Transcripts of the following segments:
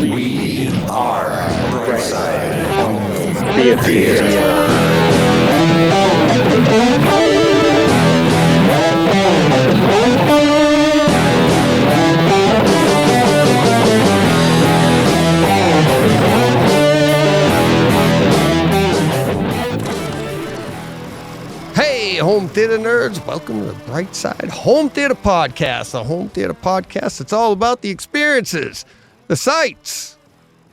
We are Brightside Home Theater. Hey, home theater nerds, welcome to the Brightside Home Theater Podcast. The Home Theater Podcast, it's all about the experiences, the sights,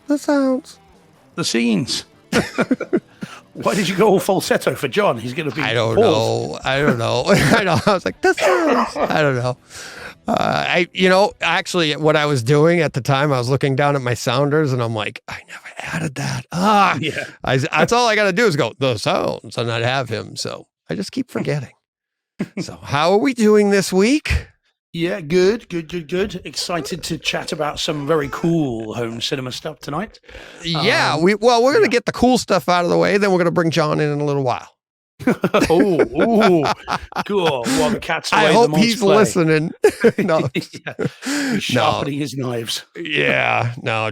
the sounds, the scenes. Why did you go all falsetto for John? He's going to be I don't know. I was like, the sounds. I don't know. Actually, what I was doing at the time, I was looking down at my sounders and I'm like, I never added that. Yeah. That's all I got to do is go, the sounds, and I'd have him. So I just keep forgetting. So how are we doing this week? Yeah, good. Excited to chat about some very cool home cinema stuff tonight. Yeah, we're going to get the cool stuff out of the way. Then we're going to bring John in a little while. Cool. While the cat's away, I hope he's listening. No, he's sharpening his knives. Yeah, no.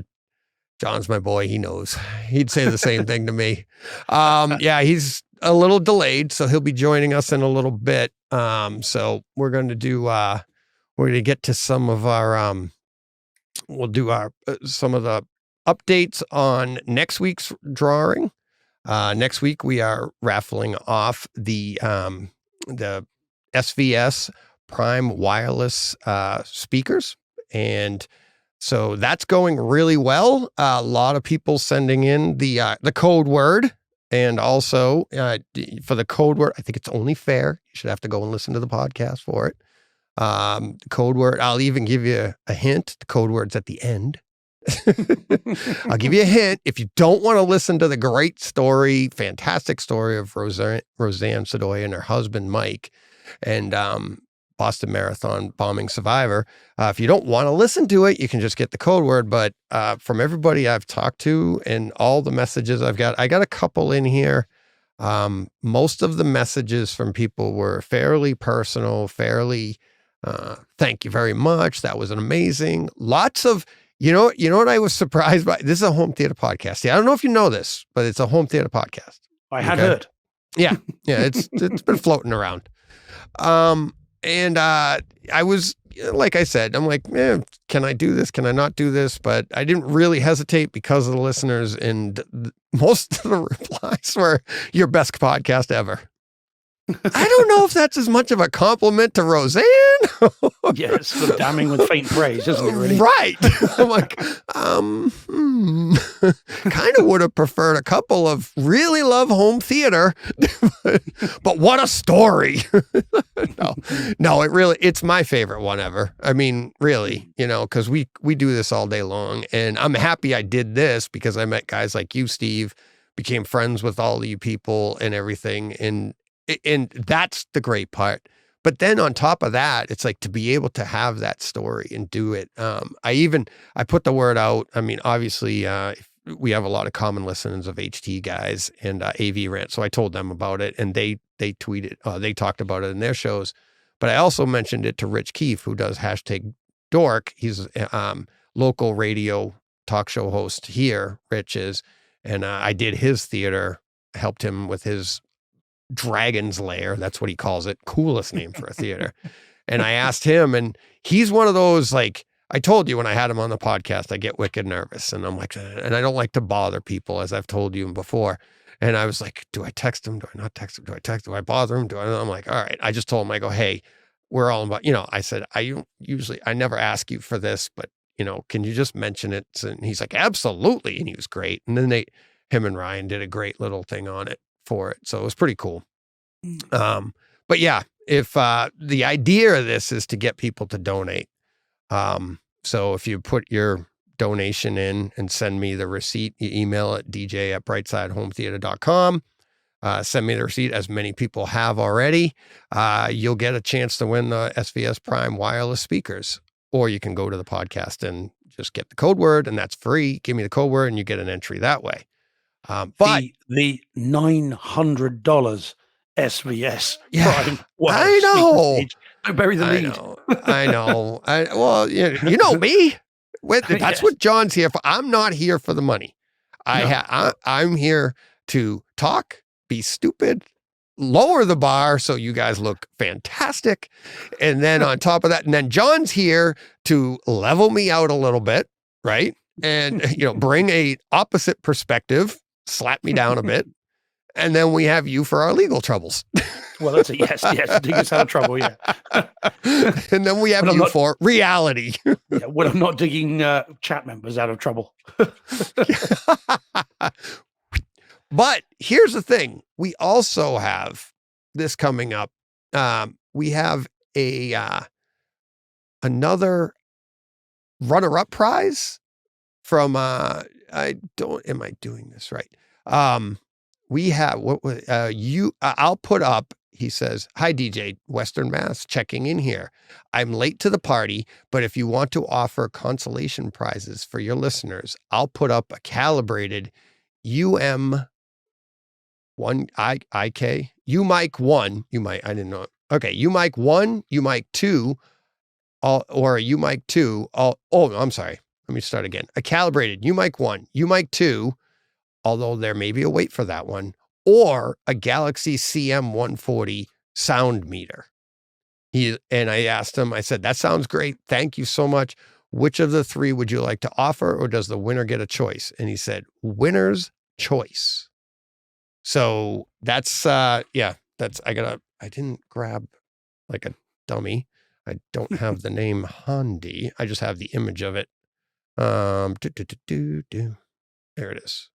John's my boy. He knows. He'd say the same thing to me. Yeah, he's a little delayed, so he'll be joining us in a little bit. So we're going to do. We're going to get to some of our. We'll do our some of the updates on next week's drawing. Next week we are raffling off the SVS Prime wireless speakers, and so that's going really well. A lot of people sending in the code word, and also for the code word, I think it's only fair. You should have to go and listen to the podcast for it. The code word, I'll even give you a hint. The code word's at the end. I'll give you a hint. If you don't want to listen to the great story, fantastic story of Roseann Sdoia and her husband, Mike, and Boston Marathon bombing survivor. If you don't want to listen to it, you can just get the code word. But from everybody I've talked to and all the messages I got a couple in here. Most of the messages from people were fairly personal, thank you very much. That was amazing. Lots of, you know what I was surprised by? This is a home theater podcast. Yeah, I don't know if you know this, but it's a home theater podcast. I had heard. Yeah, it's been floating around. And I was, like I said, I'm like, can I do this? Can I not do this? But I didn't really hesitate because of the listeners, and most of the replies were your best podcast ever. I don't know if that's as much of a compliment to Roseann. Yeah, it's sort of damning with faint praise, isn't it, really? Right. I'm like, kind of would have preferred a couple of really love home theater, but what a story. No, it's my favorite one ever. I mean, really, because we do this all day long, and I'm happy I did this because I met guys like you, Steve, became friends with all of you people and everything. And that's the great part. But then on top of that, it's like to be able to have that story and do it. I put the word out. I mean, obviously, we have a lot of common listeners of HT guys and AV Rant. So I told them about it, and they tweeted, they talked about it in their shows. But I also mentioned it to Rich Keefe, who does #Dork. He's a local radio talk show host here, Rich is. And I did his theater, helped him with his Dragon's Lair. That's what he calls it. Coolest name for a theater. And I asked him, and he's one of those, like, I told you when I had him on the podcast, I get wicked nervous, and I'm like, and I don't like to bother people, as I've told you before. And I was like, do I text him? Do I not text him? Do I bother him? I'm like, all right. I just told him, I go, hey, we're all about, I said, I never ask you for this, but can you just mention it? And he's like, absolutely. And he was great. And then him and Ryan did a great little thing on it for it. So it was pretty cool. But yeah, if the idea of this is to get people to donate. So if you put your donation in and send me the receipt, you email it dj@brightsidehometheater.com. Send me the receipt, as many people have already. You'll get a chance to win the SVS Prime wireless speakers, or you can go to the podcast and just get the code word, and that's free. Give me the code word and you get an entry that way. But the $900 SVS Prime. I know. I bury the lead. I know. Well, you know me. That's Yes. what John's here for. I'm not here for the money. I'm here to talk, be stupid, lower the bar so you guys look fantastic. And then on top of that, and then John's here to level me out a little bit, right? And, bring a opposite perspective, slap me down a bit. And then we have you for our legal troubles. Well, that's a yes, dig us out of trouble, yeah. And then we have you for reality. Yeah, when I'm not digging chat members out of trouble. But here's the thing. We also have this coming up. We have another runner-up prize from, am I doing this right? We have, I'll put up, he says, "Hi DJ, Western Mass, checking in here. I'm late to the party, but if you want to offer consolation prizes for your listeners, I'll put up a calibrated UM1 IK, UMic 1, I didn't know. Okay, UMic 1, UMic 2, or a UMic 2. I'm sorry. Let me start again. A calibrated UMic 1, UMic 2, although there may be a wait for that one, or a Galaxy CM140 sound meter. And I asked him, I said, that sounds great. Thank you so much. Which of the three would you like to offer, or does the winner get a choice? And he said, winner's choice. So that's, I didn't grab like a dummy. I don't have the name handy. I just have the image of it. There it is.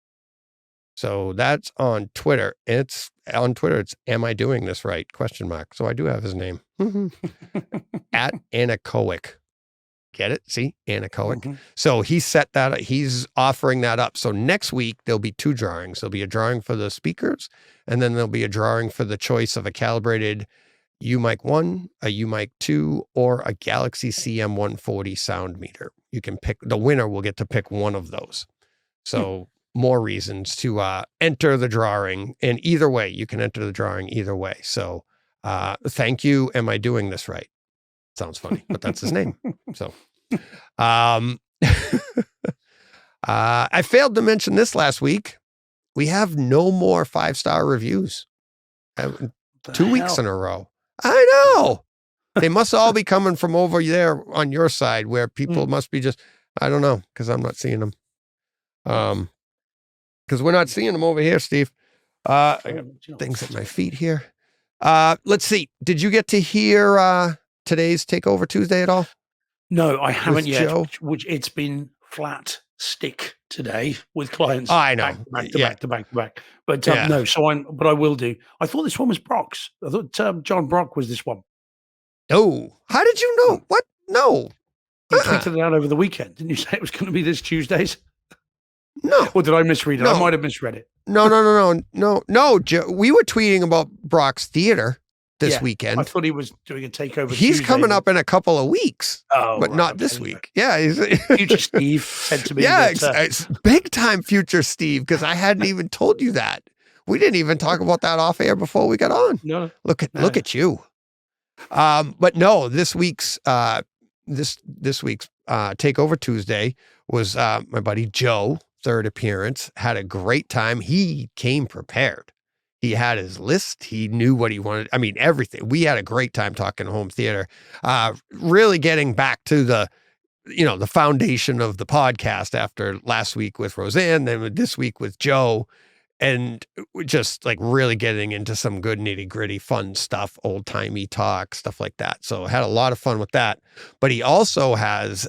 So that's on Twitter. It's am I doing this right? ? So I do have his name. At Anechoic. Get it? See? Anechoic. Mm-hmm. So he set that up. He's offering that up. So next week, there'll be 2 drawings. There'll be a drawing for the speakers, and then there'll be a drawing for the choice of a calibrated UMic 1, a UMic 2, or a Galaxy CM140 sound meter. You can pick, the winner will get to pick one of those. So more reasons to enter the drawing. And either way, you can enter the drawing either way. So thank you. Am I doing this right? Sounds funny, but that's his name. So I failed to mention this last week. We have no more 5-star reviews. 2 weeks in a row. I know. They must all be coming from over there on your side where people must be just, I don't know, because I'm not seeing them. Because we're not seeing them over here, Steve. I got things at my feet here. Let's see. Did you get to hear today's Takeover Tuesday at all? No, I haven't yet. Joe? Which it's been flat stick today with clients. Oh, I know. Back to back. But no, but I will do. I thought this one was Brock's. I thought John Brock was this one. Oh, how did you know? What? No. You tweeted it out over the weekend. Didn't you say it was going to be this Tuesday's? No. Or did I misread it? No. I might have misread it. No. Joe, we were tweeting about Brock's Theater this weekend. I thought he was doing a Takeover He's Tuesday, coming up in a couple of weeks, but right, not this week. Yeah. Future Steve said to me. Yeah, it's big time Future Steve, because I hadn't even told you that. We didn't even talk about that off air before we got on. No. Look at you. But no, this week's Takeover Tuesday was my buddy Joe, third appearance, had a great time. He came prepared. He had his list. He knew what he wanted. I mean, everything. We had a great time talking home theater, really getting back to the foundation of the podcast after last week with Roseann, then this week with Joe, and just like really getting into some good nitty gritty fun stuff, old timey talk, stuff like that. So had a lot of fun with that. But he also has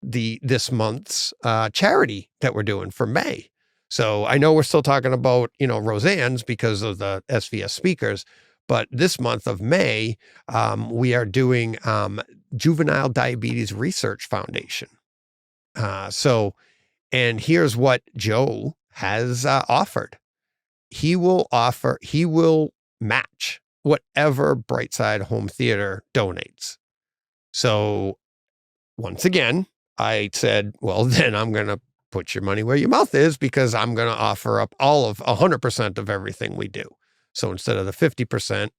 this month's charity that we're doing for May. So I know we're still talking about, Roseann's because of the SVS speakers, but this month of May, we are doing Juvenile Diabetes Research Foundation. And here's what Joe has offered. He will match whatever Brightside Home Theater donates. So once again, I said, well, then I'm going to put your money where your mouth is, because I'm going to offer up all of 100% of everything we do. So instead of the 50%,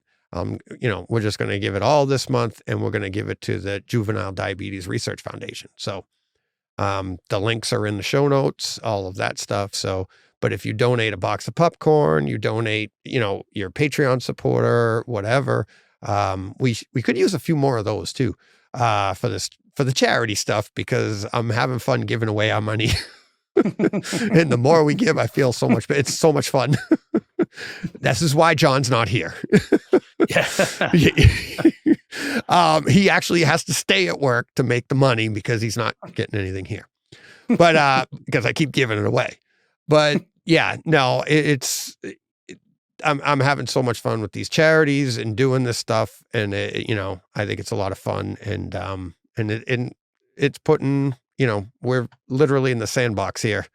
we're just going to give it all this month, and we're going to give it to the Juvenile Diabetes Research Foundation. So The links are in the show notes, all of that stuff. So, but if you donate a box of popcorn, you donate, your Patreon supporter, whatever, we could use a few more of those too, for the charity stuff, because I'm having fun giving away our money. And the more we give, I feel so much better. It's so much fun. This is why John's not here. He actually has to stay at work to make the money because he's not getting anything here. But because I keep giving it away. But yeah, no, I'm having so much fun with these charities and doing this stuff, and I think it's a lot of fun, and it's putting, we're literally in the sandbox here,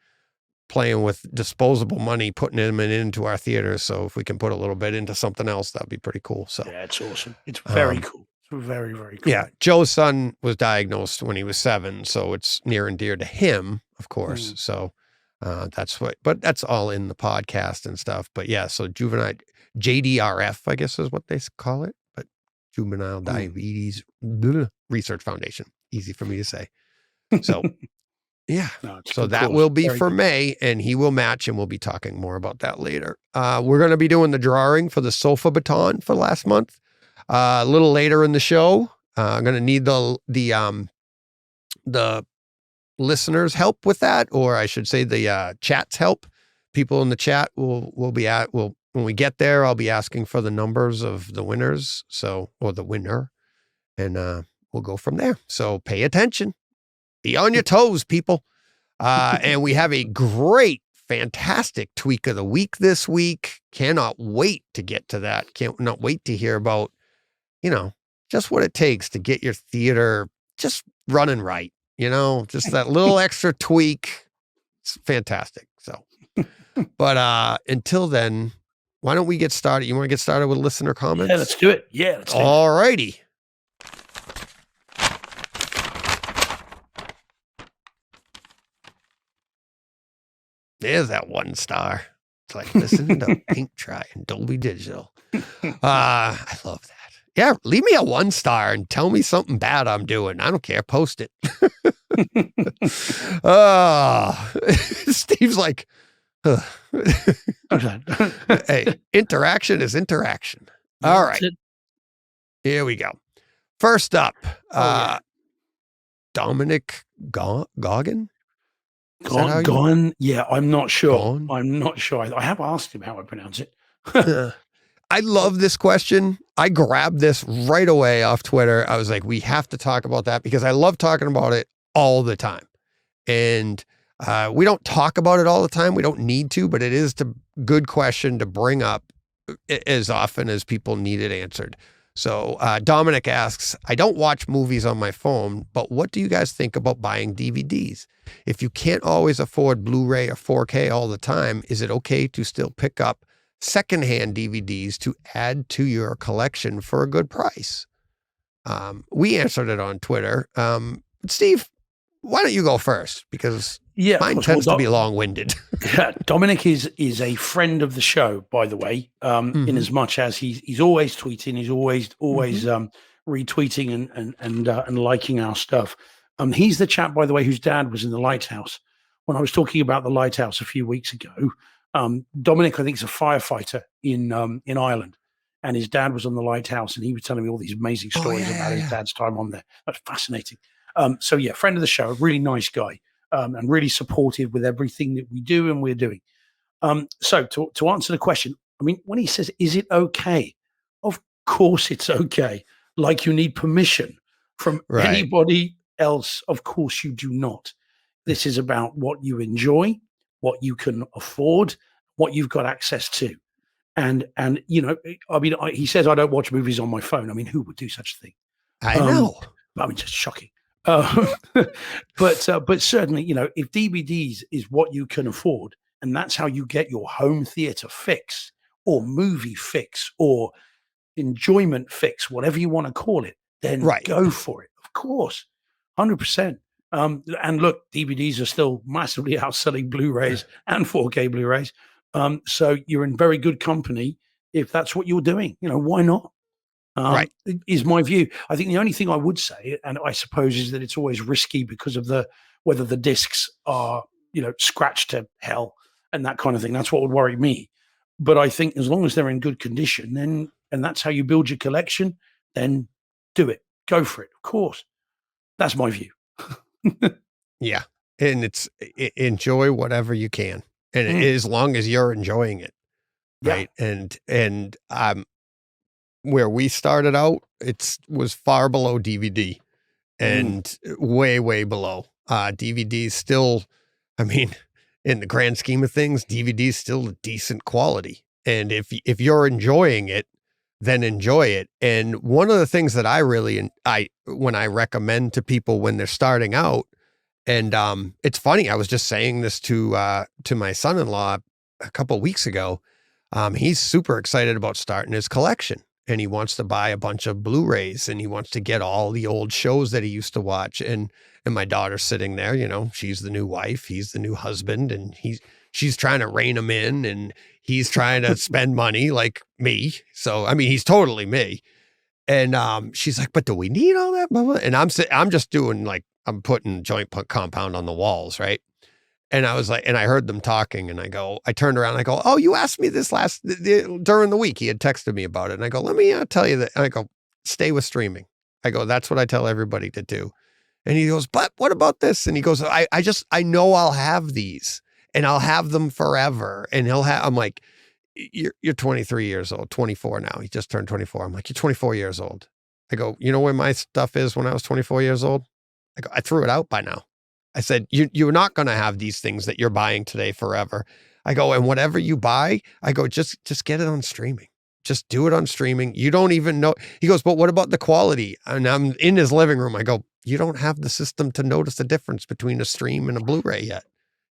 playing with disposable money, putting them into our theaters. So if we can put a little bit into something else, that'd be pretty cool. So yeah, it's awesome. It's very cool. It's very, very cool. Yeah. Joe's son was diagnosed when he was 7. So it's near and dear to him, of course. So but that's all in the podcast and stuff. But yeah, so Juvenile, JDRF, I guess is what they call it, but Juvenile Diabetes Research Foundation. Easy for me to say. So yeah, so that will be for May, and he will match, and we'll be talking more about that later. We're going to be doing the drawing for the sofa baton for last month. A little later in the show, I'm going to need the listeners' help with that, or I should say the chat's help. People in the chat will be when we get there, I'll be asking for the numbers of the winners, or the winner, and we'll go from there. So pay attention. Be on your toes, people. And we have a great, fantastic tweak of the week this week. Cannot wait to get to that. Cannot wait to hear about, just what it takes to get your theater just running right. Just that little extra tweak. It's fantastic. So, but until then, why don't we get started? You want to get started with listener comments? Yeah, let's do it. Yeah, let's do it. All righty. There's that 1 star. It's like listening to Pink Try and Dolby Digital. I love that. Yeah, leave me a 1 star and tell me something bad I'm doing. I don't care. Post it. Steve's like, hey, interaction is interaction. All right. Here we go. First up, Dominic Goggin. Gone? Yeah, I'm not sure. Gone? I'm not sure. I have asked him how I pronounce it. I love this question. I grabbed this right away off Twitter. I was like, we have to talk about that because I love talking about it all the time. And we don't talk about it all the time. We don't need to, but it is a good question to bring up as often as people need it answered. So Dominic asks, I don't watch movies on my phone, but what do you guys think about buying DVDs? If you can't always afford Blu-ray or 4K all the time, is it okay to still pick up secondhand DVDs to add to your collection for a good price? We answered it on Twitter. Steve, why don't you go first? Because mine tends to be long-winded. Dominic is a friend of the show, by the way, in as much as he's always tweeting, he's always retweeting and liking our stuff. He's the chap, by the way, whose dad was in the Lighthouse. When I was talking about the Lighthouse a few weeks ago, Dominic, I think, is a firefighter in Ireland, and his dad was on the Lighthouse, and he was telling me all these amazing stories about his dad's time on there. That's fascinating. So yeah, friend of the show, a really nice guy, and really supportive with everything that we do and we're doing. So to answer the question, I mean, when he says, is it okay? Of course it's okay. Like you need permission from anybody else. Of course you do not. This is about what you enjoy, what you can afford, what you've got access to. And I mean, he says, I don't watch movies on my phone. I mean, who would do such a thing? I know. I mean, just shocking. But certainly, if DVDs is what you can afford, and that's how you get your home theater fix or movie fix or enjoyment fix, whatever you want to call it, then go for it. Of course, 100%. And look, DVDs are still massively outselling Blu-rays and 4K Blu-rays. So you're in very good company if that's what you're doing. Why not? Is my view. I think the only thing I would say, and I suppose, is that it's always risky because of the whether the discs are, scratched to hell and that kind of thing. That's what would worry me. But I think as long as they're in good condition, and that's how you build your collection, then do it. Go for it. Of course. That's my view. Yeah. And enjoy whatever you can. And as long as you're enjoying it. Right. Yeah. And where we started out, was far below DVD and way, way below. DVD still, I mean, in the grand scheme of things, DVD is still a decent quality. And if you're enjoying it, then enjoy it. And one of the things that when I recommend to people when they're starting out, and it's funny, I was just saying this to my son-in-law a couple of weeks ago. He's super excited about starting his collection, and he wants to buy a bunch of Blu-rays, and he wants to get all the old shows that he used to watch. And my daughter's sitting there, she's the new wife, he's the new husband, and she's trying to rein him in, and he's trying to spend money like me. So, I mean, he's totally me. And she's like, but do we need all that? And I'm just doing I'm putting joint compound on the walls, right? And I was like, and I heard them talking, and I turned around, and I go, oh, you asked me this during the week. He had texted me about it. And I go, let me tell you that. And I go, stay with streaming. I go, that's what I tell everybody to do. And he goes, but what about this? And he goes, I know I'll have these, and I'll have them forever. And I'm like, you're 23 years old, 24 now. He just turned 24. I'm like, you're 24 years old. I go, you know where my stuff is when I was 24 years old? I go, I threw it out by now. I said, you're not going to have these things that you're buying today forever. I go, and whatever you buy, I go, just get it on streaming. Just do it on streaming. You don't even know. He goes, but what about the quality? And I'm in his living room. I go, you don't have the system to notice the difference between a stream and a Blu-ray yet.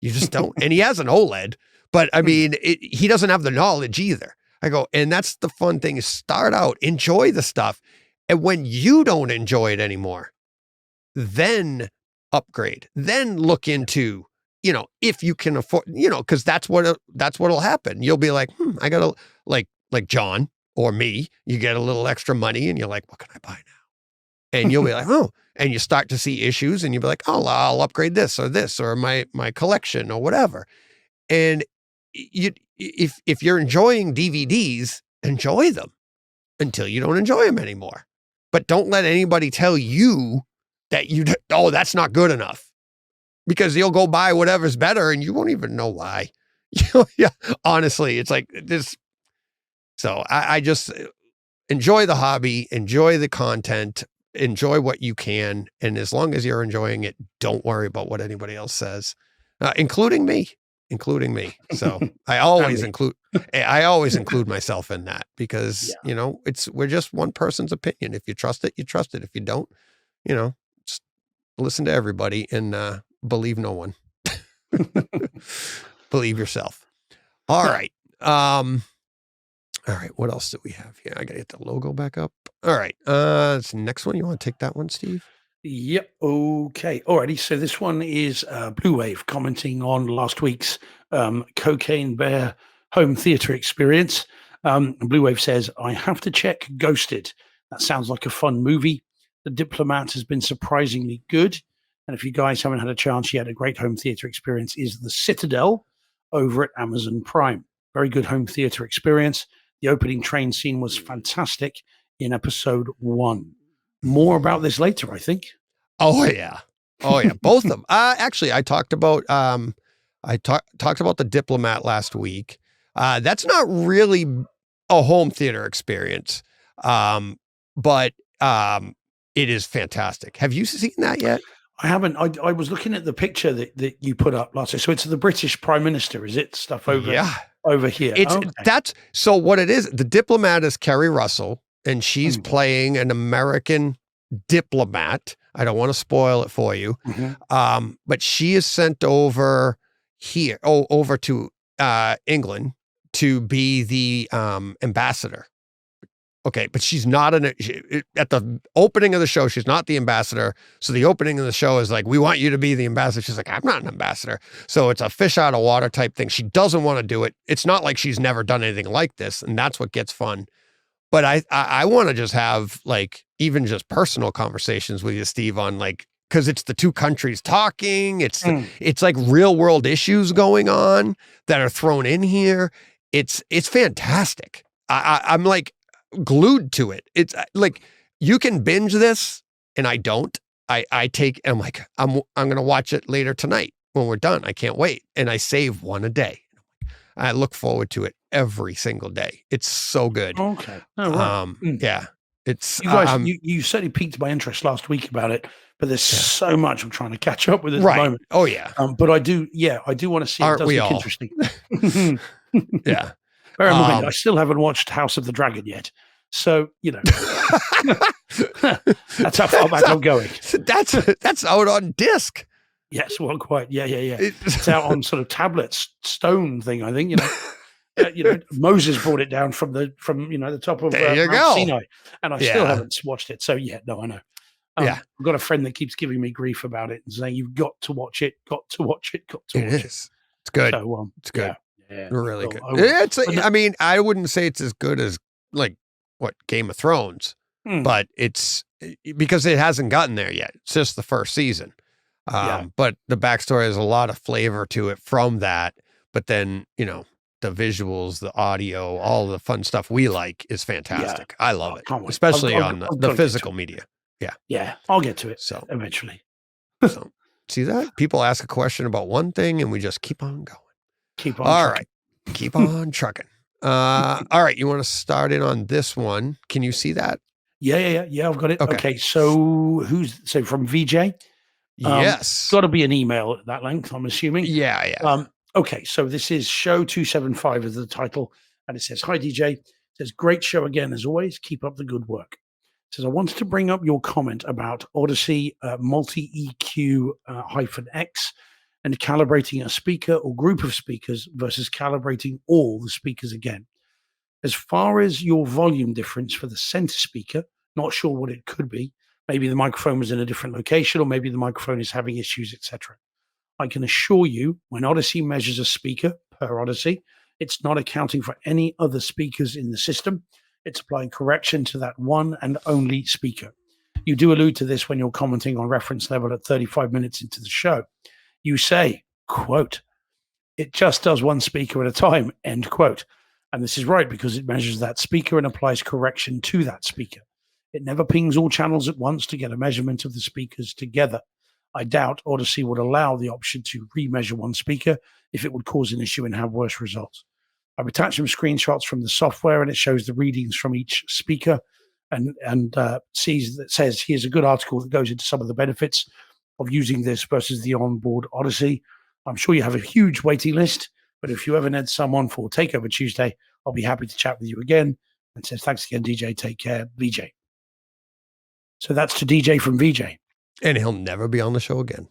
You just don't. And he has an OLED, but I mean, he doesn't have the knowledge either. I go, and that's the fun thing, is start out, enjoy the stuff. And when you don't enjoy it anymore, then upgrade, then look into, if you can afford, because that's what'll happen. You'll be like, I gotta like John or me, you get a little extra money and you're like, what can I buy now? And you'll be like, oh, and you start to see issues and you'll be like, oh, I'll upgrade this or my collection or whatever. And if you're enjoying DVDs, enjoy them until you don't enjoy them anymore. But don't let anybody tell you that that's not good enough, because you'll go buy whatever's better and you won't even know why. Yeah, honestly, it's like this. So I just enjoy the hobby, enjoy the content, enjoy what you can. And as long as you're enjoying it, don't worry about what anybody else says, including me. So I always include myself in that, because, we're just one person's opinion. If you trust it, you trust it. If you don't, just listen to everybody and believe no one. Believe yourself. All right. All right. What else do we have here? I got to get the logo back up. All right. This next one. You want to take that one, Steve? Yep. Okay. Alrighty. So this one is Blue Wave commenting on last week's Cocaine Bear home theater experience. Blue Wave says, I have to check Ghosted. That sounds like a fun movie. The Diplomat has been surprisingly good. And if you guys haven't had a chance yet, a great home theater experience is The Citadel over at Amazon Prime. Very good home theater experience. The opening train scene was fantastic in episode 1. More about this later, I think. Oh yeah. Both of them. Actually, I talked about The Diplomat last week. That's not really a home theater experience, but it is fantastic. Have you seen that yet? I haven't. I was looking at the picture that you put up last week. So it's the British Prime Minister, is it? Stuff over here. That's so what it is. The Diplomat is Kerry Russell, and she's playing an American diplomat. I don't want to spoil it for you. But she is sent over to England to be the ambassador. Okay, but she's not at the opening of the show, she's not the ambassador. So the opening of the show is like, we want you to be the ambassador. She's like, I'm not an ambassador. So it's a fish out of water type thing. She doesn't want to do it. It's not like she's never done anything like this. And that's what gets fun. But I want to just have even just personal conversations with you, Steve, on because it's the two countries talking. It's like real world issues going on that are thrown in here. It's fantastic. I'm like glued to it. It's like you can binge this, and I don't. I'm like, I'm gonna watch it later tonight when we're done. I can't wait, and I save one a day. I look forward to it every single day. It's so good. Okay. Oh, right. Yeah. It's you guys. You certainly piqued my interest last week about it, but there's so much I'm trying to catch up with at the moment. Oh yeah. But I do want to see. Aren't it does we look all? Interesting. Yeah. Bear in mind, I still haven't watched House of the Dragon yet. So, that's how far back I'm going. That's out on disc. Yes, well, quite. Yeah. It's out on sort of tablets, stone thing, I think, Moses brought it down from the top of Mount Sinai, and I still haven't watched it. So, I know. I've got a friend that keeps giving me grief about it and saying, you've got to watch it, got to watch it. It is. It's good. So, it's good. Yeah, really good. I mean, I wouldn't say it's as good as like what Game of Thrones, but it's because it hasn't gotten there yet. It's just the first season. But the backstory has a lot of flavor to it from that. But then, the visuals, the audio, all the fun stuff we like is fantastic. I love it, especially on the physical media. Yeah. Yeah. I'll get to it. So eventually. So see that? People ask a question about one thing and we just keep on going. Keep on. All right. Keep on trucking. All right. You want to start in on this one? Can you see that? Yeah. I've got it. Okay. So from VJ? Yes. Got to be an email at that length, I'm assuming. Yeah. Okay. So this is show 275 is the title. And it says, hi, DJ. It says, great show again, as always. Keep up the good work. It says, I wanted to bring up your comment about Odyssey multi-EQ -X and calibrating a speaker or group of speakers versus calibrating all the speakers again. As far as your volume difference for the center speaker, not sure what it could be. Maybe the microphone was in a different location, or maybe the microphone is having issues, etc. I can assure you, when Odyssey measures a speaker per Odyssey, it's not accounting for any other speakers in the system. It's applying correction to that one and only speaker. You do allude to this when you're commenting on reference level at 35 minutes into the show. You say, quote, it just does one speaker at a time, end quote. And this is right because it measures that speaker and applies correction to that speaker. It never pings all channels at once to get a measurement of the speakers together. I doubt Odyssey would allow the option to remeasure one speaker if it would cause an issue and have worse results. I've attached some screenshots from the software and it shows the readings from each speaker and says here's a good article that goes into some of the benefits of using this versus the onboard Odyssey. I'm sure you have a huge waiting list, but if you ever need someone for Takeover Tuesday, I'll be happy to chat with you again. And says, thanks again, DJ. Take care, VJ. So that's to DJ from VJ. And he'll never be on the show again.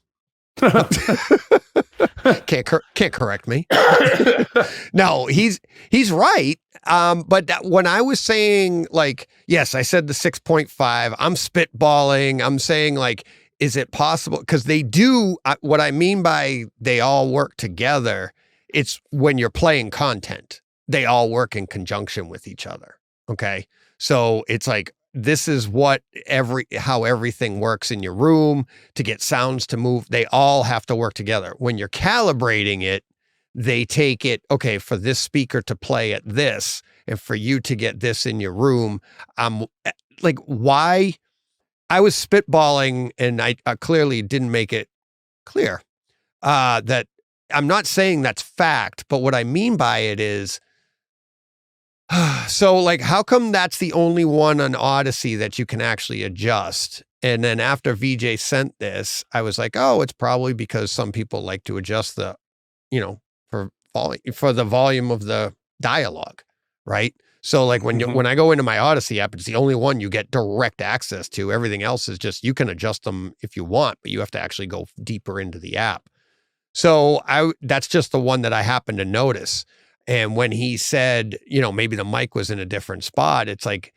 Can't correct me. No, he's right. But when I was saying, like, yes, I said the 6.5, I'm spitballing. I'm saying, like, is it possible? Because they do, what I mean by they all work together, it's when you're playing content, they all work in conjunction with each other. Okay. So it's like, this is how everything works in your room to get sounds to move. They all have to work together. When you're calibrating it, they take it, okay, for this speaker to play at this and for you to get this in your room. Like, why? I was spitballing and I clearly didn't make it clear that I'm not saying that's fact, but what I mean by it is, so like, how come that's the only one on Odyssey that you can actually adjust? And then after VJ sent this, I was like, oh, it's probably because some people like to adjust the, for the volume of the dialogue, right? So like when I go into my Odyssey app, it's the only one you get direct access to. Everything else is just, you can adjust them if you want, but you have to actually go deeper into the app. So that's just the one that I happened to notice. And when he said, maybe the mic was in a different spot, it's like,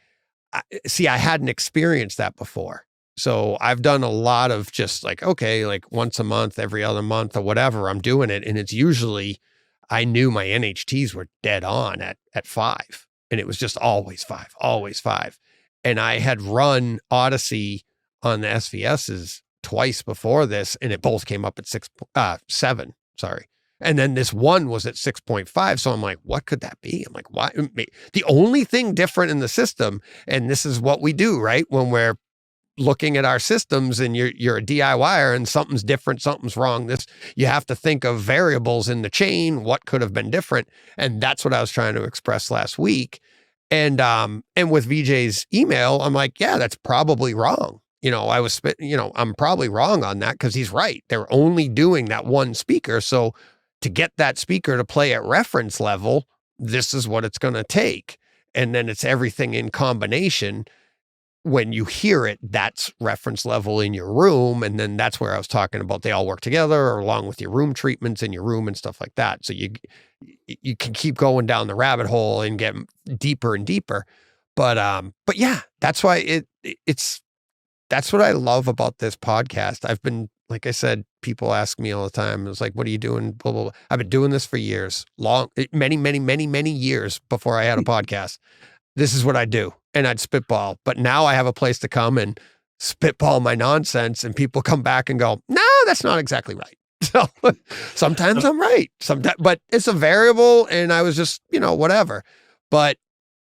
I hadn't experienced that before. So I've done a lot of just like, okay, like once a month, every other month or whatever, I'm doing it. And it's usually, I knew my NHTs were dead on at 5. And it was just always 5. And I had run Odyssey on the SVSs twice before this, and it both came up at 7. Sorry. And then this one was at 6.5. So I'm like, what could that be? I'm like, why? The only thing different in the system, and this is what we do, right? When we're looking at our systems and you're a DIYer and something's different, something's wrong. You have to think of variables in the chain, what could have been different. And that's what I was trying to express last week. And with VJ's email, I'm like, yeah, that's probably wrong. I'm probably wrong on that because he's right. They're only doing that one speaker. So to get that speaker to play at reference level, this is what it's going to take. And then it's everything in combination. When you hear it, that's reference level in your room. And then that's where I was talking about they all work together or along with your room treatments in your room and stuff like that. So you can keep going down the rabbit hole and get deeper and deeper. But yeah, that's why that's what I love about this podcast. I've been, like I said, people ask me all the time. It's like, what are you doing? Blah, blah, blah. I've been doing this for years, many years before I had a podcast. This is what I do. And I'd spitball, but now I have a place to come and spitball my nonsense, and people come back and go, no, that's not exactly right. So sometimes I'm right. But it's a variable, and I was just, whatever. But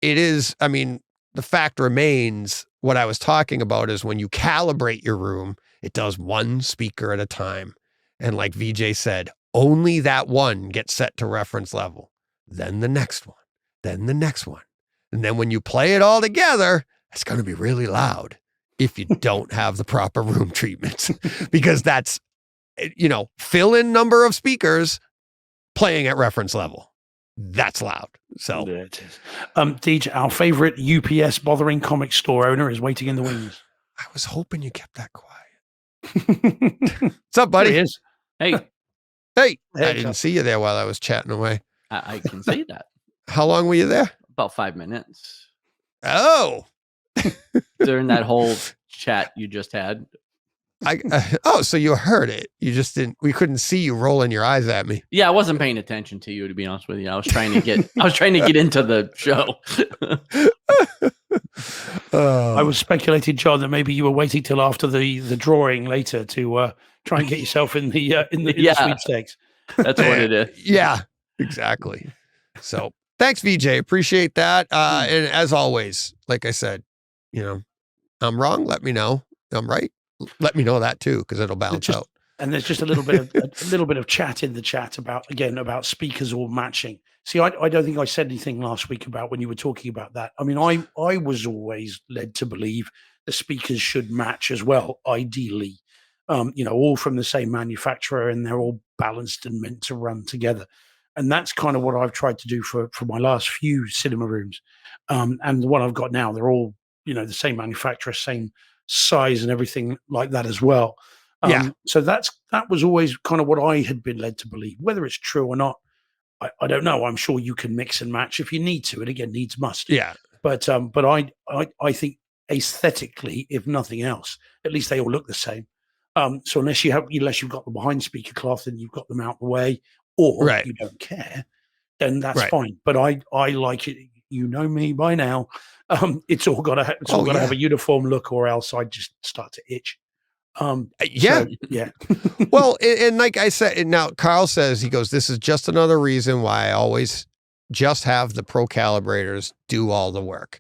it is, the fact remains, what I was talking about is when you calibrate your room, it does one speaker at a time. And like VJ said, only that one gets set to reference level, then the next one, then the next one. And then when you play it all together, it's going to be really loud if you don't have the proper room treatments, because that's, fill in number of speakers playing at reference level. That's loud. So there it is. DJ, our favorite UPS bothering comic store owner is waiting in the wings. I was hoping you kept that quiet. What's up, buddy? There he is. Hey. I didn't see you there while I was chatting away. I can see that. How long were you there? About 5 minutes. Oh. During that whole chat you just had. So you heard it. You just didn't. We couldn't see you rolling your eyes at me. Yeah, I wasn't paying attention to you, to be honest with you. I was trying to get into the show. I was speculating, John, that maybe you were waiting till after the drawing later to try and get yourself in the sweepstakes. That's what it is. Yeah, exactly. So thanks, VJ. Appreciate that. And as always, like I said, I'm wrong. Let me know. I'm right. Let me know that too, because it'll balance out. And there's just a little bit of chat in the chat about speakers all matching. See, I don't think I said anything last week about when you were talking about that. I was always led to believe the speakers should match as well, ideally. All from the same manufacturer, and they're all balanced and meant to run together. And that's kind of what I've tried to do for my last few cinema rooms. And the one I've got now, they're all, the same manufacturer, same size and everything like that as well. So that was always kind of what I had been led to believe. Whether it's true or not, I don't know. I'm sure you can mix and match if you need to. And again, needs must. Yeah. But I think aesthetically, if nothing else, at least they all look the same. So unless you've got the behind speaker cloth and you've got them out the way, or you don't care, then that's fine. But I like it. You know me by now. It's all got to have a uniform look, or else I just start to itch. Yeah. Yeah. Well, and like I said, and now Carl says, he goes, this is just another reason why I always just have the pro calibrators do all the work.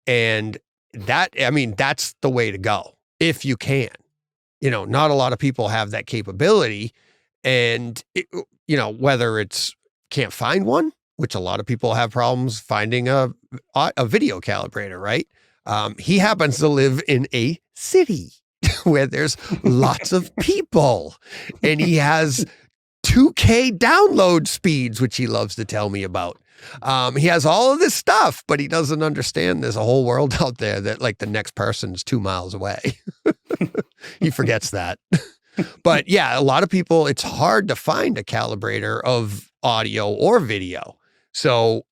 And that's the way to go if you can. Not a lot of people have that capability, and whether it's can't find one, which a lot of people have problems finding a video calibrator, right? He happens to live in a city where there's lots of people, and he has 2K download speeds, which he loves to tell me about. He has all of this stuff, but he doesn't understand there's a whole world out there that like the next person's 2 miles away. He forgets that. But yeah, a lot of people, it's hard to find a calibrator of audio or video. So,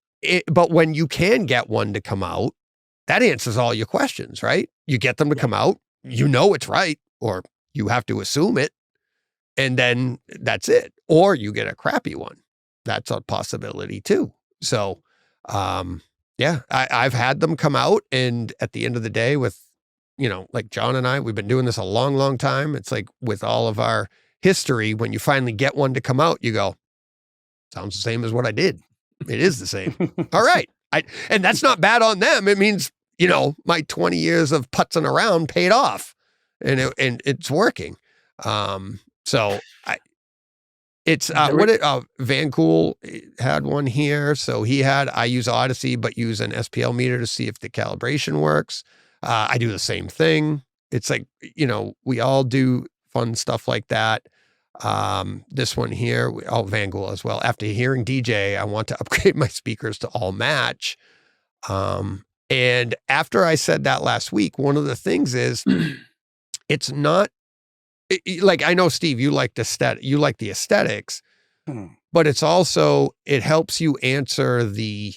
but when you can get one to come out, that answers all your questions, right? You get them to come out, it's right, or you have to assume it, and then that's it. Or you get a crappy one. That's a possibility too. So, I've had them come out, and at the end of the day, with like John and I, we've been doing this a long, long time. It's like with all of our history, when you finally get one to come out, you go, sounds the same as what I did. It is the same. All right. And that's not bad on them. It means, my 20 years of putzing around paid off and it's working. Van Cool had one here. So I use Odyssey, but use an SPL meter to see if the calibration works. I do the same thing. It's like, we all do fun stuff like that. This one here, Van Cool as well. After hearing DJ, I want to upgrade my speakers to all match. And after I said that last week, one of the things is it's not like, I know, Steve, you like the aesthetics, but it's also, it helps you answer the,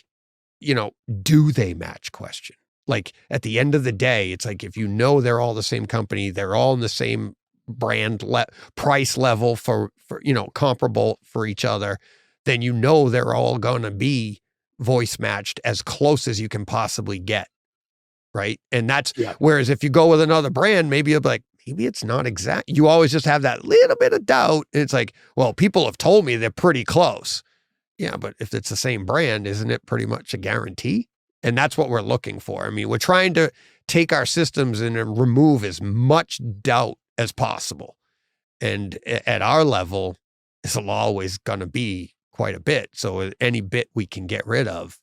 do they match question. Like at the end of the day, it's like, if they're all the same company, they're all in the same brand price level for comparable for each other, then they're all going to be voice matched as close as you can possibly get. Right. And whereas if you go with another brand, maybe you'll be like, maybe it's not exact. You always just have that little bit of doubt. And it's like, well, people have told me they're pretty close. Yeah. But if it's the same brand, isn't it pretty much a guarantee? And that's what we're looking for. I mean, we're trying to take our systems and remove as much doubt as possible. And at our level, it's always going to be quite a bit. So any bit we can get rid of,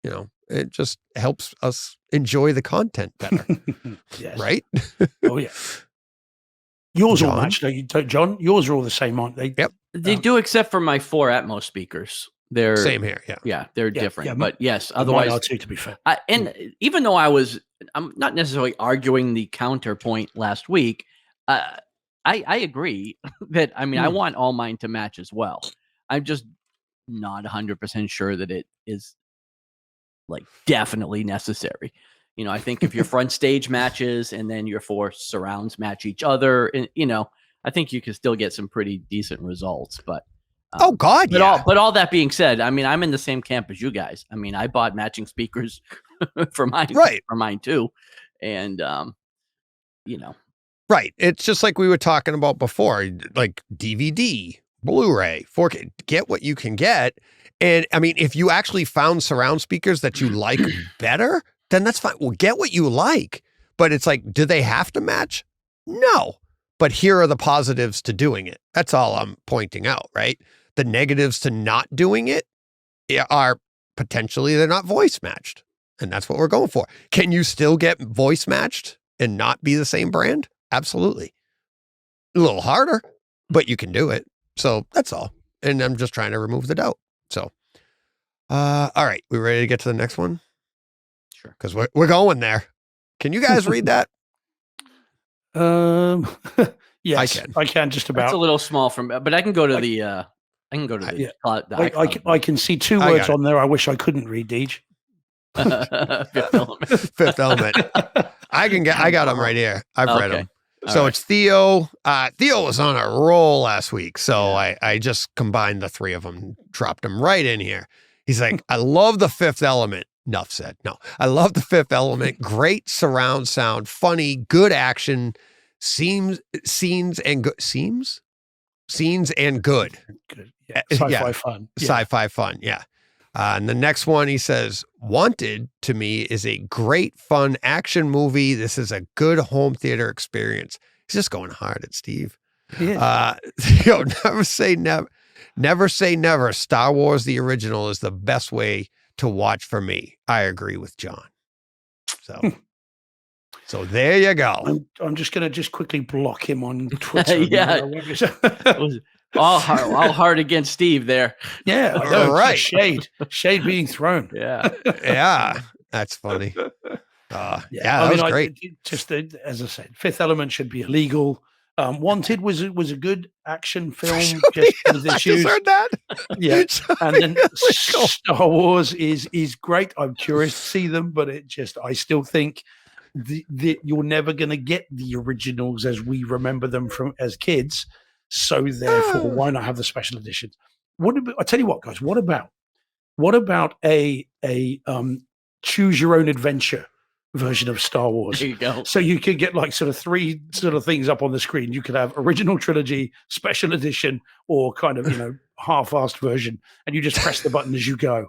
it just helps us enjoy the content better. Yes. Right? Oh, yeah. Yours all match, John? Yours are all the same, aren't they? Yep. They do, except for my 4 Atmos speakers. They're same here. Yeah. Yeah, they're different. Yeah, but yes, otherwise, mine are too, to be fair. And even though I'm not necessarily arguing the counterpoint last week, I agree that, I want all mine to match as well. I'm just not 100% sure that it is like definitely necessary. I think if your front stage matches and then your 4 surrounds match each other, and I think you can still get some pretty decent results. But oh God, yeah. But all that being said, I'm in the same camp as you guys. I bought matching speakers for mine, right? For mine too, and right. It's just like we were talking about before, like DVD, Blu-ray, 4K. Get what you can get, and if you actually found surround speakers that you like better, then that's fine. Well, get what you like, but it's like, do they have to match? No. But here are the positives to doing it. That's all I'm pointing out, right? The negatives to not doing it are potentially they're not voice matched. And that's what we're going for. Can you still get voice matched and not be the same brand? Absolutely. A little harder, but you can do it. So that's all. And I'm just trying to remove the doubt. So, all right. We ready to get to the next one? Sure. Because we're going there. Can you guys read that? Yes, I can just about. It's a little small but I can go to the I can see 2 words on there. I wish I couldn't read, Deej. Fifth Element. Fifth Element. I got them right here. I've read them. So it's Theo. Theo was on a roll last week. So I just combined the 3 of them, dropped them right in here. He's like, I love the Fifth Element. Enough said. No, I love the Fifth Element. Great surround sound, funny, good action, scenes and good. Good. Yeah. Sci-fi fun. Sci-fi fun. Yeah. And the next one, he says, Wanted to me is a great, fun action movie. This is a good home theater experience. He's just going hard at Steve. Never say never. Never say never. Star Wars, the original, is the best way to watch for me. I agree with John. So there you go. I'm just going to quickly block him on Twitter. Yeah. all hard against Steve there. Yeah. Right. Shade being thrown. Yeah. Yeah. That's funny. That was great. Just as I said, Fifth Element should be illegal. Wanted was a good action film. Just with I issues. just heard that. Yeah, and then Star Wars is great. I'm curious to see them, but I still think that you're never going to get the originals as we remember them from as kids. So therefore, why not have the special editions? I tell you what, guys. What about a choose your own adventure version of Star Wars. There you go. So you could get like sort of 3 sort of things up on the screen. You could have original trilogy, special edition, or kind of, half-assed version, and you just press the button as you go.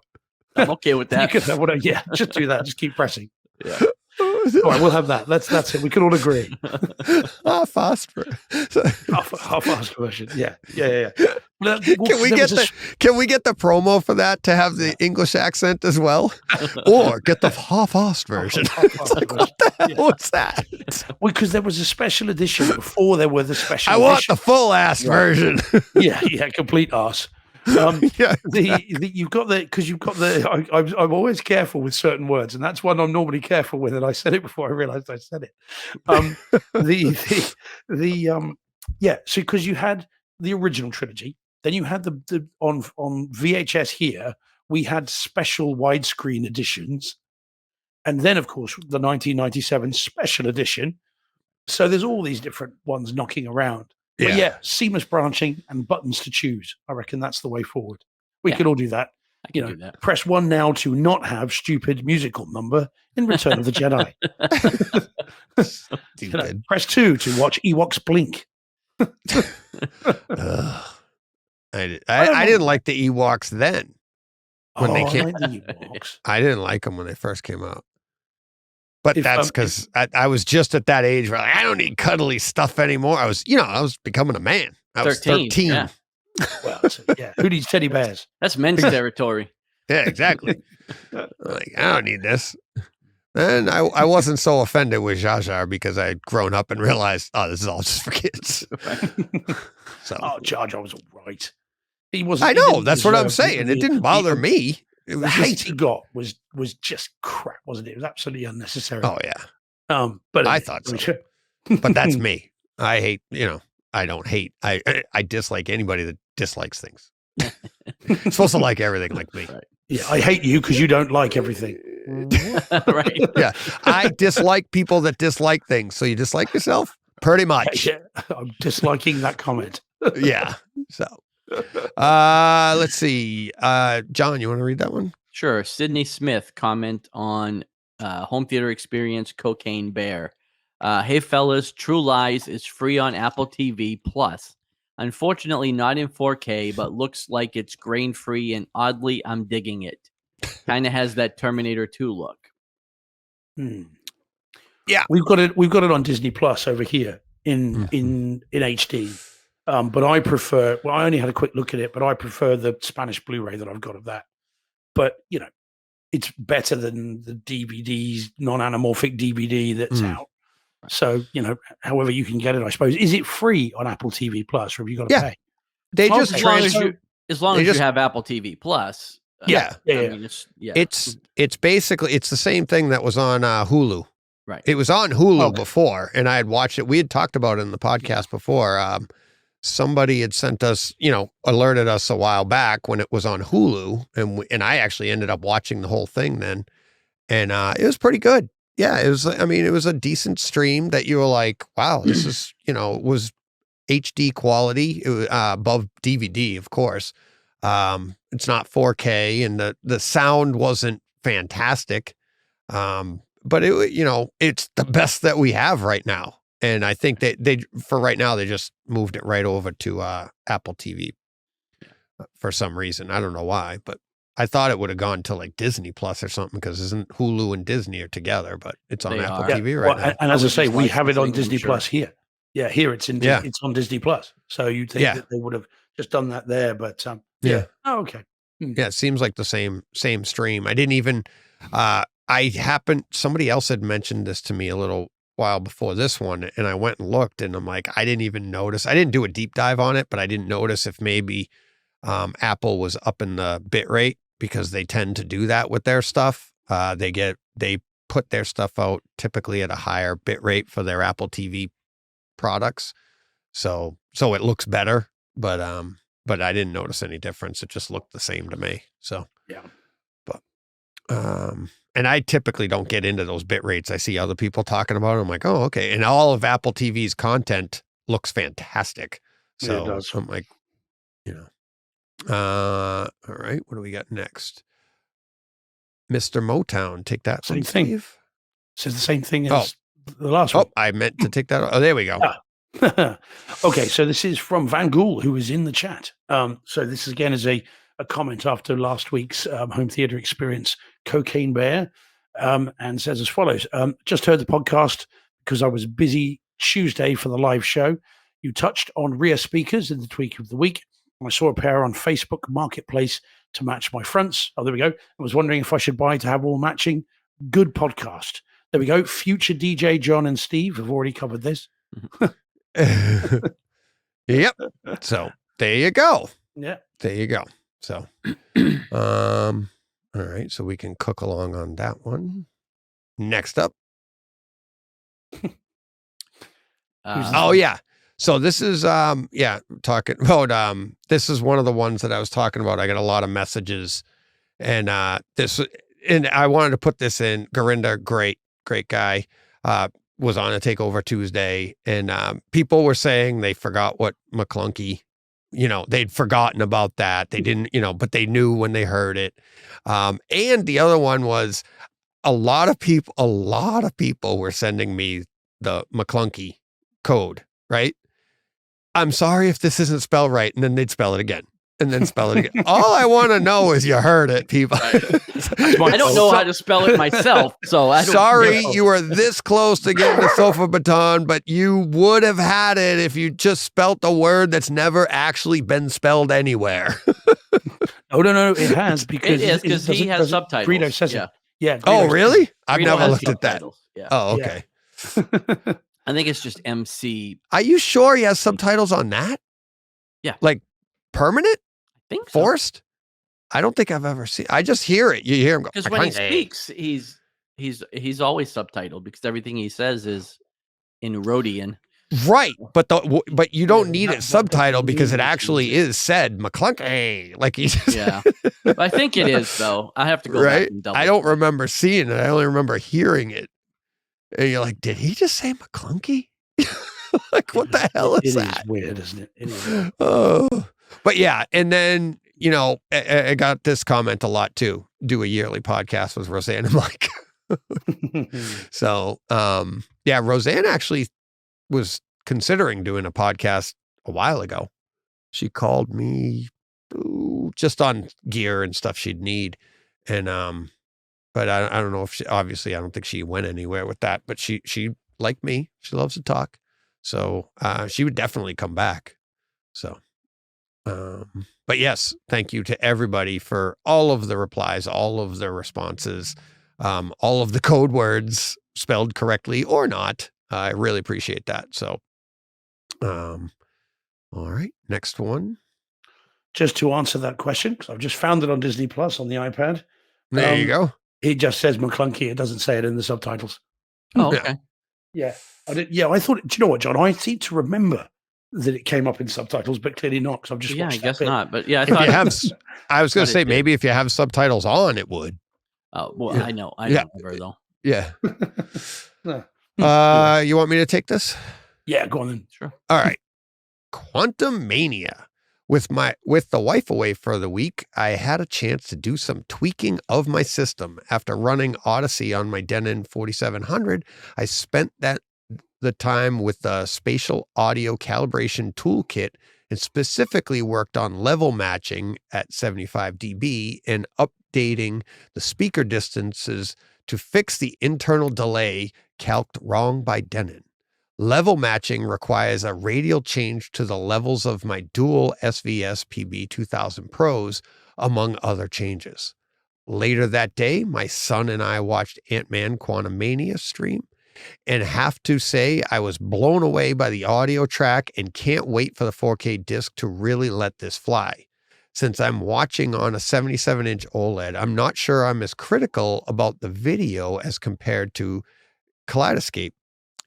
I'm okay with You that. could have whatever. Yeah, just do that. Just keep pressing. Yeah. All right, we'll have that. That's it. We can all agree. Fast. Half-assed version. Yeah. Well, Can we get the promo for that to have the English accent as well, or get the half-assed version? It's like, what the hell was that? Well, because there was a special edition before there were the special. I want the full-ass version. Yeah, complete ass. Yeah, you've got the. I'm always careful with certain words, and that's one I'm normally careful with. And I said it before I realized I said it. So because you had the original trilogy, then you had the on VHS here. We had special widescreen editions, and then of course the 1997 special edition. So there's all these different ones knocking around. But yeah, seamless branching and buttons to choose. I reckon that's the way forward. We could all do that. I can do that. Press 1 now to not have stupid musical number in Return of the Jedi. Press 2 to watch Ewoks blink. I didn't like the Ewoks then. When they came, I like the Ewoks. I didn't like them when they first came out. But that's because I was just at that age where I don't need cuddly stuff anymore. I was becoming a man. I was 13. Yeah. Well, who needs teddy bears? That's men's territory. Yeah, exactly. Like, I don't need this. And I wasn't so offended with Jar Jar because I'd grown up and realized, this is all just for kids. So, Jar Jar was all right. He wasn't. I know, that's what I'm saying. It didn't bother me. The hate he got was just crap, wasn't it? It was absolutely unnecessary. Oh yeah. But I thought so. But that's me. I hate. I don't hate. I dislike anybody that dislikes things. You're supposed to like everything, like me. Right. Yeah, I hate you because you don't like everything. Right. Yeah, I dislike people that dislike things. So you dislike yourself, pretty much. Yeah, I'm disliking that comment. Yeah. So. Let's see. John, you want to read that one? Sure. Sydney Smith comment on home theater experience Cocaine Bear. Hey fellas, True Lies is free on Apple TV Plus. Unfortunately, not in 4K, but looks like it's grain free, and oddly, I'm digging it. Kind of has that Terminator 2 look. Yeah, we've got it on Disney Plus over here in HD. But I prefer. Well, I only had a quick look at it, but I prefer the Spanish Blu-ray that I've got of that. But it's better than the DVDs, non-anamorphic DVD that's out. So however you can get it, I suppose. Is it free on Apple TV Plus, or have you got to pay? They just as long as you have Apple TV Plus. Yeah. I mean, it's basically the same thing that was on Hulu. Right. It was on Hulu before, and I had watched it. We had talked about it in the podcast before. Somebody had sent us, alerted us a while back when it was on Hulu, and I actually ended up watching the whole thing then, and it was pretty good. Yeah, it was. I mean, it was a decent stream that you were like, wow, this is, it was HD quality. It was above DVD, of course. It's not 4K, and the sound wasn't fantastic, but it's the best that we have right now. And I think they for right now, they just moved it right over to Apple TV for some reason. I don't know why, but I thought it would have gone to like Disney Plus or something, because isn't Hulu and Disney are together, but it's on Apple TV right now. And as I say, we have it on Disney Plus here. Yeah, here it's on Disney Plus. So you'd think that they would have just done that there, but yeah. Oh, okay. Yeah, it seems like the same stream. I didn't even somebody else had mentioned this to me a little while before this one, and I went and looked, and I'm like, I didn't even notice. I didn't do a deep dive on it, but I didn't notice if maybe Apple was up in the bit rate, because they tend to do that with their stuff. They put their stuff out typically at a higher bit rate for their Apple TV products, so it looks better. But I didn't notice any difference. It just looked the same to me. So yeah. But and I typically don't get into those bit rates. I see other people talking about it. I'm like, oh, okay. And all of Apple TV's content looks fantastic. So it does. I'm like, all right. What do we got next? Mr. Motown, take that. Same one, thing. Steve. Says the same thing as the last Oh, one. I meant to take that. Oh, there we go. Okay, so this is from Van Gool, who is in the chat. So this again is a comment after last week's home theater experience, Cocaine Bear, and says as follows: just heard the podcast because I was busy Tuesday for the live show. You touched on rear speakers in the tweak of the week. I saw a pair on Facebook Marketplace to match my fronts. Oh, there we go. I was wondering if I should buy to have all matching. Good podcast. There we go. Future DJ John and Steve have already covered this. Yep. So there you go. Yeah. There you go. So, all right. So we can cook along on that one. Next up. Oh yeah. So this is talking about this is one of the ones that I was talking about. I got a lot of messages, and and I wanted to put this in. Garinda, great guy, was on a Takeover Tuesday, and people were saying they forgot what McClunky, they'd forgotten about that. They didn't, but they knew when they heard it. And the other one was a lot of people were sending me the McClunky code, right? I'm sorry if this isn't spelled right. And then they'd spell it again and then spell it again. All I want to know is you heard it, people. I don't know how to spell it myself. So I don't sorry know. you were this close to getting the sofa baton, but you would have had it if you just spelt a word that's never actually been spelled anywhere. No, it has because he has subtitles. Greedo says it. Yeah. Oh, really? I've Greedo never has looked at that. subtitles. Yeah. Oh, okay. I think it's just MC. Are you sure he has subtitles on that? Yeah. Like permanent? I think so. Forced? I don't think I've ever seen. I just hear it. You hear him go. Because when he speaks, he's always subtitled because everything he says is in Rhodian. Right, but you don't need it subtitled because it actually is said McClunky. Like he's Yeah, I think it is though. I have to go right. back and double I don't check. remember seeing it. I only remember hearing it. And you're like, did he just say McClunky? Like, what the hell is that? It is weird, isn't it? It is weird. Oh, but yeah, and then I got this comment a lot too. Do a yearly podcast with Roseann and Mike. So, Roseann actually was considering doing a podcast a while ago. She called me just on gear and stuff she'd need. And, but I don't know if obviously I don't think she went anywhere with that, but she like me, she loves to talk. So, she would definitely come back. So, but yes, thank you to everybody for all of the replies, all of the responses, all of the code words spelled correctly or not. I really appreciate that. So, all right, next one. Just to answer that question, because I've just found it on Disney Plus on the iPad. There you go. It just says McClunky. It doesn't say it in the subtitles. Oh, okay. Yeah. I thought, do you know what, John? I seem to remember that it came up in subtitles, but clearly not, because I've just watched I guess that bit. not. But yeah, If you have, I was going to say, maybe if you have subtitles on, it would. Oh, well, Yeah. I know. I Yeah. never though. Yeah. Yeah. You want me to take this? Yeah, go on then. Sure. All right. Quantum Mania. With the wife away for the week, I had a chance to do some tweaking of my system. After running Odyssey on my Denon 4700, I spent the time with the spatial audio calibration toolkit and specifically worked on level matching at 75 dB and updating the speaker distances to fix the internal delay calced wrong by Denon. Level matching requires a radial change to the levels of my dual SVS PB2000 Pros, among other changes. Later that day, my son and I watched Ant-Man Quantumania stream, and have to say I was blown away by the audio track and can't wait for the 4K disc to really let this fly. Since I'm watching on a 77-inch OLED, I'm not sure I'm as critical about the video as compared to Kaleidescape.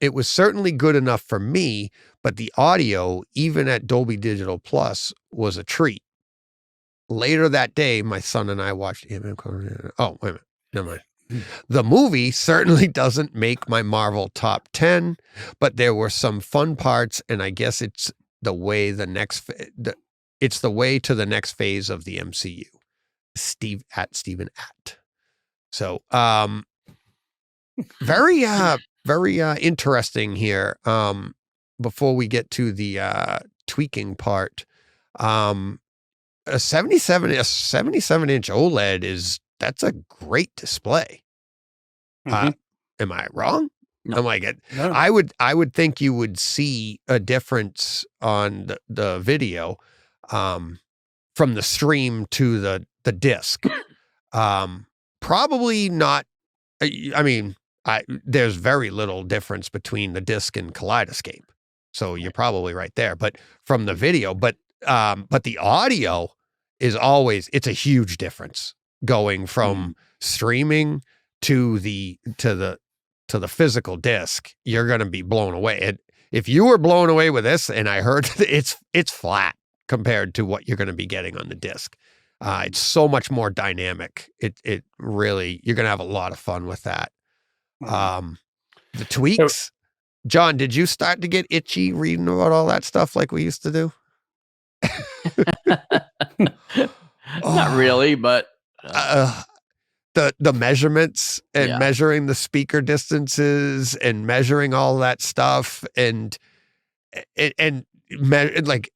It was certainly good enough for me, but the audio, even at Dolby Digital Plus, was a treat. Later that day, my son and I watched. Oh, wait a minute. Never mind. The movie certainly doesn't make my Marvel top 10, but there were some fun parts, and I guess it's the way to the next phase of the MCU. Stephen Att. So, very interesting here. Before we get to the tweaking part, a 77-inch OLED that's a great display. Am I wrong? No. I'm like it. No. I would think you would see a difference on the video, from the stream to the disc. Probably not. I mean, there's very little difference between the disc and Kaleidescape, so you're probably right there. But from the video, but the audio is always, it's a huge difference going from streaming to the physical disc. You're going to be blown away. If you were blown away with this, and I heard it's flat compared to what you're going to be getting on the disc. It's so much more dynamic. It really, you're going to have a lot of fun with that. The tweaks, John, did you start to get itchy reading about all that stuff like we used to do? Not really, but the measurements and measuring the speaker distances and measuring all that stuff and like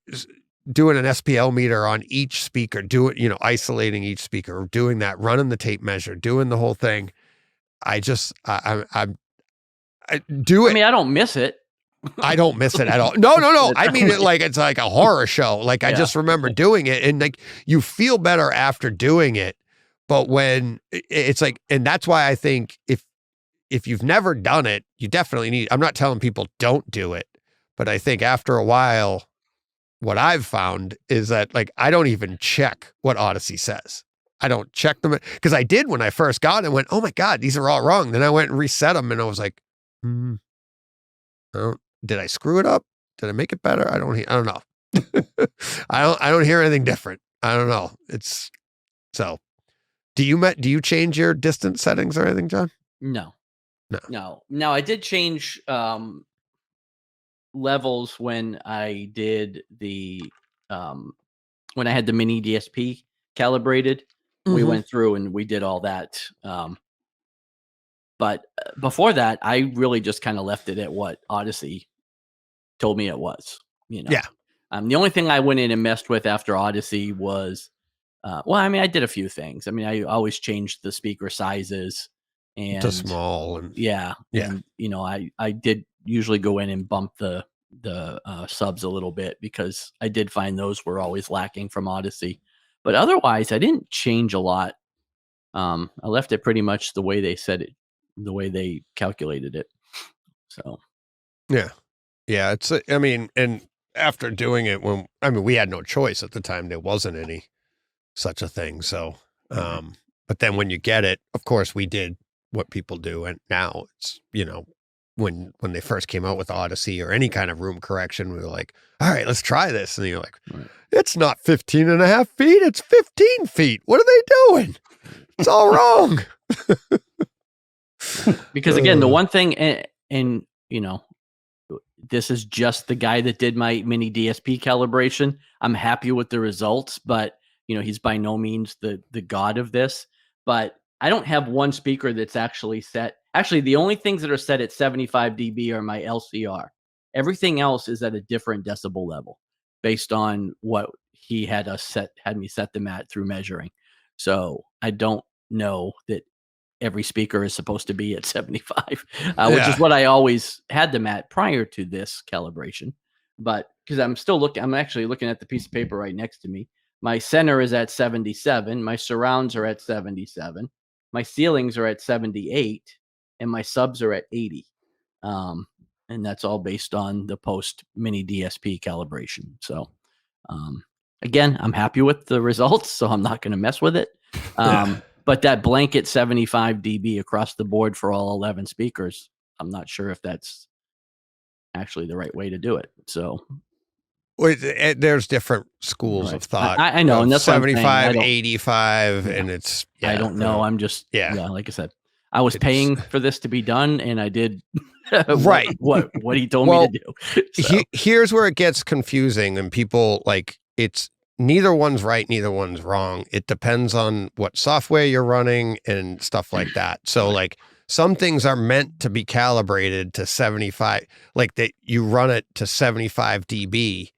doing an SPL meter on each speaker, isolating each speaker, doing that, running the tape measure, doing the whole thing. I do it. I mean, I don't miss it. I don't miss it at all. No. I mean it like it's like a horror show. Like I just remember doing it, and like you feel better after doing it. But when it's like, and that's why I think if you've never done it, you definitely need. I'm not telling people don't do it, but I think after a while, what I've found is that like I don't even check what Odyssey says. I don't check them because I did when I first got it and went, oh my God, these are all wrong. Then I went and reset them, and I was like, did I screw it up? Did I make it better? I don't know. I don't hear anything different. I don't know. It's so. Do you change your distance settings or anything, John? No. Now I did change levels when I did the when I had the mini DSP calibrated. We went through and we did all that. But before that, I really just kind of left it at what Odyssey told me it was. Yeah. The only thing I went in and messed with after Odyssey was, I did a few things. I mean, I always changed the speaker sizes and to small and and I did usually go in and bump the subs a little bit because I did find those were always lacking from Odyssey. But otherwise, I didn't change a lot. I left it pretty much the way they said it, the way they calculated it. So, yeah. It's. I mean, and after doing it, we had no choice at the time. There wasn't any such a thing. So, but then when you get it, of course, we did what people do, and now it's when they first came out with Odyssey or any kind of room correction, we were like, all right, let's try this. And you're like, it's not 15 and a half feet. It's 15 feet. What are they doing? It's all wrong. Because again, the one thing, and this is just the guy that did my mini DSP calibration. I'm happy with the results, but he's by no means the god of this. But I don't have one speaker that's actually set. Actually, the only things that are set at 75 dB are my LCR. Everything else is at a different decibel level based on what he had me set them at through measuring. So I don't know that every speaker is supposed to be at 75, which is what I always had them at prior to this calibration. But because I'm actually looking at the piece of paper right next to me. My center is at 77. My surrounds are at 77. My ceilings are at 78. And my subs are at 80. And that's all based on the post mini DSP calibration. So, again, I'm happy with the results, so I'm not going to mess with it. But that blanket 75 dB across the board for all 11 speakers, I'm not sure if that's actually the right way to do it. So, there's different schools of thought. I know, and that's 75, 85, and it's. I don't know. I'm just like I said. I was paying for this to be done, and I did right what he told me to do. So. Here's where it gets confusing, and people it's neither one's right, neither one's wrong. It depends on what software you're running and stuff like that. So Some things are meant to be calibrated to 75, like that you run it to 75 dB,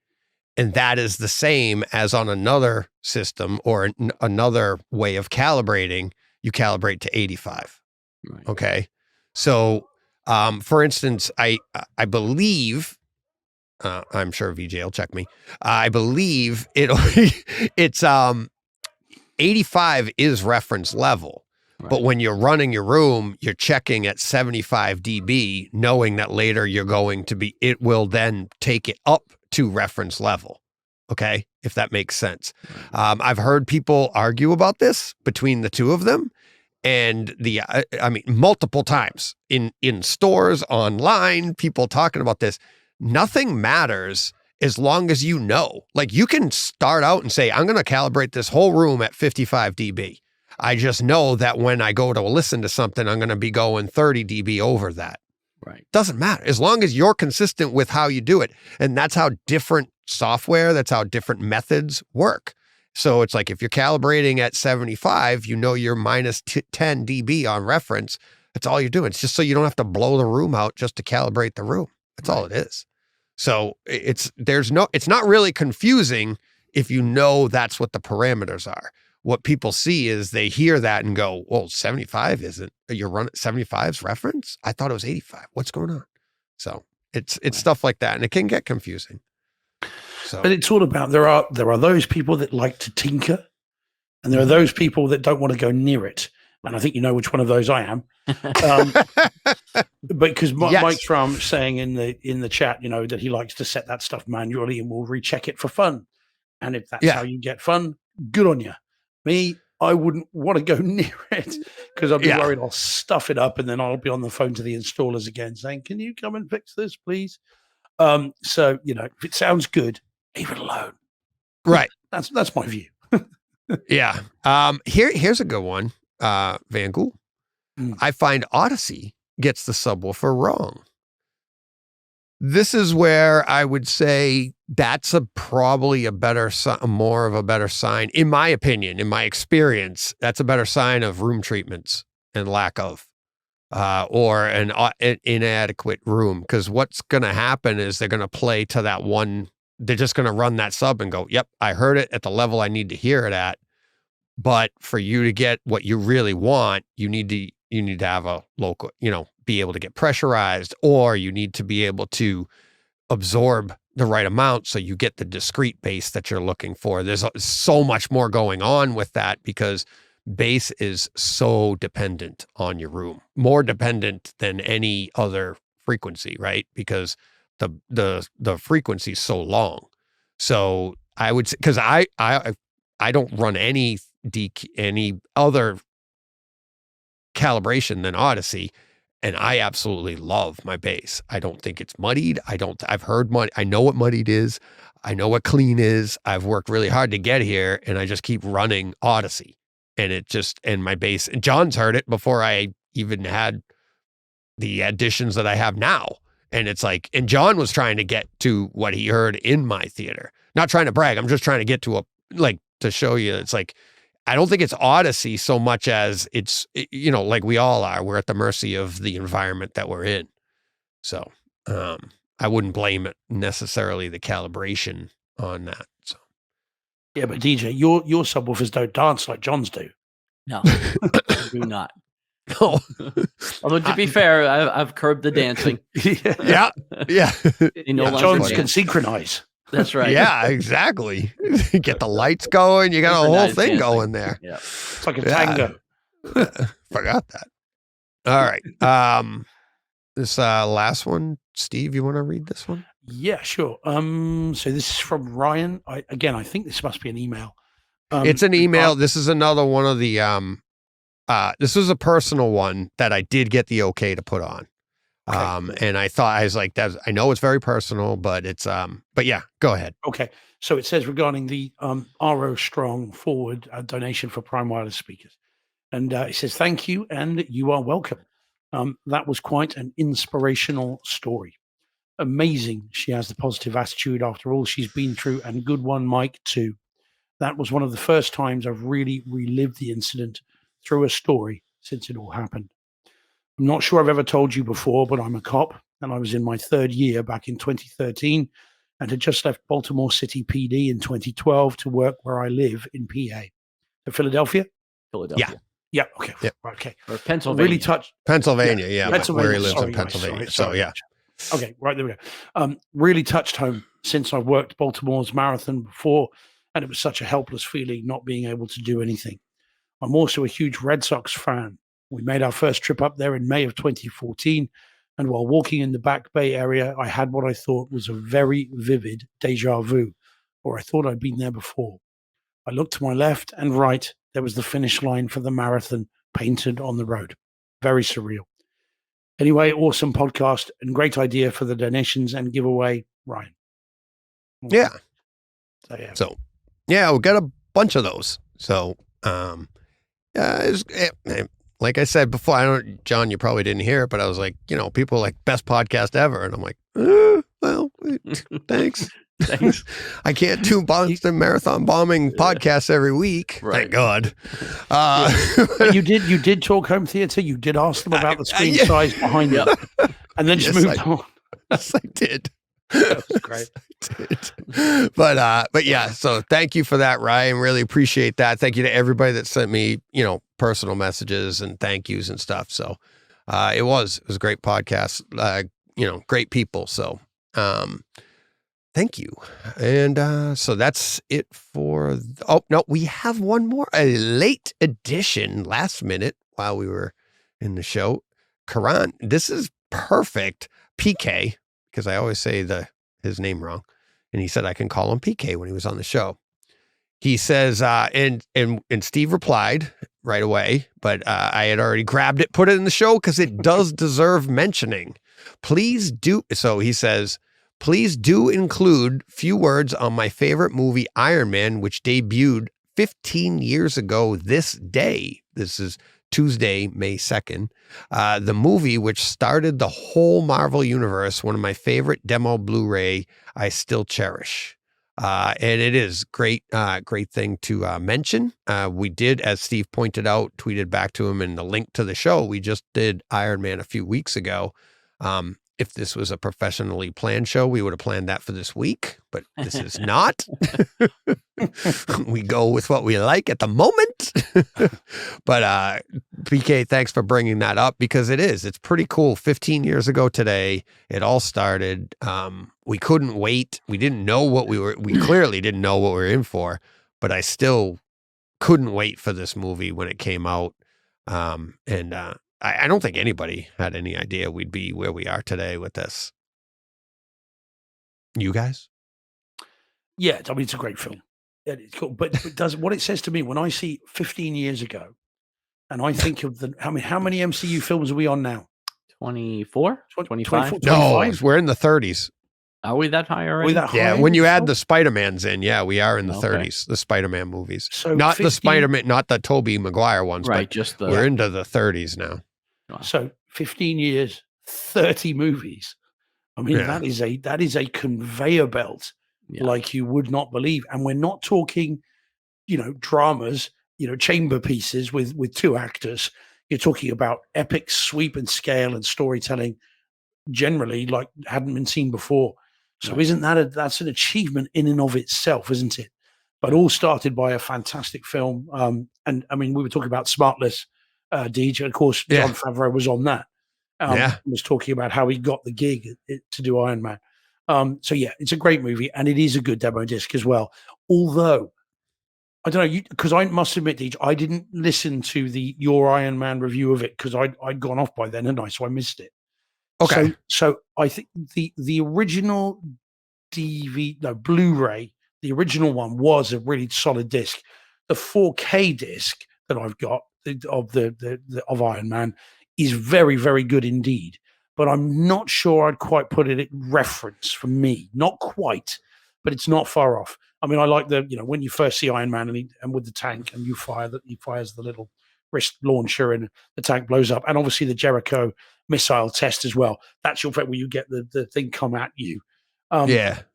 and that is the same as on another system or another way of calibrating. You calibrate to 85. Right. Okay. So, for instance, I believe, I'm sure VJ will check me. I believe it's 85 is reference level. Right. But when you're running your room, you're checking at 75 dB, knowing that later it will then take it up to reference level. Okay. If that makes sense. I've heard people argue about this between the two of them. And multiple times in stores, online, people talking about this. Nothing matters as long as you know. Like, you can start out and say, I'm going to calibrate this whole room at 55 dB. I just know that when I go to listen to something, I'm going to be going 30 dB over that. Right. Doesn't matter. As long as you're consistent with how you do it. And that's how different software, that's how different methods work. So it's like, if you're calibrating at 75, you know you're minus 10 dB on reference. That's all you're doing. It's just so you don't have to blow the room out just to calibrate the room. That's all it is. So it's not really confusing if you know that's what the parameters are. What people see is they hear that and go, well, 75 isn't, you're running 75's reference? I thought it was 85. What's going on? So it's stuff like that. And it can get confusing. So, but it's all about, there are those people that like to tinker, and there are those people that don't want to go near it. And I think you know which one of those I am. Because Mike's from saying in the chat, that he likes to set that stuff manually and will recheck it for fun. And if that's how you get fun, good on you. Me, I wouldn't want to go near it because I'd be worried I'll stuff it up, and then I'll be on the phone to the installers again saying, can you come and fix this, please? So, if it sounds good, leave it alone. Right. That's my view. Yeah. Here's a good one. Van Gool. I find Odyssey gets the subwoofer wrong. This is where I would say that's probably more of a better sign, in my opinion, in my experience. That's a better sign of room treatments and lack of, or an inadequate room. Because what's going to happen is they're going to play to that one. They're just going to run that sub and go, yep, I heard it at the level I need to hear it at. But for you to get what you really want, you need to have a local, be able to get pressurized, or you need to be able to absorb the right amount so you get the discrete bass that you're looking for. There's so much more going on with that because bass is so dependent on your room, more dependent than any other frequency, right? Because the frequency is so long. So I would say, because I don't run any other calibration than Odyssey, and I absolutely love my bass. I don't think it's muddied. I've heard muddy. I know what muddied is. I know what clean is. I've worked really hard to get here, and I just keep running Odyssey, and my bass, and John's heard it before I even had the additions that I have now. And it's like, and John was trying to get to what he heard in my theater. Not trying to brag. I'm just trying to get to to show you. It's like, I don't think it's Odyssey so much as it's, like we all are. We're at the mercy of the environment that we're in. So I wouldn't blame it necessarily the calibration on that. So yeah, but DJ, your subwoofers don't dance like John's do. No, do not. No. Although to be fair, I've curbed the dancing. Yeah. John's can synchronize. That's right. Yeah, exactly. Get the lights going. You got a whole thing going there. Yeah. It's like a tango. Forgot that. All right. This last one, Steve, you want to read this one? Yeah, sure. So this is from Ryan. I think this must be an email. It's an email. This is another one of the this was a personal one that I did get the okay to put on. Okay. And I was like, I know it's very personal, but it's, but yeah, go ahead. Okay. So it says regarding the Robostrong forward donation for Prime Wireless speakers. And it says, thank you, and you are welcome. That was quite an inspirational story. Amazing. She has the positive attitude after all she's been through, and good one, Mike, too. That was one of the first times I've really relived the incident through a story since it all happened. I'm not sure I've ever told you before, but I'm a cop, and I was in my third year back in 2013 and had just left Baltimore City PD in 2012 to work where I live in PA. To Philadelphia? Philadelphia. Yeah. Okay. Yep. Okay. Or Pennsylvania. Really touched. Pennsylvania, yeah, but Pennsylvania. where he lives Sorry, in Pennsylvania. right, So sorry. yeah. Okay, right, there we go. Really touched home since I've worked Baltimore's marathon before, and it was such a helpless feeling not being able to do anything. I'm also a huge Red Sox fan. We made our first trip up there in May of 2014, and while walking in the Back Bay area, I had what I thought was a very vivid deja vu, or I thought I'd been there before. I looked to my left and right. There was the finish line for the marathon painted on the road. Very surreal. Anyway, awesome podcast and great idea for the donations and giveaway, Ryan. Yeah. So, yeah. So, yeah, we got a bunch of those. So, like I said before, John, you probably didn't hear it, but I was like, people are like best podcast ever. And I'm like, well, thanks. Thanks. I can't do Boston Marathon bombing podcasts every week. Right. Thank God. But you did talk home theater. You did ask them about the screen size behind you, and then just moved on. Yes, I did. That was great. But yeah, so thank you for that, Ryan. Really appreciate that. Thank you to everybody that sent me, personal messages and thank yous and stuff. So it was a great podcast. Great people. So thank you. And so that's it for we have one more, a late edition, last minute while we were in the show. Karan, this is perfect. PK, because I always say his name wrong. And he said I can call him PK when he was on the show. He says, and Steve replied right away, but I had already grabbed it, put it in the show because it does deserve mentioning. Please do. So he says, please do include few words on my favorite movie, Iron Man, which debuted 15 years ago this day. This is Tuesday, May 2nd. The movie, which started the whole Marvel universe, one of my favorite demo Blu-ray I still cherish. And it is great thing to mention. We did, as Steve pointed out, tweeted back to him in the link to the show. We just did Iron Man a few weeks ago. If this was a professionally planned show, we would have planned that for this week, but this is not. We go with what we like at the moment. But PK, thanks for bringing that up because it's pretty cool. 15 years ago today, it all started. We couldn't wait. We didn't know we clearly didn't know what we were in for, but I still couldn't wait for this movie when it came out. I don't think anybody had any idea we'd be where we are today with this. You guys? Yeah, I mean, it's a great film. It's cool. But does what it says to me when I see 15 years ago and I think of how many MCU films are we on now? 24? 25? No, we're in the 30s. Are we that high already? Are we that high? Yeah, when you add the Spider-Mans in, we are in the Okay. 30s, the Spider-Man movies. So not 15 the Spider-Man, not the Tobey Maguire ones, Right, but just we're into the 30s now. So 15 years, 30 movies. I mean, Yeah. that is a conveyor belt like you would not believe. And we're not talking, dramas, chamber pieces with two actors. You're talking about epic sweep and scale and storytelling generally like hadn't been seen before. So isn't that's an achievement in and of itself, isn't it? But all started by a fantastic film. And I mean, we were talking about Smartless, DJ. Of course, Jon Favreau was on that. Was talking about how he got the gig to do Iron Man. So yeah, it's a great movie and it is a good demo disc as well. Although I don't know, because I must admit, DJ, I didn't listen to your Iron Man review of it because I'd gone off by then, hadn't I? So I missed it. Okay. So I think the original Blu-ray, the original one was a really solid disc. The 4K disc that I've got of Iron Man is very, very good indeed. But I'm not sure I'd quite put it at reference for me. Not quite, but it's not far off. I mean, I like when you first see Iron Man and with the tank and he fires the little wrist launcher and the tank blows up, and obviously the Jericho missile test as well. That's your favorite, where you get the thing come at you.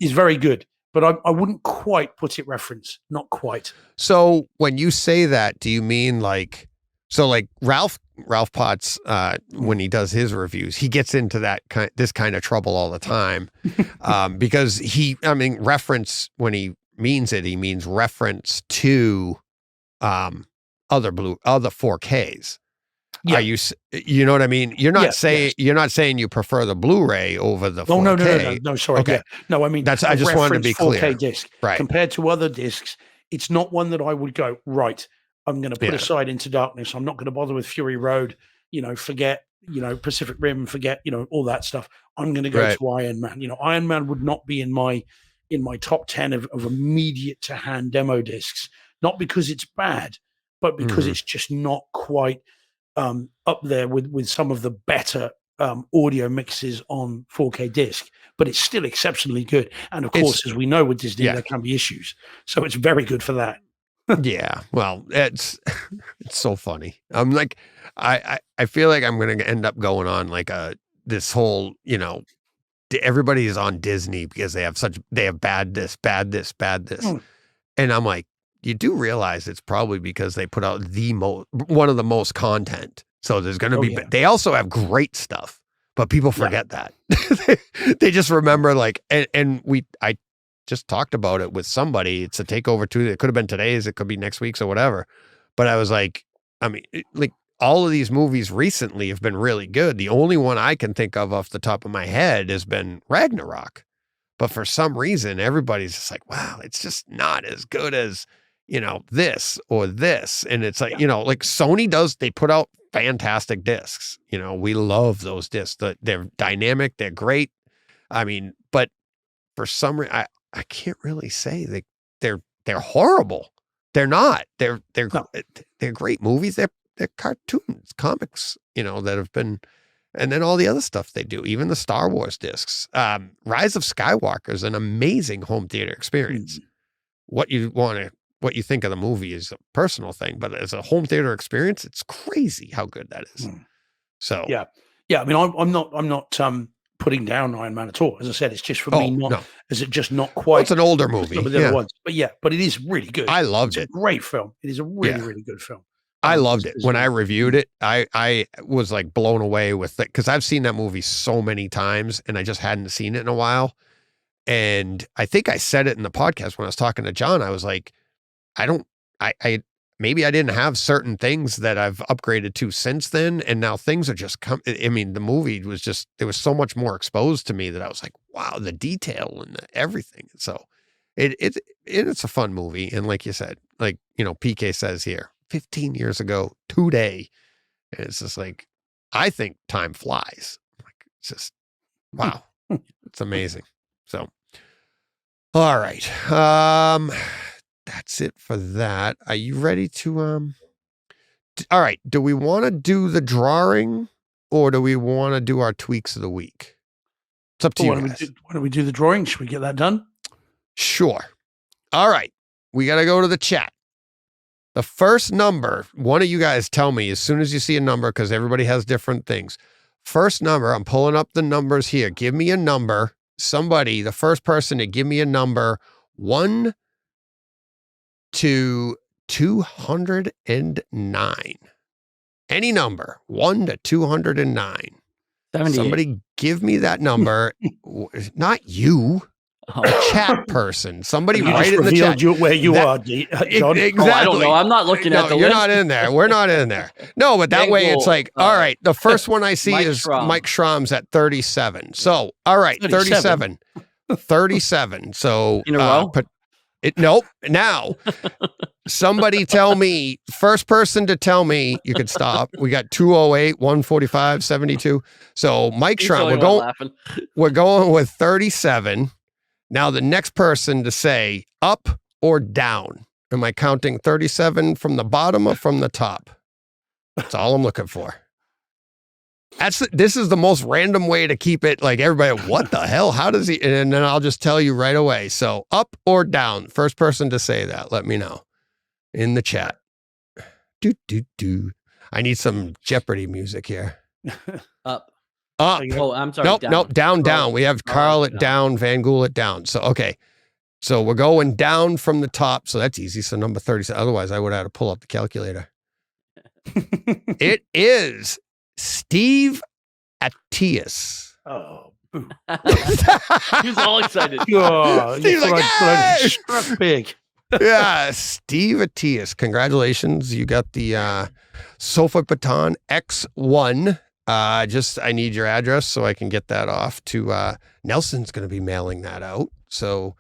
Is very good, but I wouldn't quite put it reference. Not quite. So when you say that, do you mean like Ralph Ralph Potts, when he does his reviews, he gets into this kind of trouble all the time, because reference, when he means it, he means reference to other 4Ks. Yeah. You know what I mean? You're not saying you prefer the Blu-ray over the 4K. No, sorry. Okay. Yeah. No, I mean, I just wanted to be 4K clear. disc Right. compared to other discs. It's not one that I would go, right, I'm going to put aside Into Darkness. I'm not going to bother with Fury Road, forget, Pacific Rim, forget, all that stuff. I'm going to go to Iron Man. Iron Man would not be in my top 10 of immediate to hand demo discs, not because it's bad, but because it's just not quite up there with some of the better audio mixes on 4K disc, but it's still exceptionally good. And of course, as we know with Disney, there can be issues. So it's very good for that. Yeah. Well, it's so funny. I'm like, I feel like I'm going to end up going on like this whole, everybody is on Disney because they have bad this. And I'm like, you do realize it's probably because they put out one of the most content. So there's going to be, they also have great stuff, but people forget that. They just remember I just talked about it with somebody. It's a Takeover 2. It could have been today's, it could be next week's or whatever. But I was like, all of these movies recently have been really good. The only one I can think of off the top of my head has been Ragnarok. But for some reason, everybody's just like, wow, it's just not as good as, this or this. And it's like, like Sony does, they put out fantastic discs. We love those discs. They're dynamic. They're great. But for some reason, I can't really say they're horrible. They're not. They're great movies. They're cartoons, comics, that have been, and then all the other stuff they do, even the Star Wars discs. Rise of Skywalker is an amazing home theater experience. What you think of the movie is a personal thing, but as a home theater experience, it's crazy how good that is. So yeah. I'm not putting down Iron Man at all. As I said, it's just for me is it just not quite. Well, it's an older movie, but it is really good. I loved it. It's a great film. It is a really really good film. I loved it. When I reviewed it, I was like blown away with it because I've seen that movie so many times and I just hadn't seen it in a while. And I think I said it in the podcast when I was talking to John. I was like, maybe I didn't have certain things that I've upgraded to since then. And now things are just the movie was just, there was so much more exposed to me that I was like, wow, the detail and everything. So it's a fun movie. And like you said, PK says here, 15 years ago today. And it's just like, I think time flies. It's just, wow. It's amazing. So, all right. That's it for that. Are you ready to, all right. Do we want to do the drawing or do we want to do our tweaks of the week? It's up to you guys. Why don't we do the drawing? Should we get that done? Sure. All right. We got to go to the chat. The first number, one of you guys tell me as soon as you see a number, because everybody has different things. First number, I'm pulling up the numbers here. Give me a number. Somebody, the first person to give me a number, 1 to 209. Any number, 1 to 209. 78. Somebody give me that number. Not you. Chat person. Somebody write it in the chat. Where you are, John. Exactly. I don't know. I'm not looking at the you're list. not in there. We're not in there. No, but that way it's like, all right, the first one I see is Mike Schramm's at 37. So, all right, 37. 37. So, in a row? Nope. Now, somebody tell me, first person to tell me, you could stop. We got 208, 145, 72. So, Mike Schramm, we're going with 37. Now, the next person to say up or down. Am I counting 37 from the bottom or from the top? That's all I'm looking for. This is the most random way to keep it like everybody, what the hell? How does he? And then I'll just tell you right away. So up or down, first person to say that, let me know in the chat. I need some Jeopardy music here. Up. Up. Oh, I'm sorry. Nope. Down. We have Carl at down, Van Gool at down. So, okay. So we're going down from the top. So that's easy. So number 37. Otherwise, I would have to pull up the calculator. It is Steve Attias. Oh, boo. He was all excited. Oh, Steve's like, I "Yay!" struck big. Yeah, Steve Attias. Congratulations. You got the Sofa Baton X1. I need your address so I can get that off to Nelson's going to be mailing that out. So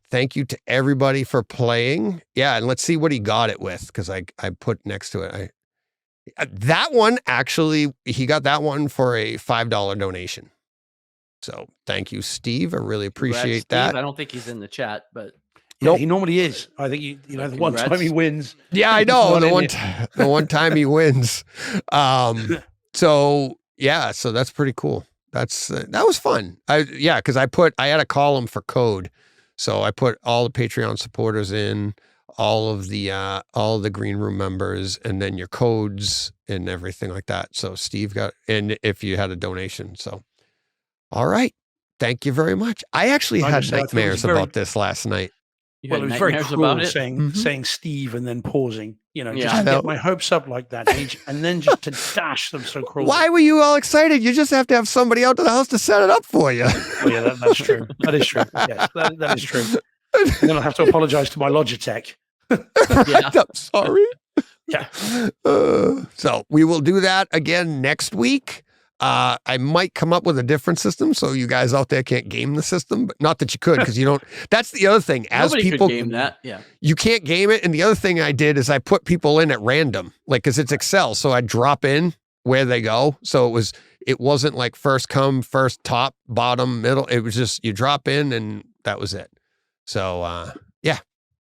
thank you to everybody for playing. Yeah, and let's see what he got it with, because I put next to it. That one, actually, he got that one for a $5 donation. So thank you, Steve. I really appreciate Congrats, that. Steve. I don't think he's in the chat, but Yeah, Nope. he normally is. I think you know the one Congrats. time he wins. Yeah, I He's know. not The in one, it. the one time he wins. So yeah, so that's pretty cool. That was fun. Because I had a column for code, so I put all the Patreon supporters in, all of the green room members, and then your codes and everything like that. So Steve got, and if you had a donation, so all right, thank you very much. I actually I had just thought it was nightmares very- about this last night. you Well, had it was very nightmares cruel about it. saying Mhm. saying Steve and then pausing. You know, Yeah. just I to know. get my hopes up like that, and then just to dash them so cruelly. Why were you all excited? You just have to have somebody out to the house to set it up for you. Oh, yeah, that's true. That is true. Yes, that is true. And then I'll have to apologize to my Logitech. Right? I'm sorry. Yeah. So we will do that again next week. I might come up with a different system so you guys out there can't game the system, but not that you could, because you don't. That's the other thing. As Nobody people could game that. Yeah. you can't game it. And the other thing I did is I put people in at random, like, because it's Excel, so I drop in where they go. So it wasn't like first come, first top, bottom, middle. It was just you drop in and that was it. So yeah.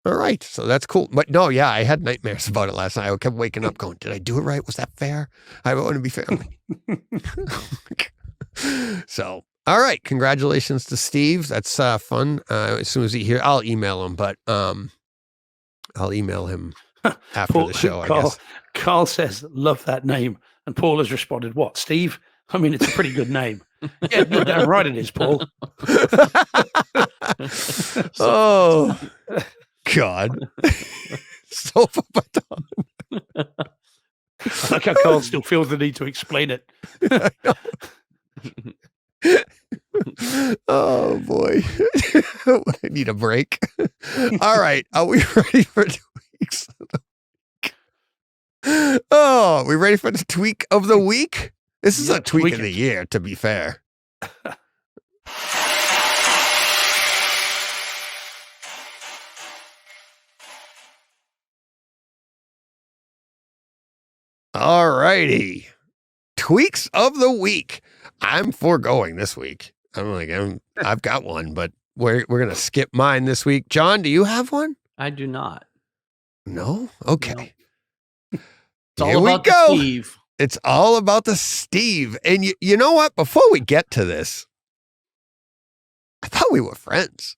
All right. So that's cool. But no, yeah, I had nightmares about it last night. I kept waking up going, did I do it right? Was that fair? I want to be fair. So, all right. Congratulations to Steve. That's fun. As soon as he hears, I'll email him, but I'll email him after Paul, the show, I Carl, guess. Carl says, love that name. And Paul has responded, what, Steve? I mean, it's a pretty good name. Yeah, you're damn right it is, Paul. Oh, God. Sofa baton. Like how Carl still feels the need to explain it. Oh, boy. I need a break. All right. Are we ready for 2 weeks of the week? Oh, are we ready for the tweak of the week? This is Yeah, a tweak tweak of the it. year, to be fair. All righty. Tweaks of the week. I'm foregoing this week. I've got one, but we're gonna skip mine this week. John, do you have one? I do not. No? Okay. It's Here all we about the go. Steve. It's all about the Steve. And you know what? Before we get to this, I thought we were friends.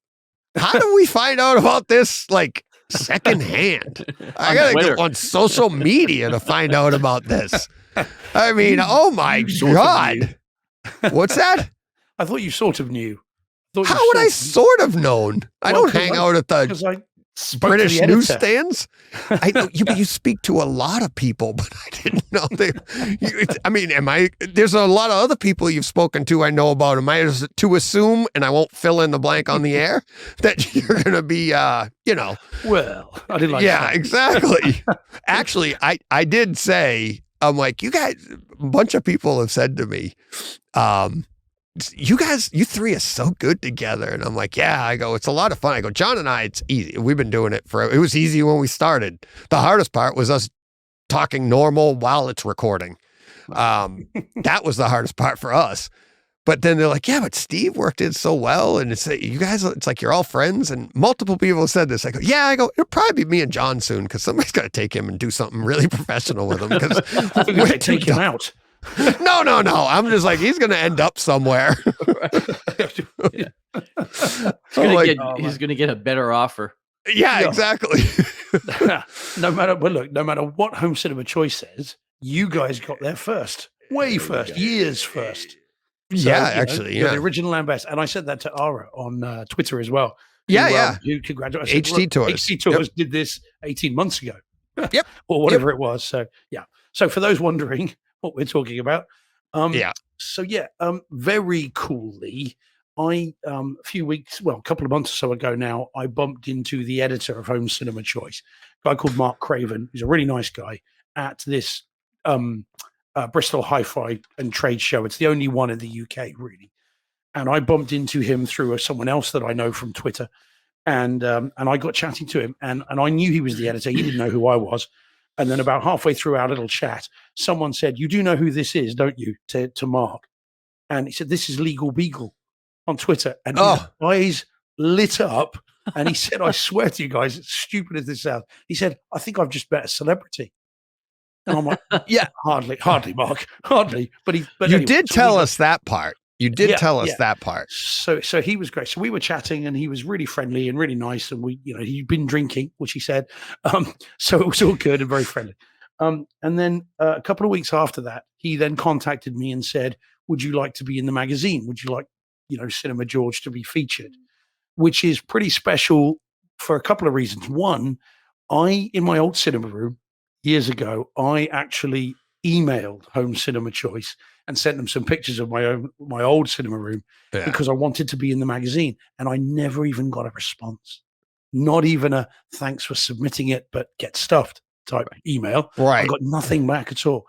How did we find out about this like secondhand? I On gotta Twitter. go on social media to find out about this. I mean, oh my you sort of God. What's that? I thought you sort of knew. How would I sort of known? I Well, don't hang out at the Because I spoke to British the editor. newsstands. I know you speak to a lot of people, but I didn't know there's a lot of other people you've spoken to I know about. Am I to assume, and I won't fill in the blank on the air, that you're going to be, Well, I didn't like yeah, that. exactly. Actually, I did say, I'm like, you guys, a bunch of people have said to me, you three are so good together. And I'm like, yeah, I go, it's a lot of fun. I go, John and I, it's easy. We've been doing it forever. It was easy when we started. The hardest part was us talking normal while it's recording. That was the hardest part for us. But then they're like, yeah, but Steve worked in so well. And you guys, it's like you're all friends. And multiple people have said this. I go, yeah, it'll probably be me and John soon because somebody's got to take him and do something really professional with him. Because We're going to take him out. No. I'm just like, he's going to end up somewhere. He's gonna get a better offer. Yeah, Yeah. exactly. no matter what Home Cinema Choice says, you guys got there first, way first, years first. So, Yeah, you know, actually, you're yeah. the original ambassador, and I said that to Ara on Twitter as well. Yeah. Who congratulated HT Tours. HT Tours did this 18 months ago. Yep. or whatever it was. So yeah. So for those wondering what we're talking about, Yeah. So yeah, very coolly, a couple of months or so ago now, I bumped into the editor of Home Cinema Choice, a guy called Mark Craven, who's a really nice guy, at this Bristol Hi-Fi and Trade Show. It's the only one in the UK, really. And I bumped into him through someone else that I know from Twitter, and I got chatting to him, and I knew he was the editor. He didn't know who I was. And then about halfway through our little chat, someone said, "You do know who this is, don't you?" to Mark. And he said, "This is Legal Beagle on Twitter." And his eyes lit up. And he said, "I swear to you guys, it's stupid as this sounds." He said, "I think I've just met a celebrity." And I'm like, "Yeah, hardly, Mark, hardly." But you anyway, did tell us that part. You did tell us that part. So he was great. So we were chatting, and he was really friendly and really nice. And he'd been drinking, which he said. So it was all good and very friendly. And then a couple of weeks after that, he then contacted me and said, "Would you like to be in the magazine? Would you like, Cinema George to be featured?" Which is pretty special for a couple of reasons. One, in my old cinema room years ago, I actually emailed Home Cinema Choice and sent them some pictures of my old cinema room because I wanted to be in the magazine, and I never even got a response. Not even a "thanks for submitting it, but get stuffed" type email. Right. I got nothing back at all.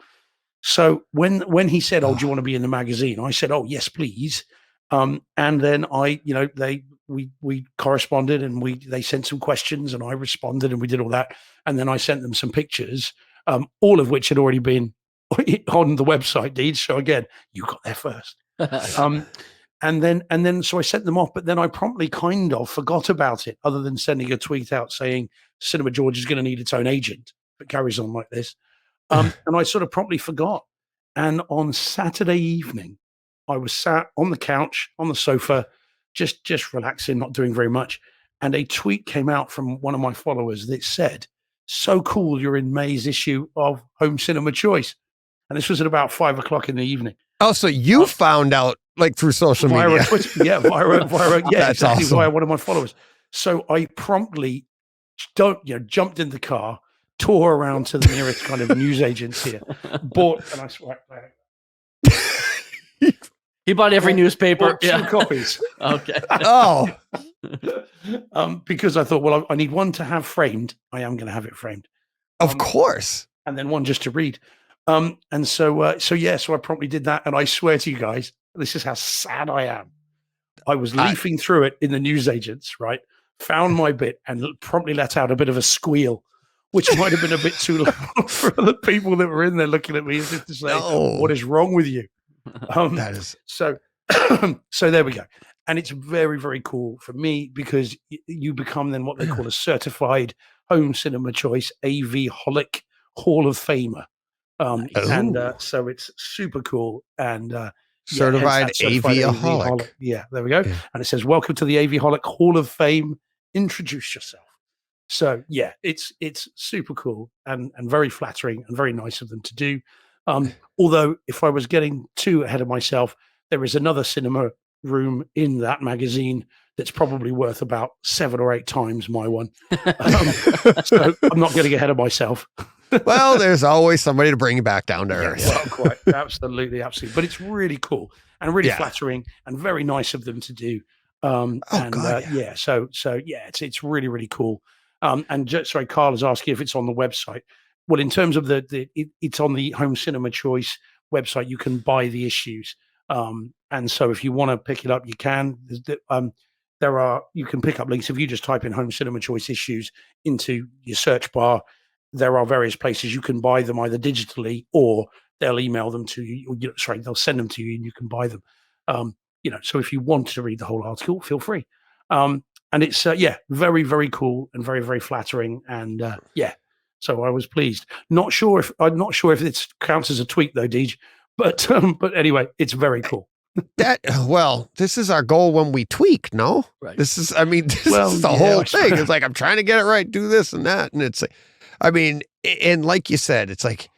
So when he said, "Oh, do you want to be in the magazine?" I said, "Oh, yes, please." And then we corresponded, and they sent some questions, and I responded, and we did all that. And then I sent them some pictures, all of which had already been on the website, Deej. So again, you got there first. And then so I sent them off, but then I promptly kind of forgot about it, other than sending a tweet out saying Cinema George is going to need its own agent if it carries on like this. And I sort of promptly forgot. And on Saturday evening, I was sat on the couch, on the sofa, just relaxing, not doing very much. And a tweet came out from one of my followers that said, "So cool, you're in May's issue of Home Cinema Choice." And this was at about 5:00 in the evening. Oh, so you found out like through social media? Twitter, via That's exactly, awesome. via one of my followers. So I promptly jumped in the car, tore around to the nearest kind of news agents here, bought, and I swear, He bought every newspaper. bought 2 copies. Okay. Oh, Because I thought, well, I need one to have framed. I am going to have it framed, of course. and then one just to read. And so I promptly did that. And I swear to you guys, this is how sad I am. I was leafing through it in the newsagents, right? Found my bit and promptly let out a bit of a squeal, which might have been a bit too loud for the people that were in there looking at me as if to say, "What is wrong with you?" That is so. So there we go. And it's very, very cool for me because you become then what they call a certified Home Cinema Choice AV-holic Hall of Famer. And so it's super cool. And certified AV-holic. Yeah, there we go. Yeah. And it says, "Welcome to the AV-holic Hall of Fame. Introduce yourself." So yeah, it's super cool and very flattering and very nice of them to do. Although if I was getting too ahead of myself, there is another cinema room in that magazine that's probably worth about 7 or 8 times my one. So I'm not getting ahead of myself. Well, there's always somebody to bring you back down to earth. Well, quite absolutely. But it's really cool and really flattering and very nice of them to do. It's really, really cool. Sorry, Carl is asking if it's on the website. Well, in terms of it's on the Home Cinema Choice website. You can buy the issues, and so if you want to pick it up, you can. You can pick up links if you just type in Home Cinema Choice issues into your search bar. There are various places you can buy them either digitally or they'll email them to you. They'll send them to you and you can buy them. So if you want to read the whole article, feel free. And it's very, very cool and very, very flattering. And so I was pleased. I'm not sure if it counts as a tweet though, Deej. But anyway, it's very cool. This is our goal when we tweak, no? Right. This is the whole thing. It's like, I'm trying to get it right, do this and that. And it's like, and like you said, it's like,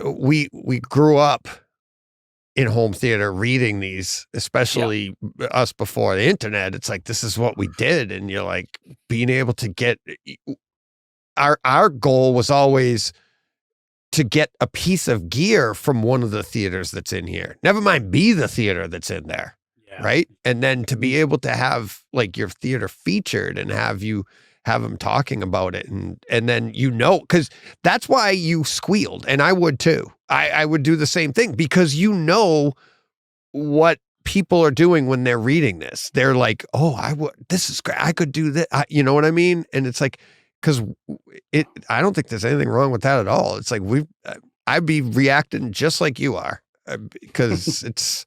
we grew up in home theater reading these, especially us before the internet. It's like, this is what we did. And you're like being able to get, our goal was always to get a piece of gear from one of the theaters that's in here. Never mind be the theater that's in there. Yeah. Right. And then to be able to have like your theater featured and have them talking about it. And then, because that's why you squealed. And I would too. I would do the same thing because what people are doing when they're reading this. They're like, oh, this is great. I could do that. You know what I mean? And it's like, because I don't think there's anything wrong with that at all. It's like I'd be reacting just like you are because it's,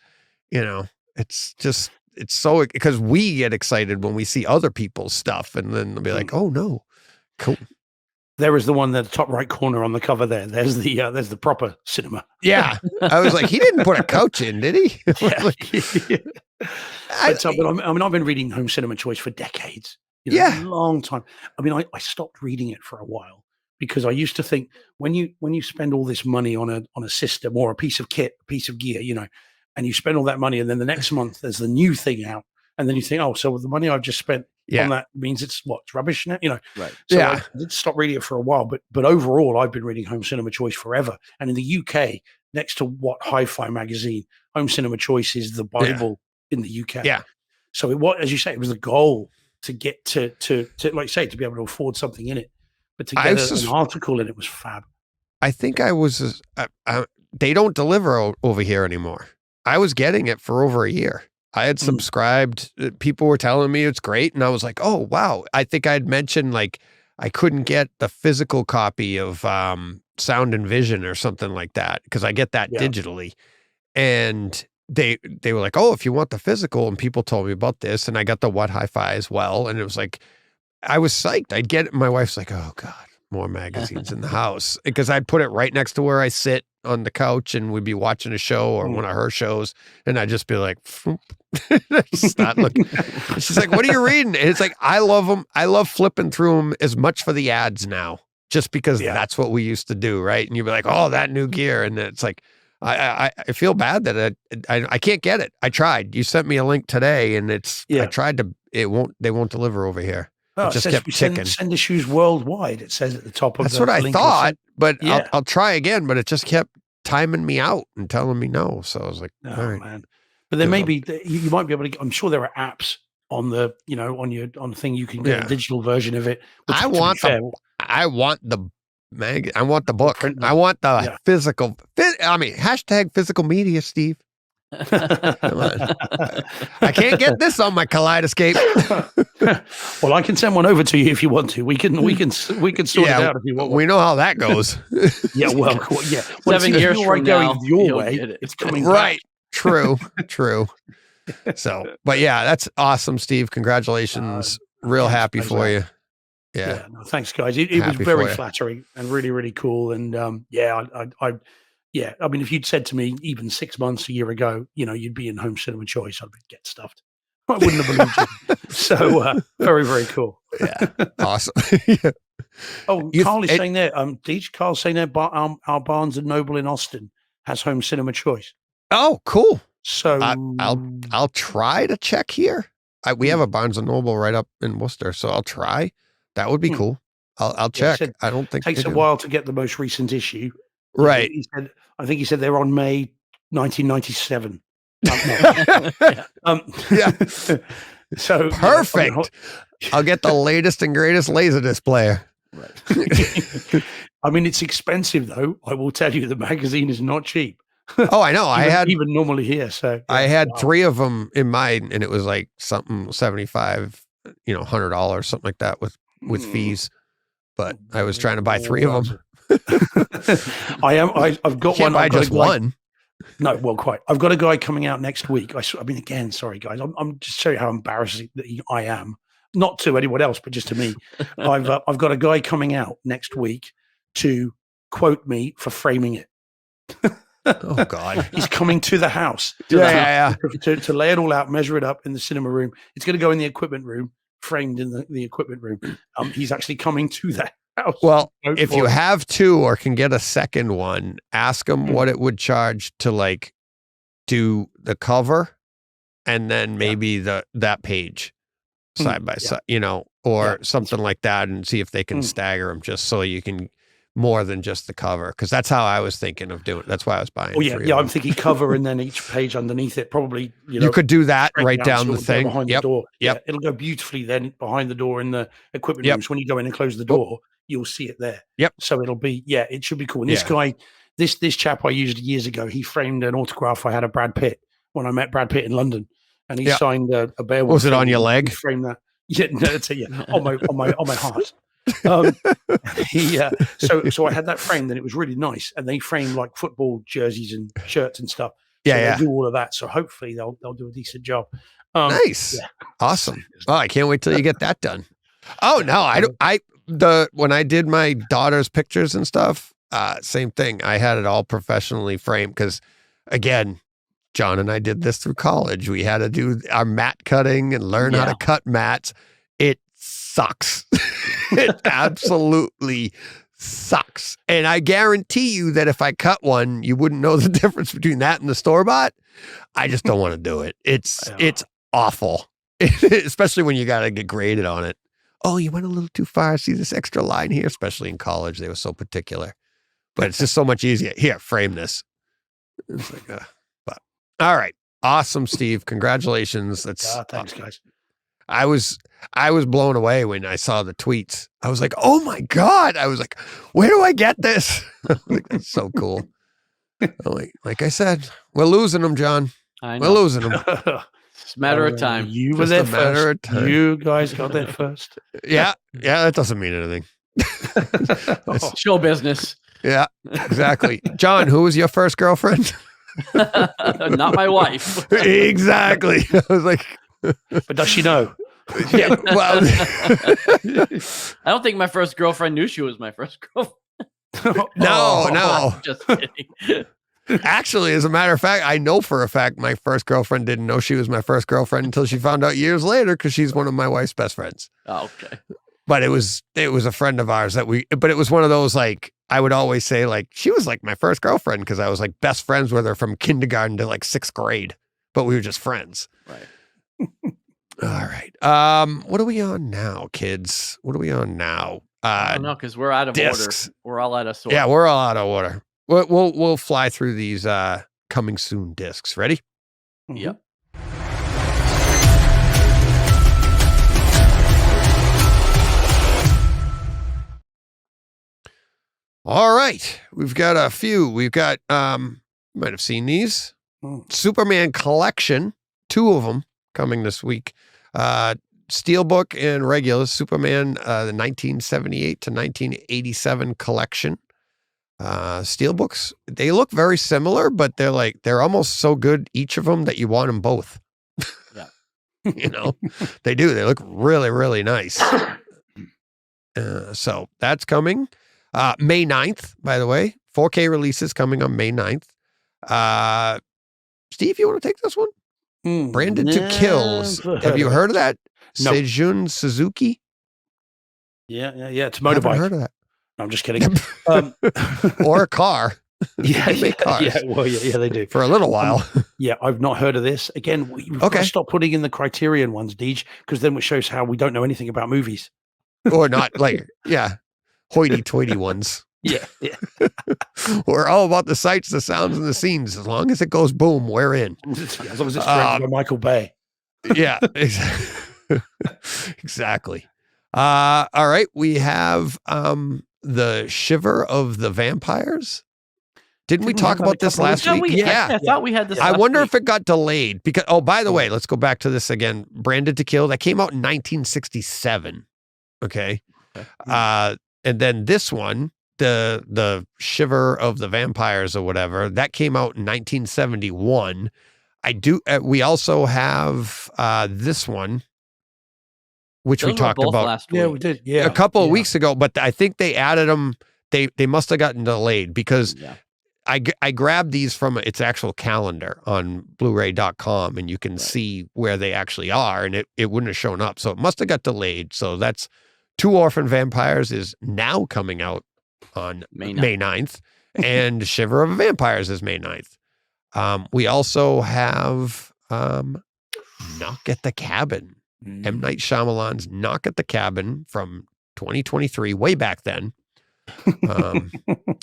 it's just, it's so, because we get excited when we see other people's stuff and then they'll be like, oh no, cool. There is the one at the top right corner on the cover there. There's the proper cinema. Yeah. I was like, he didn't put a couch in, did he? But I've been reading Home Cinema Choice for decades. A long time. I mean, I stopped reading it for a while because I used to think when you spend all this money on a system or a piece of kit, a piece of gear, and you spend all that money, and then the next month there's the new thing out, and then you think, oh, so the money I've just spent on that means it's rubbish now, Right. So I did stop reading it for a while, but overall I've been reading Home Cinema Choice forever. And in the UK, next to What Hi-Fi magazine, Home Cinema Choice is the Bible in the UK. Yeah. So as you say, it was the goal to get to like you say, to be able to afford something in it, but to get an article in it was fab. I think they don't deliver over here anymore. I was getting it for over a year. I had subscribed. People were telling me it's great. And I was like, oh, wow. I think I'd mentioned like I couldn't get the physical copy of Sound and Vision or something like that because I get that digitally. And they were like, oh, if you want the physical, and people told me about this, and I got the What Hi-Fi as well. And it was like, I was psyched. I'd get it. My wife's like, oh God, more magazines in the house, because I'd put it right next to where I sit on the couch and we'd be watching a show or one of her shows. And I'd just be like, start looking. She's like, what are you reading? And it's like, I love them. I love flipping through them as much for the ads now, just because that's what we used to do. Right. And you'd be like, oh, that new gear. And it's like, I feel bad that I can't get it. I tried. You sent me a link today, and I tried to. They won't deliver over here. Oh, it just kept ticking. Send issues worldwide. It says at the top of That's the what I link thought, but I'll try again. But it just kept timing me out and telling me no. So I was like, oh, all right. Man. But there may be you might be able to. I'm sure there are apps on the on the thing you can get a digital version of it. I want the book. I want the physical. Hashtag physical media, Steve. Come on. I can't get this on my Kaleidescape. Well, I can send one over to you if you want to. We can sort it out if you want. We know how that goes. Yeah, well, yeah. 7 years from now, going your way, it's coming right. Back. True. So, but yeah, that's awesome, Steve. Congratulations. Real happy for you. Yeah. No, thanks, guys. It was very flattering and really, really cool. And I mean, if you'd said to me even 6 months, a year ago, you'd be in Home Cinema Choice, I'd be get stuffed. I wouldn't have believed you. So very, very cool. Yeah. Awesome. Oh, Carl is saying there, Carl's saying there, our Barnes and Noble in Austin has Home Cinema Choice. Oh, cool. So I'll try to check here. We have a Barnes and Noble right up in Worcester, so I'll try. That would be cool. I'll check. I don't think it takes a while to get the most recent issue. Right. I think he said they're on May 1997. So perfect. I'll get the latest and greatest Laserdisc player. Right. I mean, it's expensive though. I will tell you, the magazine is not cheap. Oh, I know. I had even normally here. So I had 3 of them in mine, and it was like something $75, $100, something like that with fees. But I was trying to buy 3 of them. I've got one. I've got just one. No, well, quite. I've got a guy coming out next week. I mean, again, sorry guys. I'm just showing you how embarrassing that I am. Not to anyone else, but just to me. I've got a guy coming out next week to quote me for framing it. Oh God! He's coming to the house. To lay it all out, measure it up in the cinema room. It's going to go in the equipment room, framed in the equipment room. He's actually coming to that house. Well, if you have 2 or can get a second one, ask him what it would charge to do the cover, and then maybe that page side by side, or something like that, and see if they can stagger them just so you can more than just the cover. Because that's how I was thinking of doing it. That's why I was buying. Oh yeah, I'm thinking cover and then each page underneath it. Probably you could do that right down the thing behind the door. Yeah, it'll go beautifully then behind the door in the equipment rooms. When you go in and close the door, you'll see it there. So it'll be it should be cool. And this guy, this chap I used years ago, he framed an autograph I had of Brad Pitt when I met Brad Pitt in London, and he signed a Beowulf. Was it on your leg? He framed that. Yeah, no, it's on my heart. So I had that framed, and it was really nice. And they framed like football jerseys and shirts and stuff. So they do all of that. So hopefully they'll do a decent job. Nice, awesome. Oh, I can't wait till you get that done. Oh no, when I did my daughter's pictures and stuff, same thing. I had it all professionally framed because, again, John and I did this through college. We had to do our mat cutting and learn how to cut mats. It sucks. It absolutely sucks. And I guarantee you that if I cut one, you wouldn't know the difference between that and the store-bought. I just don't want to do it. It's awful, especially when you got to get graded on it. Oh, you went a little too far. See this extra line here, especially in college. They were so particular. But it's just so much easier. Here, frame this. It's like, but all right. Awesome, Steve. Congratulations. That's thanks, guys. I was blown away when I saw the tweets. I was like, oh my God. I was like, where do I get this? Like, that's so cool. Like I said, we're losing them, John. I know. We're losing them. It's a matter of time. You were there first. You guys got there first. Yeah, that doesn't mean anything. Show business. Yeah, exactly. John, who was your first girlfriend? Not my wife. Exactly. I was like, but does she know? Yeah. Well, I don't think my first girlfriend knew she was my first girlfriend. No. Just kidding. Actually, as a matter of fact, I know for a fact my first girlfriend didn't know she was my first girlfriend until she found out years later because she's one of my wife's best friends. Oh, okay. But it was a friend of ours but it was one of those, like, I would always say, like, she was like my first girlfriend because I was like best friends with her from kindergarten to like 6th grade, but we were just friends. Right. All right. What are we on now, kids? What are we on now? I don't know, because we're out of discs. order. We're all out of sort. Yeah, we're all out of order. We'll fly through these coming soon discs. Ready? Yep. All right. We've got a few. We've got you might have seen these. Superman collection, 2 of them coming this week. Steelbook and regular Superman, the 1978 to 1987 collection. Steelbooks, they look very similar, but they're almost so good, each of them, that you want them both. Yeah. They do. They look really, really nice. So that's coming. May 9th, by the way. 4K releases coming on May 9th. Steve, you want to take this one? Branded to Kills. Have you heard of that? No. Seijun Suzuki? Yeah. It's a I haven't motorbike. heard of that. No, I'm just kidding. Or a car. They make cars. Yeah, they do. For a little while. Yeah, I've not heard of this. Again, we've got to stop putting in the Criterion ones, Deej, because then it shows how we don't know anything about movies. Or not, like, hoity-toity ones. Yeah. We're all about the sights, the sounds, and the scenes. As long as it goes boom, we're in. As long as it's directed by Michael Bay. Yeah, exactly. All right, we have the Shiver of the Vampires. Didn't we talk about this last week? I thought we had this. I wonder if it got delayed because, by the way, let's go back to this again. Branded to Kill, that came out in 1967. Okay. And then this one, the Shiver of the Vampires or whatever, that came out in 1971. We also have this one, which we talked about last week. Yeah, we did. Yeah, a couple of weeks ago, but I think they added them. They must have gotten delayed because I grabbed these from its actual calendar on Blu-ray.com, and you can see where they actually are, and it wouldn't have shown up. So it must have got delayed. So that's Two Orphan Vampires is now coming out on May 9th, and Shiver of the Vampires is May 9th. We also have Knock at the Cabin M. Night Shyamalan's Knock at the Cabin from 2023, way back then. And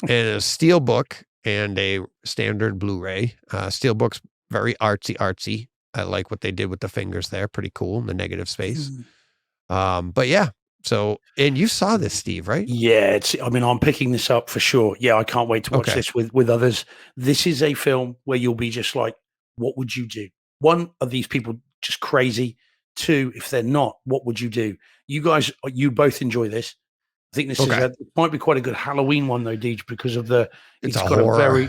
a steelbook and a standard Blu-ray. Steelbook's very artsy. I like what they did with the fingers there. Pretty cool in the negative space. But yeah, so, and you saw this, Steve, right? Yeah, I'm picking this up for sure. Yeah, I can't wait to watch Okay. this with others. This is a film where you'll be just like, what would you do? One, are these people just crazy? Two, if they're not, what would you do? You guys, you both enjoy this. I think this Okay. it might be quite a good Halloween one though, Deej, because of It's got horror. a very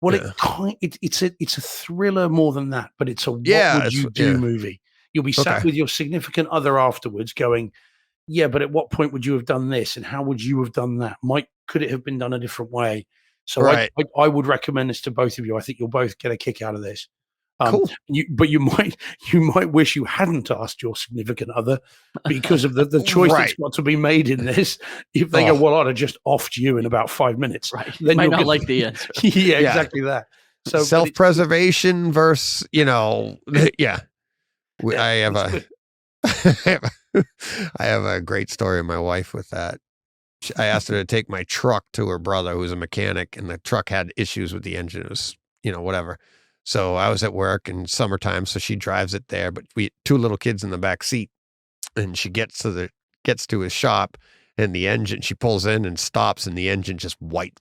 Yeah. it's a thriller more than that, but it's a what Yeah, would you do yeah. movie. You'll be sat Okay. with your significant other afterwards going, yeah, but at what point would you have done this and how would you have done that? Could it have been done a different way? So Right. I would recommend this to both of you. I think you'll both get a kick out of this. Cool. But you might wish you hadn't asked your significant other because of the choice that's got to be made in this. If they go, well, I'd have just offed you in about 5 minutes. Right. Then might you'll not like the answer. yeah, exactly that. So Self-preservation versus, yeah. I have a great story of my wife with that. I asked her to take my truck to her brother, who's a mechanic, and the truck had issues with the engine. It was, whatever. So I was at work in summertime, so she drives it there, but we 2 little kids in the back seat, and she gets to his shop, and the engine, she pulls in and stops, and the engine just white,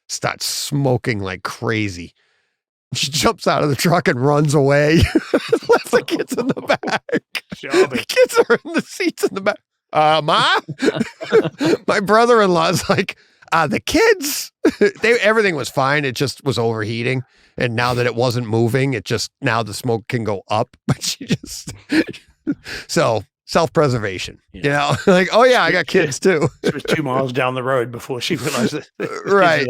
starts smoking like crazy. She jumps out of the truck and runs away. Left the kids in the back. The kids are in the seats in the back. Ma? My brother-in-law's like, the kids, everything was fine. It just was overheating. And now that it wasn't moving, now the smoke can go up. But she just, so self-preservation, like, oh yeah, I got kids too. She was 2 miles down the road before she realized that. Right.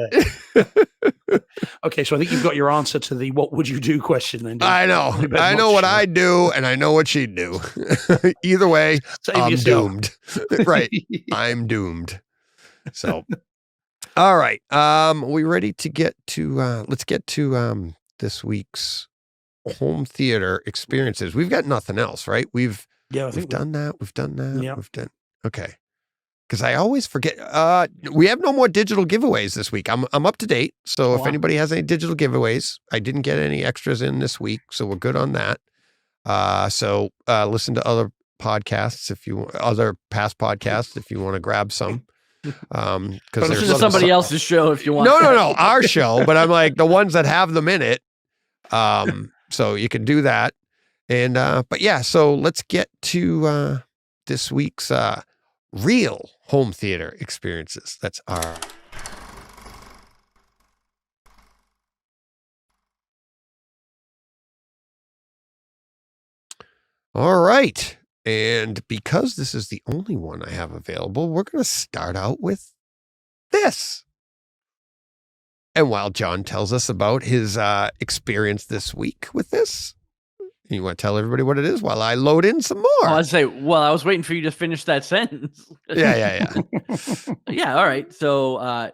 Okay, so I think you've got your answer to the what would you do question then. I know. I know what I'd do, and I know what she'd do. Either way, I'm doomed. Right. I'm doomed. So, all right. We ready to get to, let's get to this week's home theater experiences. We've got nothing else, right? We've done that. We've done that. Yeah. We've done. Okay. Because I always forget. We have no more digital giveaways this week. I'm up to date. So if anybody has any digital giveaways, I didn't get any extras in this week, so we're good on that. So listen to other podcasts other past podcasts if you want to grab some. Because listen to somebody else's show if you want. No, our show. But I'm like the ones that have them in it. So you can do that. And but yeah, so let's get to this week's real home theater experiences. That's our. All right. And because this is the only one I have available, we're going to start out with this. And while John tells us about his experience this week with this, you want to tell everybody what it is while I load in some more? I'd say, I was waiting for you to finish that sentence. Yeah. Yeah, all right. So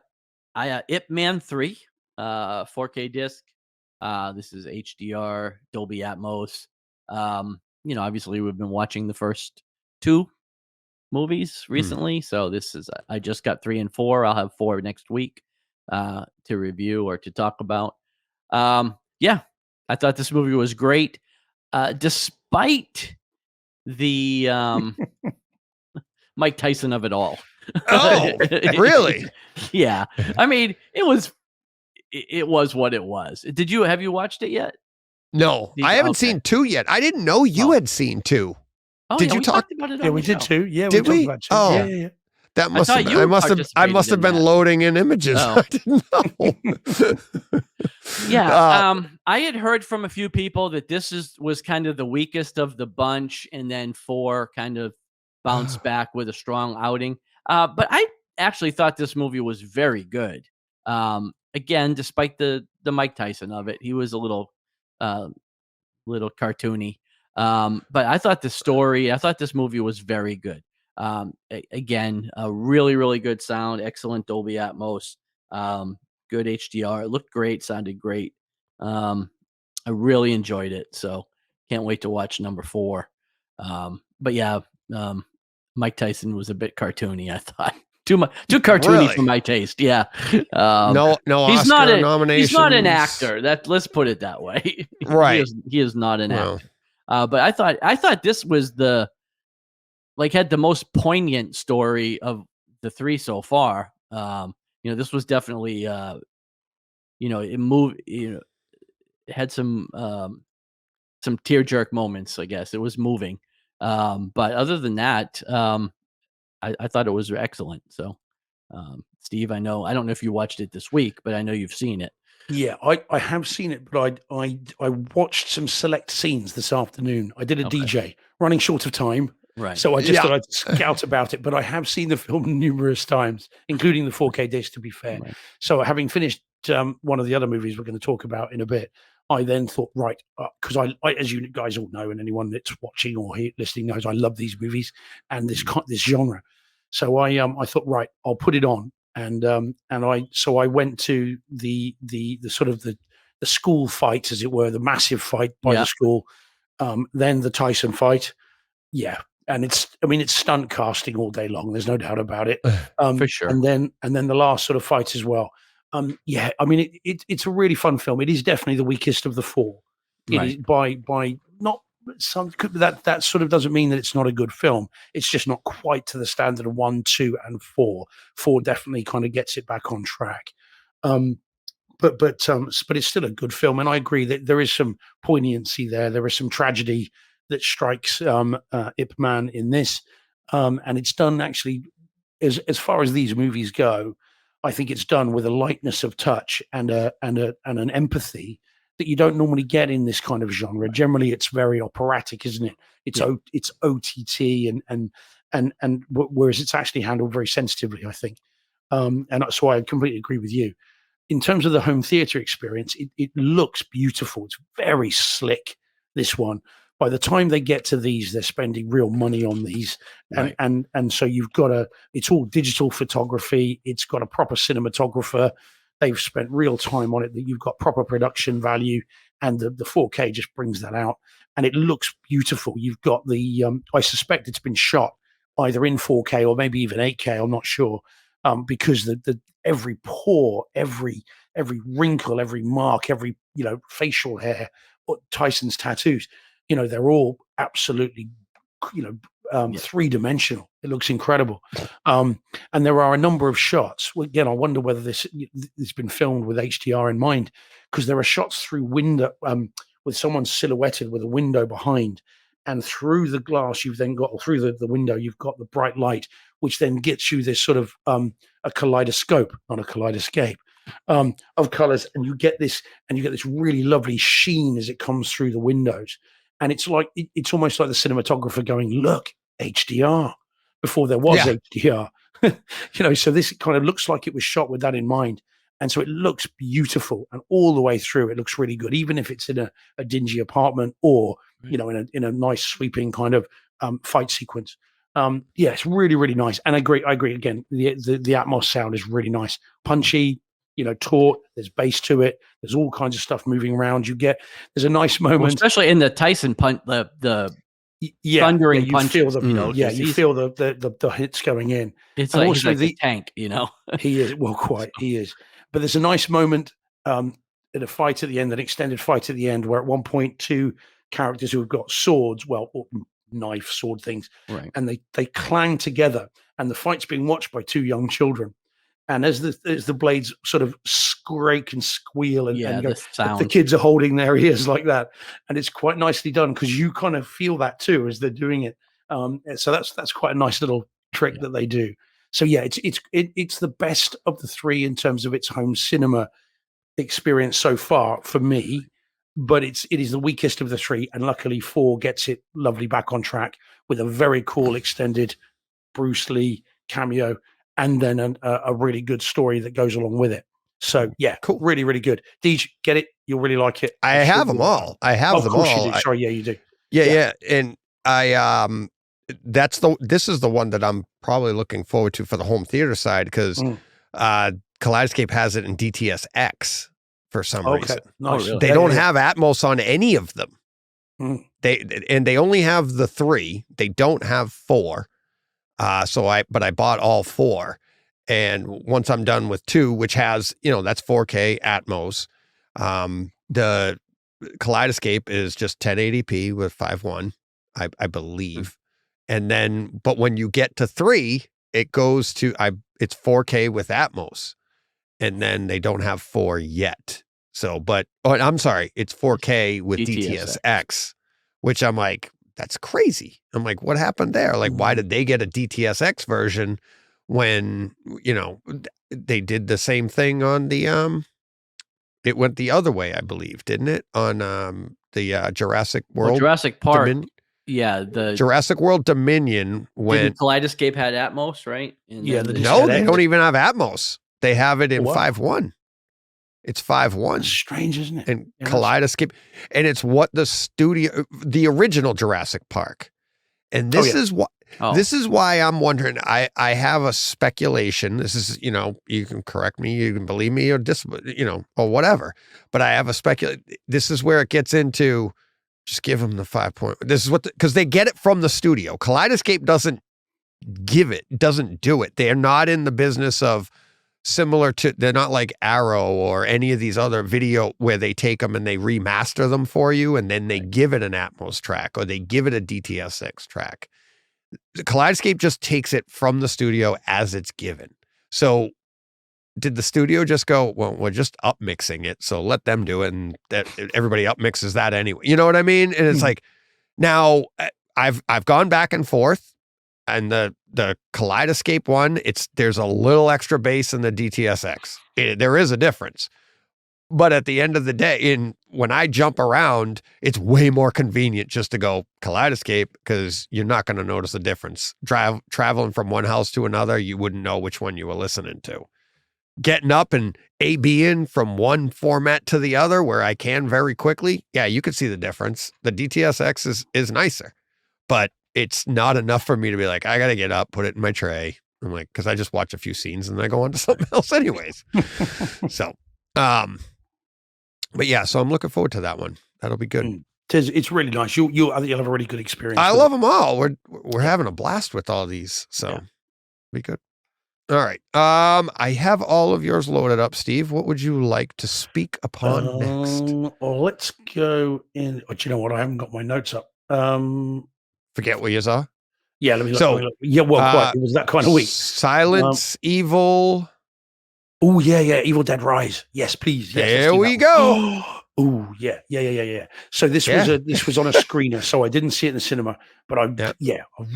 Ip Man 3, 4K disc. This is HDR, Dolby Atmos. Obviously we've been watching the first 2 movies recently. So this is, I just got 3 and 4. I'll have 4 next week to review or to talk about. Yeah, I thought this movie was great. Despite the Mike Tyson of it all. Oh, really? Yeah. I mean, it was what it was. Have you watched it yet? No, I haven't seen 2 yet. I didn't know you had seen 2. Oh, did you we talk about it? Yeah, we did 2. Yeah, did we? About 2. Oh, yeah. That must have. I must have been loading in images. Oh. I didn't know. Yeah, I had heard from a few people that this was kind of the weakest of the bunch, and then 4 kind of bounced back with a strong outing. But I actually thought this movie was very good. Again, despite the Mike Tyson of it, he was a little cartoony. But I thought this movie was very good. Again, a really, really good sound, excellent Dolby Atmos, good HDR. It looked great, sounded great. I really enjoyed it. So can't wait to watch number 4. But yeah, Mike Tyson was a bit cartoony, I thought. Too cartoony Really? for my taste. Yeah. No he's Oscar not nominations. He's not an actor. Let's put it that way. Right. He is not an Well. actor. But I thought this was had the most poignant story of the three so far. This was definitely it moved. It had some tear jerk moments. I guess it was moving. But other than that, I thought it was excellent. So, Steve, I don't know if you watched it this week, but I know you've seen it. Yeah, I have seen it, but I watched some select scenes this afternoon. I did a DJ, running short of time. Right. So I just thought I'd scout about it, but I have seen the film numerous times, including the 4K disc, to be fair. Right. So having finished one of the other movies we're going to talk about in a bit, I then thought, right, because I, as you guys all know, and anyone that's watching or listening knows, I love these movies and this genre. So I thought, right, I'll put it on, and I went to the sort of the school fight, as it were, the massive fight by the school, then the Tyson fight, and it's stunt casting all day long. There's no doubt about it, for sure. And then the last sort of fight as well. It's a really fun film. It is definitely the weakest of the four. It is by not some that sort of doesn't mean that it's not a good film. It's just not quite to the standard of 1, 2, and 4. 4 definitely kind of gets it back on track. But it's still a good film, and I agree that there is some poignancy there. There is some tragedy that strikes Ip Man in this, and it's done actually as far as these movies go. I think it's done with a lightness of touch and an empathy that you don't normally get in this kind of genre. Generally, it's very operatic, isn't it? It's OTT and whereas it's actually handled very sensitively, I think. And so I completely agree with you. In terms of the home theater experience, it looks beautiful. It's very slick, this one. By the time they get to these, they're spending real money on these. And so you've got it's all digital photography. It's got a proper cinematographer. They've spent real time on it, that you've got proper production value, and the 4K just brings that out. And it looks beautiful. You've got I suspect it's been shot either in 4K or maybe even 8K. I'm not sure. Because the every pore, every wrinkle, every mark, every facial hair, Tyson's tattoos, they're all absolutely 3-dimensional. It looks incredible. And there are a number of shots. Well, again, I wonder whether this has been filmed with HDR in mind, because there are shots through window with someone silhouetted with a window behind. And through the glass, you've then got, or through the window, you've got the bright light, which then gets you this sort of a kaleidoscope, not a kaleidescape, of colors, and you get this really lovely sheen as it comes through the windows. And it's like it's almost like the cinematographer going, "Look, HDR," before there was HDR. So this kind of looks like it was shot with that in mind. And so it looks beautiful, and all the way through, it looks really good, even if it's in a dingy apartment or in a nice sweeping kind of fight sequence. It's really, really nice. And I agree again. The Atmos sound is really nice, punchy, taut. There's bass to it. There's all kinds of stuff moving around. There's a nice moment, especially in the Tyson punch, the thundering punch. Feel you feel the hits going in. It's and like also he's like a tank, He is he is. But there's a nice moment in a fight at the end, an extended fight at the end, where at one point 2 characters who have got swords, or knife sword things, and they clang together, and the fight's being watched by 2 young children. And as the blades sort of scrape and squeal and go, the kids are holding their ears like that, and it's quite nicely done, because you kind of feel that too as they're doing it. So that's quite a nice little trick that they do. So it's the best of the 3 in terms of its home cinema experience so far for me, but it is the weakest of the 3, and luckily 4 gets it lovely back on track with a very cool extended Bruce Lee cameo, and then a really good story that goes along with it. So cool, really, really good. Deej, get it? You'll really like it. I have them all. I have them all. You do. Sorry, you do. Yeah, and I this is the one that I'm probably looking forward to for the home theater side, because Kaleidescape has it in DTS-X for some reason. Nice. Really? They don't have Atmos on any of them. They only have the 3. They don't have 4. But I bought all 4. And once I'm done with 2, which has, that's 4K Atmos. The Kaleidescape is just 1080p with 5.1, I believe. And then, but when you get to 3, it goes to, it's 4K with Atmos. And then they don't have 4 yet. So, I'm sorry, it's 4K with DTSX, which I'm like, that's crazy. I'm like, what happened there? Like, why did they get a DTSX version when, they did the same thing on the, it went the other way, I believe, didn't it? On the Jurassic World. Jurassic Park. The Jurassic World Dominion when Kaleidescape had Atmos, right? No, they don't even have Atmos. They have it in 5.1. It's 5.1. That's strange, isn't it? And Kaleidescape. And it's what the original Jurassic Park. And this is what this is why I'm wondering. I have a speculation. This is, you can correct me, you can believe me or or whatever. But I have a speculation. This is where it gets into just give them the 5 point. This is because they get it from the studio. Kaleidescape doesn't do it. They're not in the business of they're not like Arrow or any of these other video where they take them and they remaster them for you and then they give it an Atmos track or they give it a DTSX track. The Kaleidescape just takes it from the studio as it's given. So did the studio just go, well, we're just up mixing it, so let them do it, and that everybody up mixes that anyway. You know what I mean? And it's like, now I've gone back and forth. And the Kaleidescape one, there's a little extra bass in the DTSX. There is a difference. But at the end of the day, when I jump around, it's way more convenient just to go Kaleidescape because you're not going to notice a difference. Traveling from one house to another, you wouldn't know which one you were listening to. Getting up and A-Bing from one format to the other where I can very quickly, yeah, you could see the difference. The DTSX is nicer, but it's not enough for me to be like, I got to get up, put it in my tray. I'm like, because I just watch a few scenes and then I go on to something else anyways. So, but yeah, so I'm looking forward to that one. That'll be good. It's really nice. I think you'll have a really good experience. I love them all. We're having a blast with all these. So be good. All right. I have all of yours loaded up, Steve. What would you like to speak upon next? Well, let's go in. Oh, do you know what? I haven't got my notes up. Forget what you saw? Yeah, let me look. Quite. It was that kind of week. Silence, Evil. Oh, yeah. Evil Dead Rise. Yes, please. Yes, there we go. Oh, yeah. So this was on a screener, so I didn't see it in the cinema, but I'm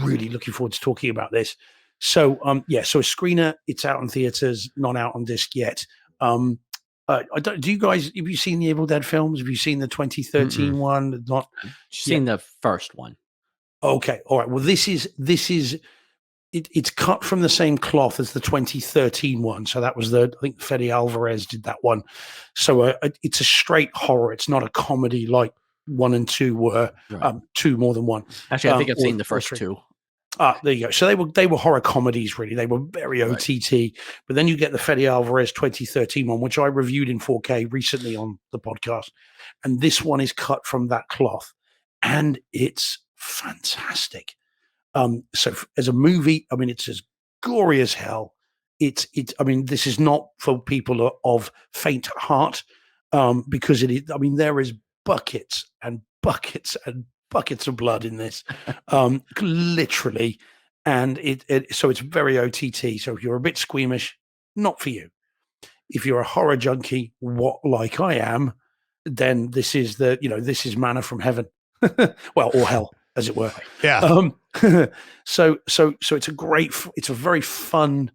really looking forward to talking about this. So, so a screener, it's out in theaters, not out on disc yet. Do you guys, have you seen the Evil Dead films? Have you seen the 2013 one? Not seen the first one. Okay. All right. Well, it's cut from the same cloth as the 2013 one. So that was I think Fede Alvarez did that one. So it's a straight horror. It's not a comedy like 1 and 2 were, right. 2 more than 1. Actually, I think I've seen the first 2. There you go. So they were horror comedies, really. They were very OTT. But then you get the Fede Alvarez 2013 one, which I reviewed in 4K recently on the podcast. And this one is cut from that cloth. And it's fantastic. So as a movie, I mean, it's as gory as hell. I mean, this is not for people of faint heart, because it is. I mean, there is buckets and buckets and buckets of blood in this, literally, and so it's very OTT. So if you're a bit squeamish, not for you. If you're a horror junkie, like I am, then this is this is manna from heaven, well, or hell, as it were. Yeah. So it's a very fun,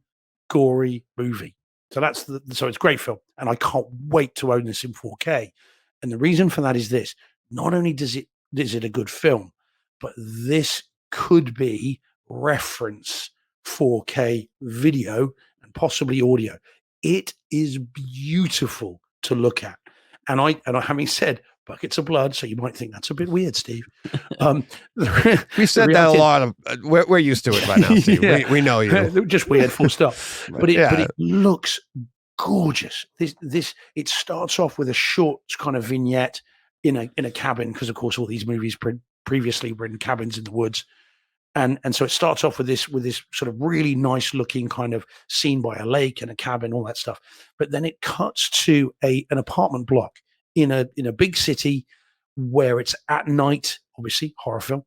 gory movie. So it's a great film, and I can't wait to own this in 4K. And the reason for that is this: not only is it a good film, but this could be reference 4K video and possibly audio. It is beautiful to look at, and I having said buckets of blood, so you might think that's a bit weird, Steve. We said that a lot. We're used to it by now, Steve. Yeah. We know you. Just weird, full stop. But it looks gorgeous. It starts off with a short kind of vignette. in a cabin, because of course all these movies previously were in cabins in the woods. And so it starts off with this sort of really nice looking kind of scene by a lake and a cabin, all that stuff. But then it cuts to an apartment block in a big city where it's at night, obviously horror film.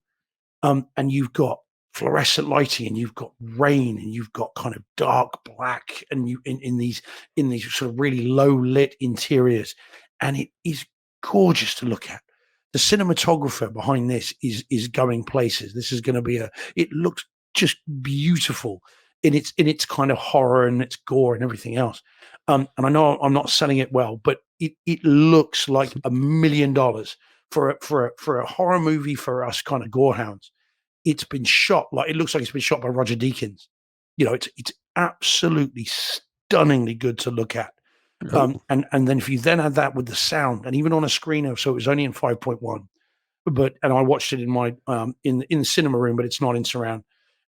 And you've got fluorescent lighting, and you've got rain, and you've got kind of dark black, and you in these sort of really low lit interiors, and it is gorgeous to look at. The cinematographer behind this is going places. This is going to be it looks just beautiful in its kind of horror and its gore and everything else. And I know I'm not selling it well, but it looks like $1 million for a horror movie for us kind of gorehounds. It's been shot it looks like it's been shot by Roger Deakins. It's absolutely stunningly good to look at. And then if you then add that with the sound, and even on a screener, so it was only in 5.1, and I watched it in my in the cinema room, but it's not in surround.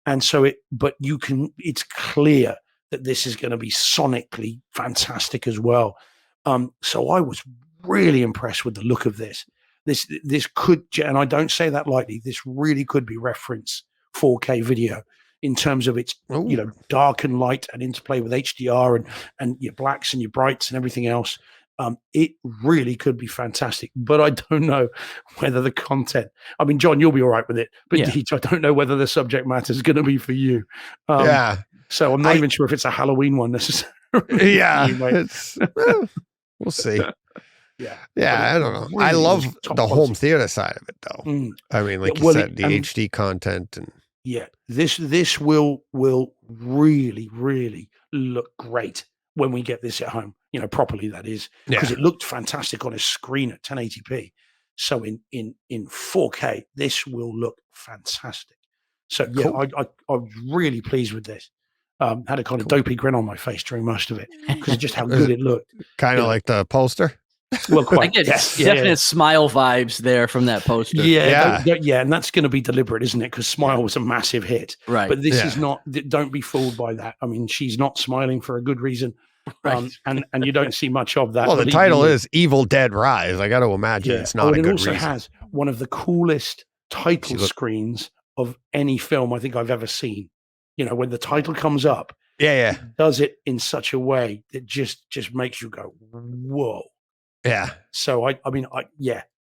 And so it's clear that this is going to be sonically fantastic as well. So I was really impressed with the look of this. This could, and I don't say that lightly, this really could be reference 4K video in terms of its dark and light and interplay with HDR and your blacks and your brights and everything else. It really could be fantastic, but I don't know whether the content, I mean, John, you'll be all right with it, but Deej, I don't know whether the subject matter is going to be for you. So I'm not even sure if it's a Halloween one necessarily. Yeah, we'll see. Yeah, I don't know. Really, I love the home theater side of it, though. I mean, like you said, the HD content and this will really, really look great when we get this at home. Properly, that is, because it looked fantastic on a screen at 1080p. So in 4K, this will look fantastic. So cool. I was really pleased with this. Had a kind of dopey grin on my face during most of it because of just how good it looked. Kind of like the poster. Well, quite. I get definite Smile vibes there from that poster. Yeah, and that's going to be deliberate, isn't it? Because Smile was a massive hit, right? But this is not. Don't be fooled by that. I mean, she's not smiling for a good reason, right? And you don't see much of that. Well, the title is Evil Dead Rise. I got to imagine it's not a good reason. It also has one of the coolest title screens of any film I think I've ever seen. When the title comes up, it does it in such a way that just makes you go, whoa. Yeah. So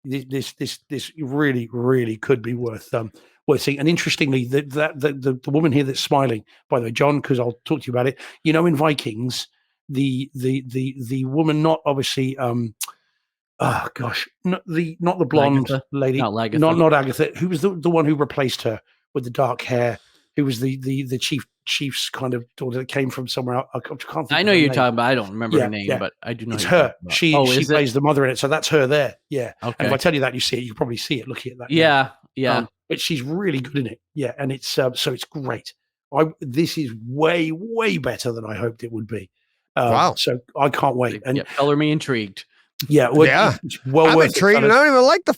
this really, really could be worth seeing. And interestingly, the woman here that's smiling, by the way, John, because I'll talk to you about it. In Vikings, the woman, not obviously, not the blonde Lagatha? lady, not Agatha, who was the one who replaced her with the dark hair, who was the chief's kind of daughter that came from somewhere else. I can't think I know you're talking about. I don't remember her name, but I do know it's her. She plays the mother in it, so that's her there. Yeah. Okay. And if I tell you that, you see it. You probably see it looking at that. Yeah. But she's really good in it. Yeah, and it's so it's great. This is way, way better than I hoped it would be. Wow. So I can't wait. And color me intrigued. Yeah. It's well I'm worth intrigued. it. I don't even like the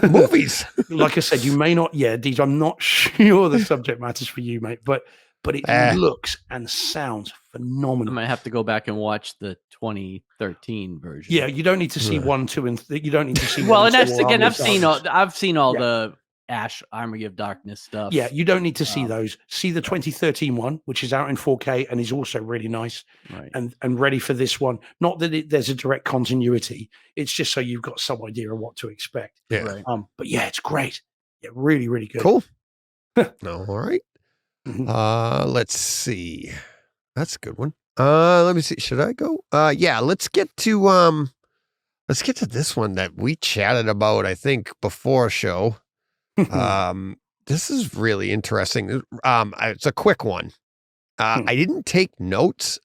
movies. Like I said, you may not. Yeah, Deej, I'm not sure the subject matters for you, mate. But it looks and sounds phenomenal. I might have to go back and watch the 2013 version. Yeah, you don't need to see 1, 2, and you don't need to see. Well, and I've seen all the Ash Army of Darkness stuff. Yeah, you don't need to see those. See the 2013 one, which is out in 4K and is also really nice, right? And ready for this one. Not that there's a direct continuity. It's just so you've got some idea of what to expect. Yeah. Right. But yeah, it's great. Yeah, really, really good. Cool. No, all right. Mhm. Let's see. That's a good one. Let me see. Should I go? Let's get to this one that we chatted about, I think, before show. This is really interesting. It's a quick one. I didn't take notes,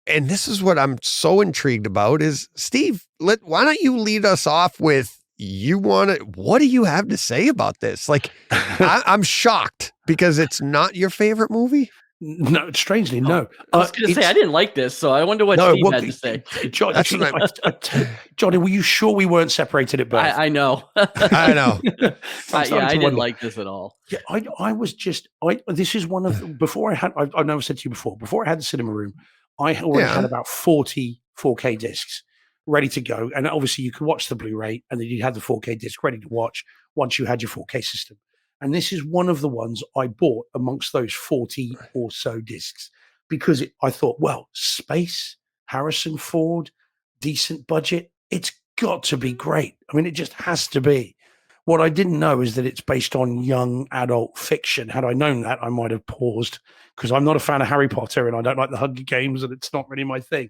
and this is what I'm so intrigued about is, Steve, why don't you lead us off with, what do you have to say about this? Like, I'm shocked because it's not your favorite movie. No, strangely, no. I was going to say, I didn't like this, so I wonder what Steve had to say. John, Johnny, were you sure we weren't separated at birth? I know. I know. I didn't like this at all. Yeah, I was just, this is one of, before I've never said to you before I had the cinema room, I already had about 40 4K discs. ready to go. And obviously you could watch the Blu-ray, and then you had the 4K disc ready to watch once you had your 4K system. And this is one of the ones I bought amongst those 40 or so discs, because I thought, well, space, Harrison Ford, decent budget, it's got to be great. I mean, it just has to be. What I didn't know is that it's based on young adult fiction. Had I known that, I might have paused, because I'm not a fan of Harry Potter and I don't like the Hunger Games, and it's not really my thing.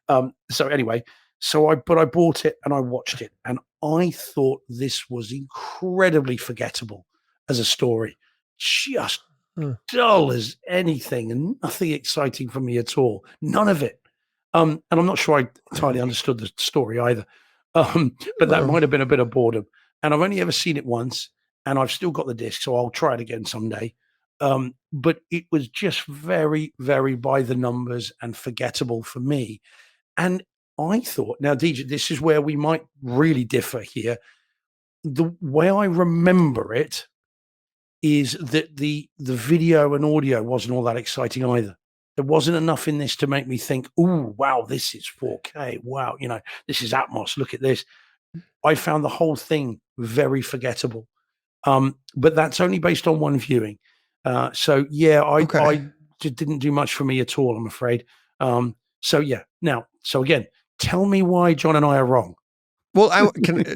So anyway, but I bought it and I watched it, and I thought this was incredibly forgettable as a story. Just dull as anything, and nothing exciting for me at all. None of it. And I'm not sure I entirely understood the story either. But that might have been a bit of boredom. And I've only ever seen it once, and I've still got the disc, so I'll try it again someday. But it was just very, very by the numbers and forgettable for me. And I thought, now, DJ, this is where we might really differ here. The way I remember it is that the video and audio wasn't all that exciting either. There wasn't enough in this to make me think, "Ooh, wow, this is 4K. Wow, this is Atmos. Look at this." I found the whole thing very forgettable. But that's only based on one viewing. So yeah, I didn't do much for me at all, I'm afraid. So yeah. Now, so again, tell me why John and I are wrong. Well,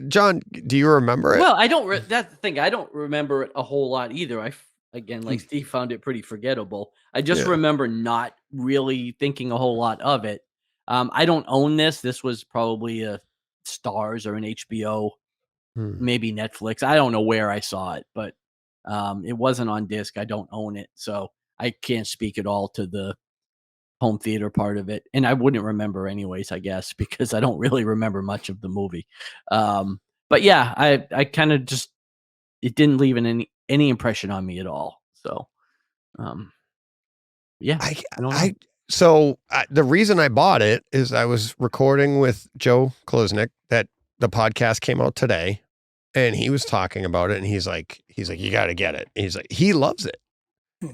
John, do you remember it? Well, I don't. That's the thing. I don't remember it a whole lot either. Again, like Steve, found it pretty forgettable. I just remember not really thinking a whole lot of it. I don't own this. This was probably a Stars or an HBO, maybe Netflix. I don't know where I saw it, but it wasn't on disc. I don't own it, so I can't speak at all to the home theater part of it, and I wouldn't remember anyways, I guess, because I don't really remember much of the movie. But yeah, I kind of just, it didn't leave any impression on me at all. So yeah, I don't know. So the reason I bought it is I was recording with Joe Klosnick that the podcast came out today, and he was talking about it, and he's like, you got to get it. He's like, he loves it.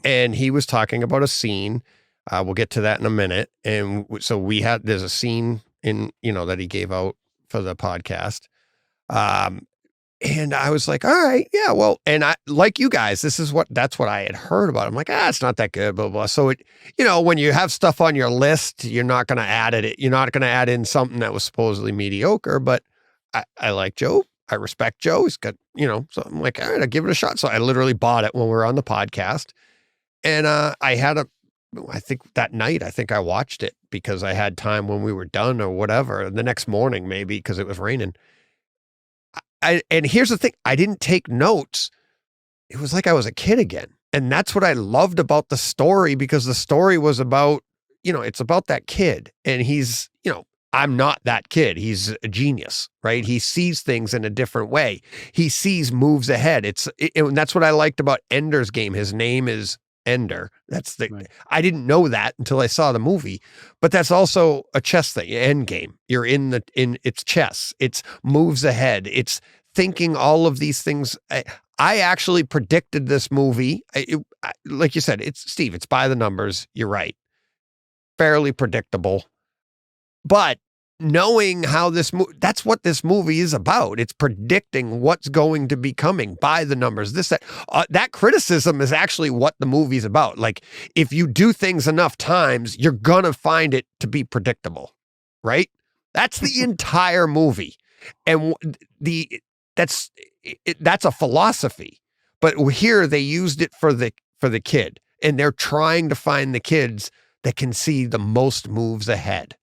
And he was talking about a scene. We'll get to that in a minute. And so there's a scene in, that he gave out for the podcast. And I was like, all right, yeah, well, and I, like you guys, that's what I had heard about. I'm like, it's not that good, blah, blah. So it, when you have stuff on your list, you're not going to add it. You're not going to add in something that was supposedly mediocre, but I like Joe. I respect Joe. He's got, so I'm like, all right, I'll give it a shot. So I literally bought it when we were on the podcast, and I think that night, I watched it because I had time when we were done or whatever. The next morning, maybe, because it was raining. And here's the thing, I didn't take notes. It was like I was a kid again. And that's what I loved about the story, because the story was about, it's about that kid, and he's, I'm not that kid. He's a genius, right? He sees things in a different way. He sees moves ahead. And that's what I liked about Ender's Game. His name is Ender. Right. I didn't know that until I saw the movie, but that's also a chess thing. End game. You're in it's chess. It's moves ahead. It's thinking all of these things. I actually predicted this movie. Like you said, Steve, it's by the numbers. You're right. Fairly predictable, but knowing how that's what this movie is about. It's predicting what's going to be coming by the numbers. That criticism is actually what the movie's about. Like, if you do things enough times, you're going to find it to be predictable, right? That's the entire movie. And that's a philosophy, but here they used it for the kid, and they're trying to find the kids that can see the most moves ahead.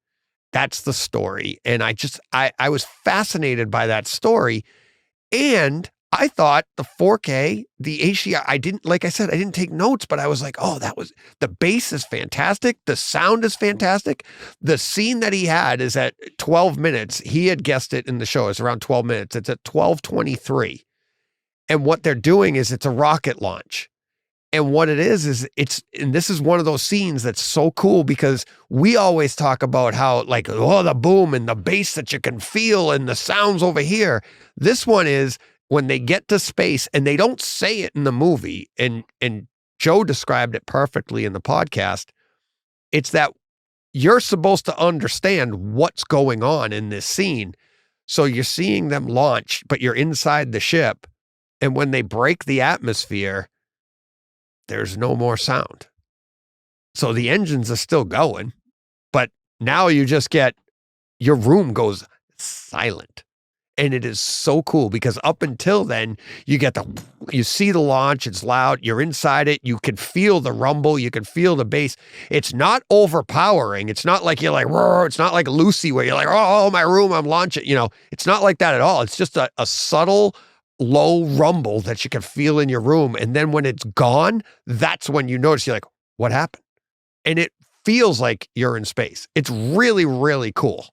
That's the story. And I was fascinated by that story. And I thought the 4K, the HDR, I didn't take notes, but I was like, the bass is fantastic. The sound is fantastic. The scene that he had is at 12 minutes. He had guessed it in the show. It's around 12 minutes. It's at 12:23. And what they're doing is it's a rocket launch. And what it is and this is one of those scenes that's so cool, because we always talk about how, like, the boom and the bass that you can feel and the sounds over here. This one is when they get to space, and they don't say it in the movie. And Joe described it perfectly in the podcast. It's that you're supposed to understand what's going on in this scene. So you're seeing them launch, but you're inside the ship. And when they break the atmosphere, there's no more sound. So the engines are still going, but now you just get, your room goes silent. And it is so cool because up until then, you see the launch, it's loud, you're inside it, you can feel the rumble, you can feel the bass. It's not overpowering. It's not like you're like, roar. It's not like Lucy where you're like, oh, my room, I'm launching. It's not like that at all. It's just a subtle, low rumble that you can feel in your room. And then when it's gone, that's when you notice, you're like, what happened? And it feels like you're in space. It's really, really cool.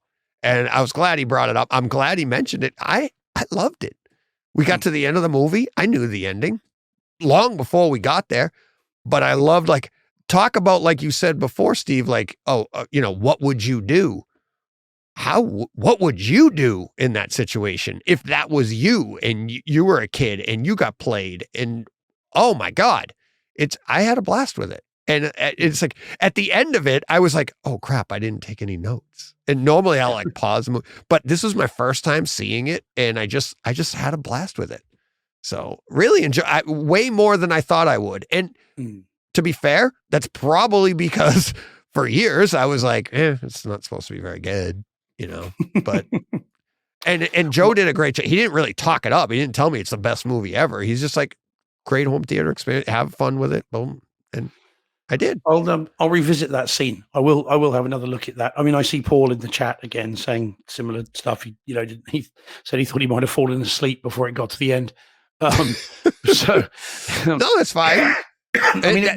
And I was glad he brought it up. I'm glad he mentioned it. I loved it. We got to the end of the movie. I knew the ending long before we got there, but I loved, like, talk about, like you said before, Steve, like, what would you do? What would you do in that situation if that was you and you were a kid and you got played? And oh my God, I had a blast with it. And it's like, at the end of it, I was like, oh crap, I didn't take any notes. And normally I'll like pause the movie, but this was my first time seeing it. And I just had a blast with it. So really way more than I thought I would. And to be fair, that's probably because for years I was like, it's not supposed to be very good, but, and Joe did a great job. He didn't really talk it up. He didn't tell me it's the best movie ever. He's just like, great home theater experience, have fun with it. Boom. And I did. I'll revisit that scene. I will have another look at that. I mean, I see Paul in the chat again saying similar stuff. He said he thought he might have fallen asleep before it got to the end. No, that's fine. I mean,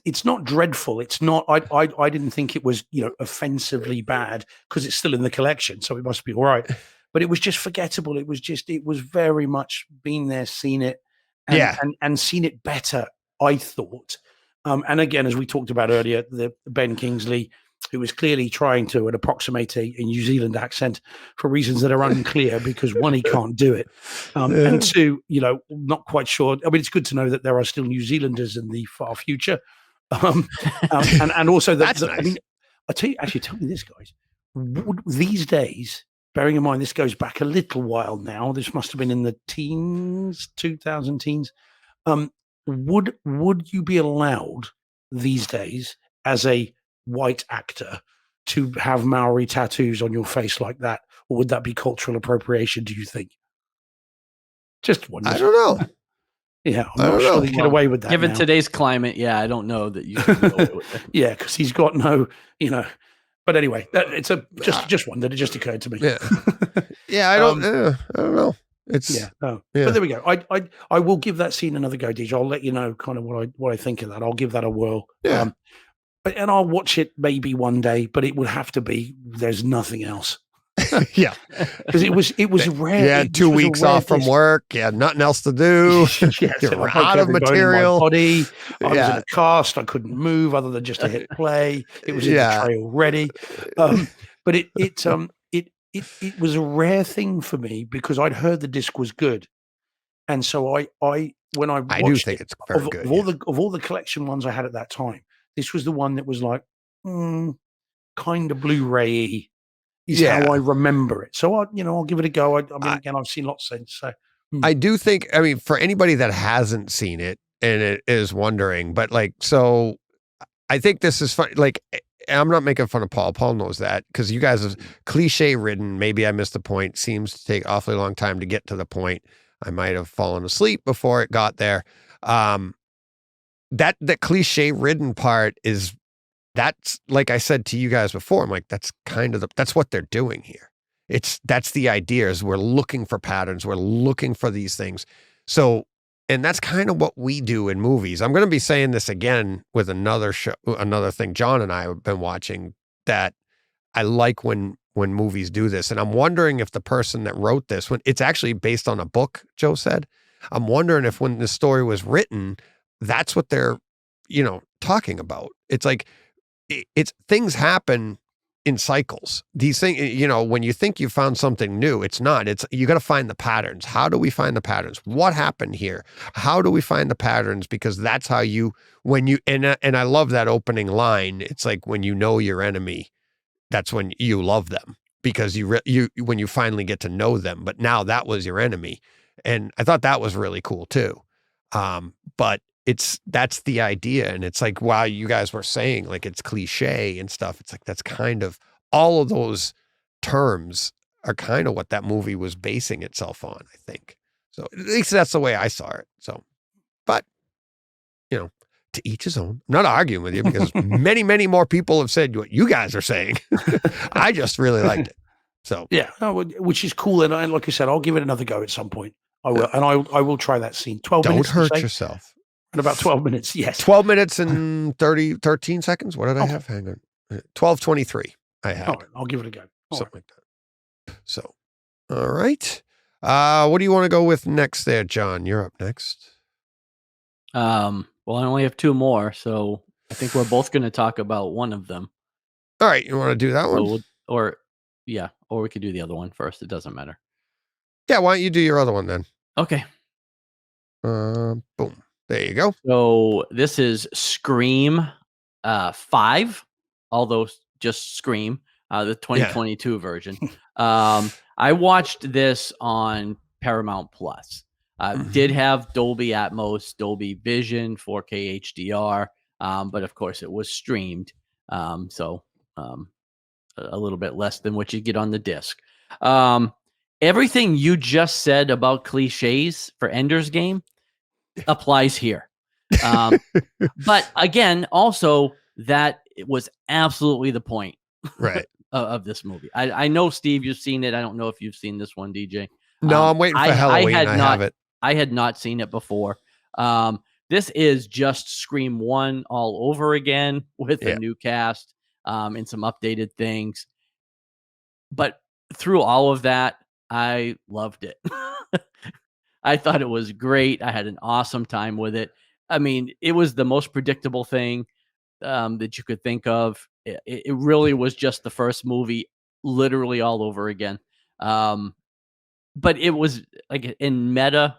it's not dreadful. It's not. I didn't think it was offensively bad because it's still in the collection, so it must be all right. But it was just forgettable. It was very much been there, seen it, and seen it better, I thought. And again, as we talked about earlier, the Ben Kingsley, who was clearly trying to approximate a New Zealand accent for reasons that are unclear, because one, he can't do it, and two, not quite sure. I mean, it's good to know that there are still New Zealanders in the far future, and also that. Nice. I mean, tell me this, guys. These days, bearing in mind this goes back a little while now, this must have been in the teens, 2000 teens. Would you be allowed these days as a white actor to have Maori tattoos on your face like that, or would that be cultural appropriation, do you think? Just wondering. I don't know. Yeah, I'm not sure they get away with that. Given now. Today's climate, I don't know that you can get away with it. Yeah, because he's got no, But anyway, it's just one that it just occurred to me. Yeah, yeah. I don't know. It's But there we go. I will give that scene another go, DJ. I'll let you know kind of what I think of that. I'll give that a whirl. Yeah. And I'll watch it maybe one day, but it would have to be. There's nothing else. Yeah, because it was rare. You had 2 weeks off from work. You had nothing else to do. You're out of material. Body. I was in a cast. I couldn't move other than just to hit play. It was in the tray already. But it was a rare thing for me because I'd heard the disc was good, and so I when I watched I do think it's very good. Of all the collection ones I had at that time, this was the one that was like kind of Blu-ray-y. Is how I remember it. So I'll give it a go. I mean, again, I've seen lots since. So I do think. I mean, for anybody that hasn't seen it and it is wondering, but so I think this is fun. Like, I'm not making fun of Paul. Paul knows that because you guys have cliche ridden. Maybe I missed the point. Seems to take awfully long time to get to the point. I might have fallen asleep before it got there. That the cliche ridden part is. That's like I said to you guys before. I'm like, that's kind of that's what they're doing here. That's the idea is we're looking for patterns. We're looking for these things. So, and that's kind of what we do in movies. I'm going to be saying this again with another show, another thing John and I have been watching that I like when movies do this. And I'm wondering if the person that wrote this, when it's actually based on a book, Joe said, I'm wondering if when the story was written, that's what they're, talking about. It's like, it's things happen in cycles. These things, when you think you found something new, it's not. It's you got to find the patterns. How do we find the patterns? What happened here? How do we find the patterns? Because that's how and I love that opening line. It's like when you know your enemy, that's when you love them, because when you finally get to know them. But now that was your enemy, and I thought that was really cool too. But that's the idea. And it's like, while you guys were saying like it's cliche and stuff, it's like, that's kind of, all of those terms are kind of what that movie was basing itself on, I think. So at least that's the way I saw it. So, but to each his own. I'm not arguing with you, because many, many more people have said what you guys are saying. I just really liked it. So yeah, which is cool. And like I said, I'll give it another go at some point. I will, and I will try that scene. 12 minutes. Don't hurt yourself. In about 12 minutes, yes. 12 minutes and 13 seconds. What did I have? Hang on. 12:23 I had. All right, I'll give it a go. Something like that. So, all right. What do you want to go with next there, John? You're up next. Well, I only have two more, so I think we're both going to talk about one of them. All right. You want to do that one? Or we could do the other one first. It doesn't matter. Yeah. Why don't you do your other one then? Okay. Boom. There you go. So this is Scream 5, although just Scream, the 2022 version. I watched this on Paramount Plus. Did have Dolby Atmos, Dolby Vision, 4K HDR, but of course it was streamed, so a little bit less than what you get on the disc. Everything you just said about cliches for Ender's Game applies here. But again, also that it was absolutely the point, right, of this movie. I know, Steve, you've seen it. I don't know if you've seen this one, DJ. No, I'm waiting for Halloween. I have it. I had not seen it before. This is just Scream 1 all over again with a new cast and some updated things. But through all of that, I loved it. I thought it was great. I had an awesome time with it. I mean, it was the most predictable thing that you could think of. It really was just the first movie, literally all over again. But it was like in meta,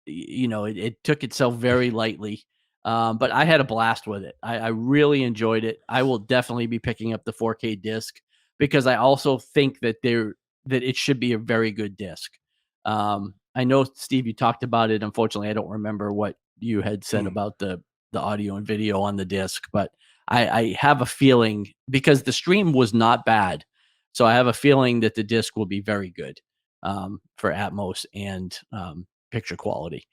it took itself very lightly. But I had a blast with it. I really enjoyed it. I will definitely be picking up the 4K disc, because I also think that it should be a very good disc. I know, Steve, you talked about it. Unfortunately, I don't remember what you had said about the audio and video on the disc, but I have a feeling, because the stream was not bad, so I have a feeling that the disc will be very good for Atmos and picture quality.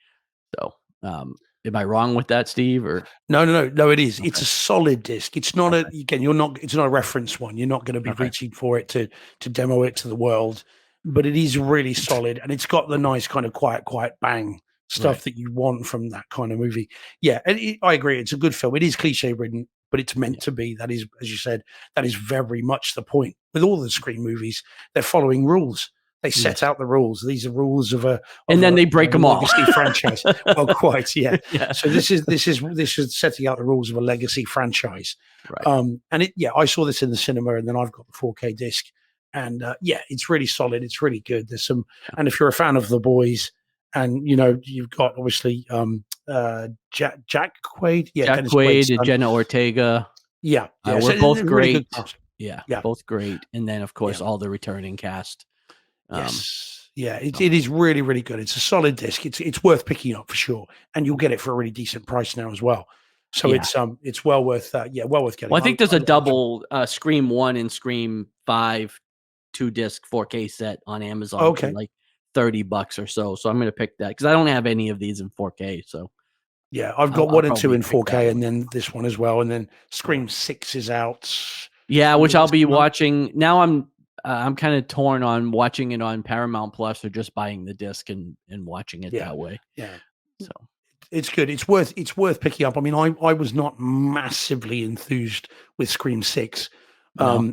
So, am I wrong with that, Steve? Or no, it is. Okay. It's a solid disc. It's not it's not a reference one. You're not going to be reaching for it to demo it to the world, but it is really solid, and it's got the nice kind of quiet bang stuff that you want from that kind of movie. Yeah, and I agree. It's a good film. It is cliche ridden, but it's meant to be. That is, as you said, that is very much the point. With all the Scream movies, they're following rules. They set out the rules. These are rules of then they break them all. Legacy franchise. Well, quite, yeah. So this is setting out the rules of a legacy franchise. Right. And I saw this in the cinema, and then I've got the 4K disc, and it's really solid. It's really good. There's some, and if you're a fan of The Boys, and you've got obviously Jack Quaid, Jack Quaid, and Jenna Ortega. Yeah. We're both great. Really both great. And then of course all the returning cast. Yes. Yeah, it is really, really good. It's a solid disc. It's worth picking up for sure, and you'll get it for a really decent price now as well. So it's well worth getting. Well, I think there's a double Scream 1 and Scream 5 2-disc 4K set on Amazon for like $30 or so. So I'm going to pick that, because I don't have any of these in 4K. So yeah, I've got 1 and 2 in 4K, and then this one as well, and then Scream 6 is out. Yeah, which I'll be watching now. I'm kind of torn on watching it on Paramount Plus or just buying the disc and watching it that way. Yeah. So it's good. It's worth picking up. I mean, I was not massively enthused with Scream 6. No.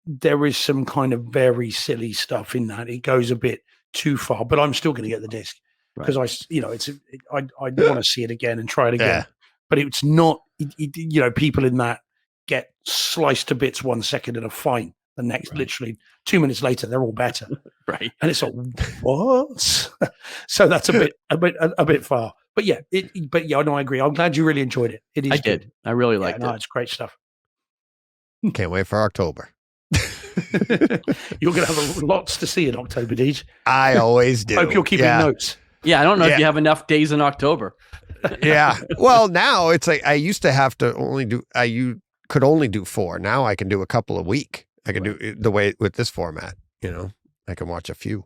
There is some kind of very silly stuff in that. It goes a bit too far, but I'm still going to get the disc because I want to see it again and try it again. But it's not, people in that get sliced to bits 1 second and are fine. The next, literally 2 minutes later, they're all better. Right. And it's like, what? So that's a bit far. But yeah, no, I agree. I'm glad you really enjoyed it. It is I good. did. I really Yeah, liked no, it. it's great stuff. Can't wait for October. You're going to have lots to see in October, Deej. I always do. Hope you're keeping notes. Yeah, I don't know if you have enough days in October. Yeah. Well, now it's like I used to have to could only do 4. Now I can do a couple a week. I can do it the way with this format, I can watch a few.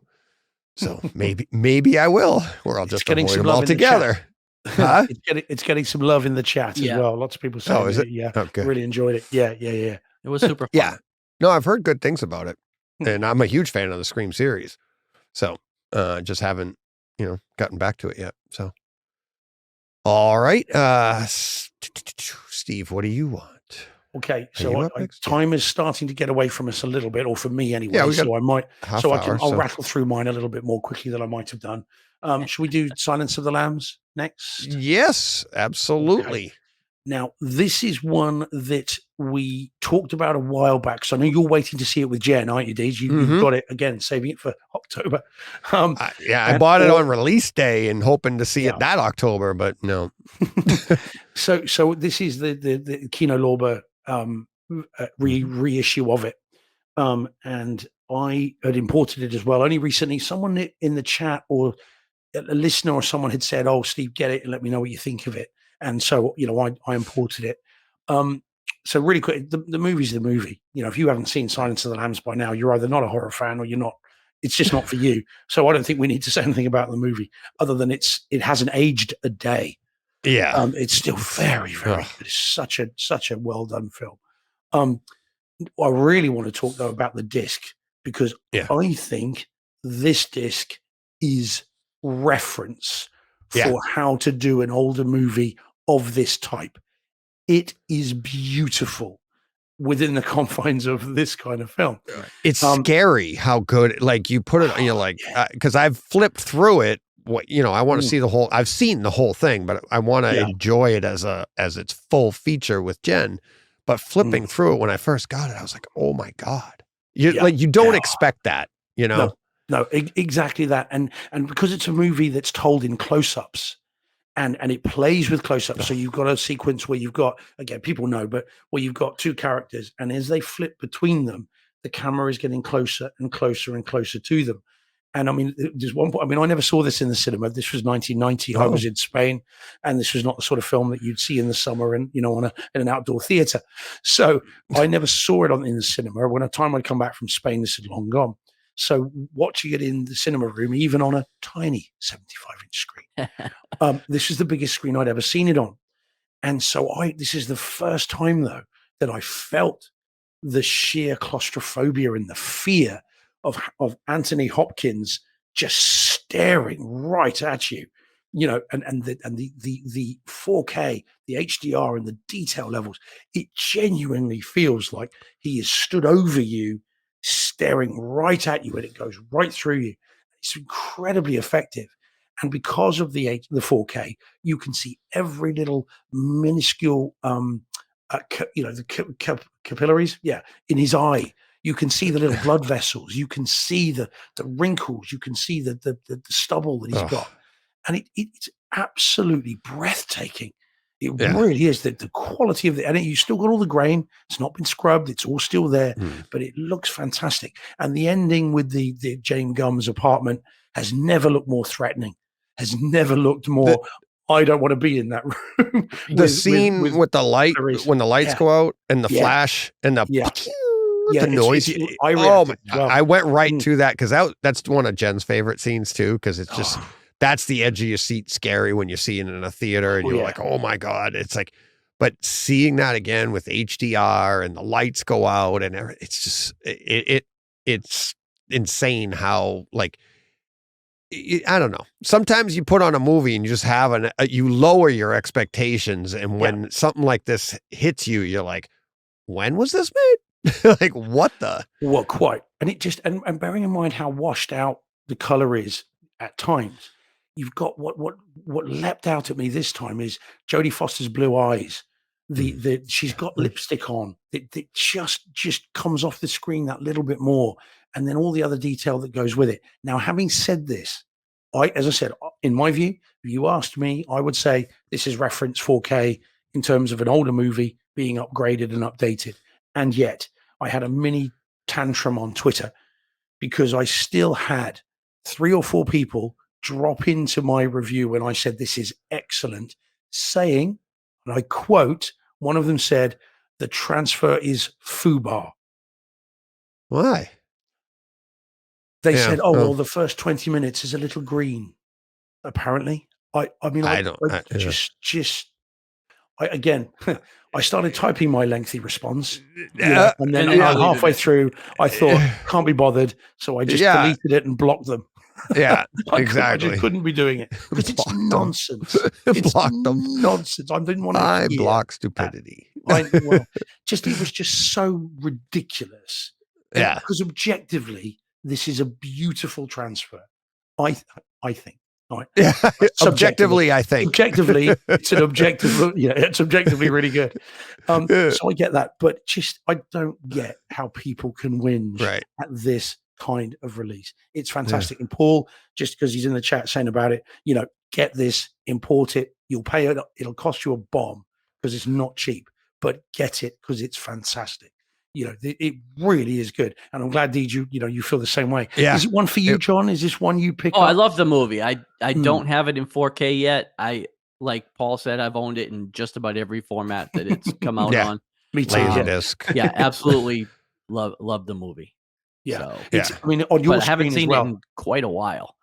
So maybe I will, or I'll just avoid them altogether. Huh? It's getting some love in the chat as well. Lots of people saying, is it? Yeah, good. Really enjoyed it. Yeah. It was super fun. Yeah. No, I've heard good things about it, and I'm a huge fan of the Scream series. So just haven't, gotten back to it yet. So, all right, Steve, what do you want? Okay, so time is starting to get away from us a little bit, or for me anyway. Yeah, so I might, I'll hour. rattle through mine a little bit more quickly than I might have done. Should we do Silence of the Lambs next? Yes, absolutely. Okay. Now, this is one that we talked about a while back. So I know you're waiting to see it with Jen, aren't you, Deej? You've got it again, saving it for October. I bought it on release day and hoping to see it that October, but no. So this is the Kino Lorber reissue of it, and I had imported it as well. Only recently, someone in the chat or a listener or someone had said, "Oh, Steve, get it and let me know what you think of it." And so, I imported it. So really quick, the movie's the movie. If you haven't seen Silence of the Lambs by now, you're either not a horror fan or you're not. It's just not for you. So I don't think we need to say anything about the movie other than it hasn't aged a day. Yeah, it's still very, very good. It's such a well done film. I really want to talk though about the disc because I think this disc is reference for how to do an older movie of this type. It is beautiful within the confines of this kind of film. It's scary how good. Like you put it, you're like, because I've flipped through it. I want to see the whole. I've seen the whole thing, but I want to enjoy it as its full feature with Jen. But flipping through it when I first got it, I was like, oh my god! You don't expect that, No, exactly that. And because it's a movie that's told in close-ups and it plays with close-ups. So you've got a sequence where you've got, again, people know, but where you've got two characters and as they flip between them, the camera is getting closer and closer and closer to them. And I mean, there's one point, I never saw this in the cinema. This was 1990. I was in Spain and this was not the sort of film that you'd see in the summer and, in an outdoor theater. So I never saw it in the cinema. When the time I'd come back from Spain, this had long gone. So watching it in the cinema room, even on a tiny 75-inch screen, this is the biggest screen I'd ever seen it on. And so this is the first time, though, that I felt the sheer claustrophobia and the fear of Anthony Hopkins just staring right at you, and the 4K, the HDR and the detail levels, it genuinely feels like he is stood over you, staring right at you, and it goes right through you. It's incredibly effective. And because of the 4K, you can see every little minuscule, the capillaries, in his eye. You can see the little blood vessels. You can see the wrinkles. You can see the stubble that he's got. And it's absolutely breathtaking. It really is. The quality of it. And you still got all the grain. It's not been scrubbed. It's all still there. But it looks fantastic. And the ending with the Jane Gumm's apartment has never looked more threatening. Has never looked more... I don't want to be in that room. The scene with the light, when the lights go out and the flash and the... the noise. I went right to that because that's one of Jen's favorite scenes too, because it's just that's the edge of your seat scary when you see it in a theater and you're like, oh my god, it's like, but seeing that again with HDR and the lights go out and it's just it's insane how I don't know. Sometimes you put on a movie and you just have you lower your expectations, and when something like this hits you, you're like, when was this made? Like what the? Well, quite. And it just and bearing in mind how washed out the color is at times, you've got what leapt out at me this time is Jodie Foster's blue eyes She's got lipstick on. It just comes off the screen that little bit more, and then all the other detail that goes with it. Now, having said this, as I said, in my view, if you asked me, I would say this is reference 4K in terms of an older movie being upgraded and updated. And yet, I had a mini tantrum on Twitter because I still had 3 or 4 people drop into my review when I said this is excellent, saying, and I quote, one of them said, the transfer is FUBAR. Why? They said, "Oh, well, the first 20 minutes is a little green." Apparently, I started typing my lengthy response, and then halfway through, I thought, "Can't be bothered," so I just deleted it and blocked them. Yeah, exactly. I just couldn't be doing it because it's nonsense. It's nonsense. I didn't want to. I block stupidity. It was just so ridiculous. Yeah, because objectively, this is a beautiful transfer. I think. Right. Yeah. Objectively, I think. Objectively, it's an objective. Yeah, it's objectively really good. So I get that, but I don't get how people can whinge at this kind of release. It's fantastic. And Paul, just because he's in the chat saying about it, get this, import it. You'll pay it. It'll cost you a bomb because it's not cheap, but get it because it's fantastic. It really is good, and I'm glad, Deej, you feel the same way. Yeah. Is it one for you, John? Is this one you pick up? I love the movie. I don't have it in 4K yet. Like Paul said, I've owned it in just about every format that it's come out on. Me too. Laserdisc. Yeah, absolutely love the movie. Yeah. So, I mean, on your but I screen haven't seen as well. it in quite a while.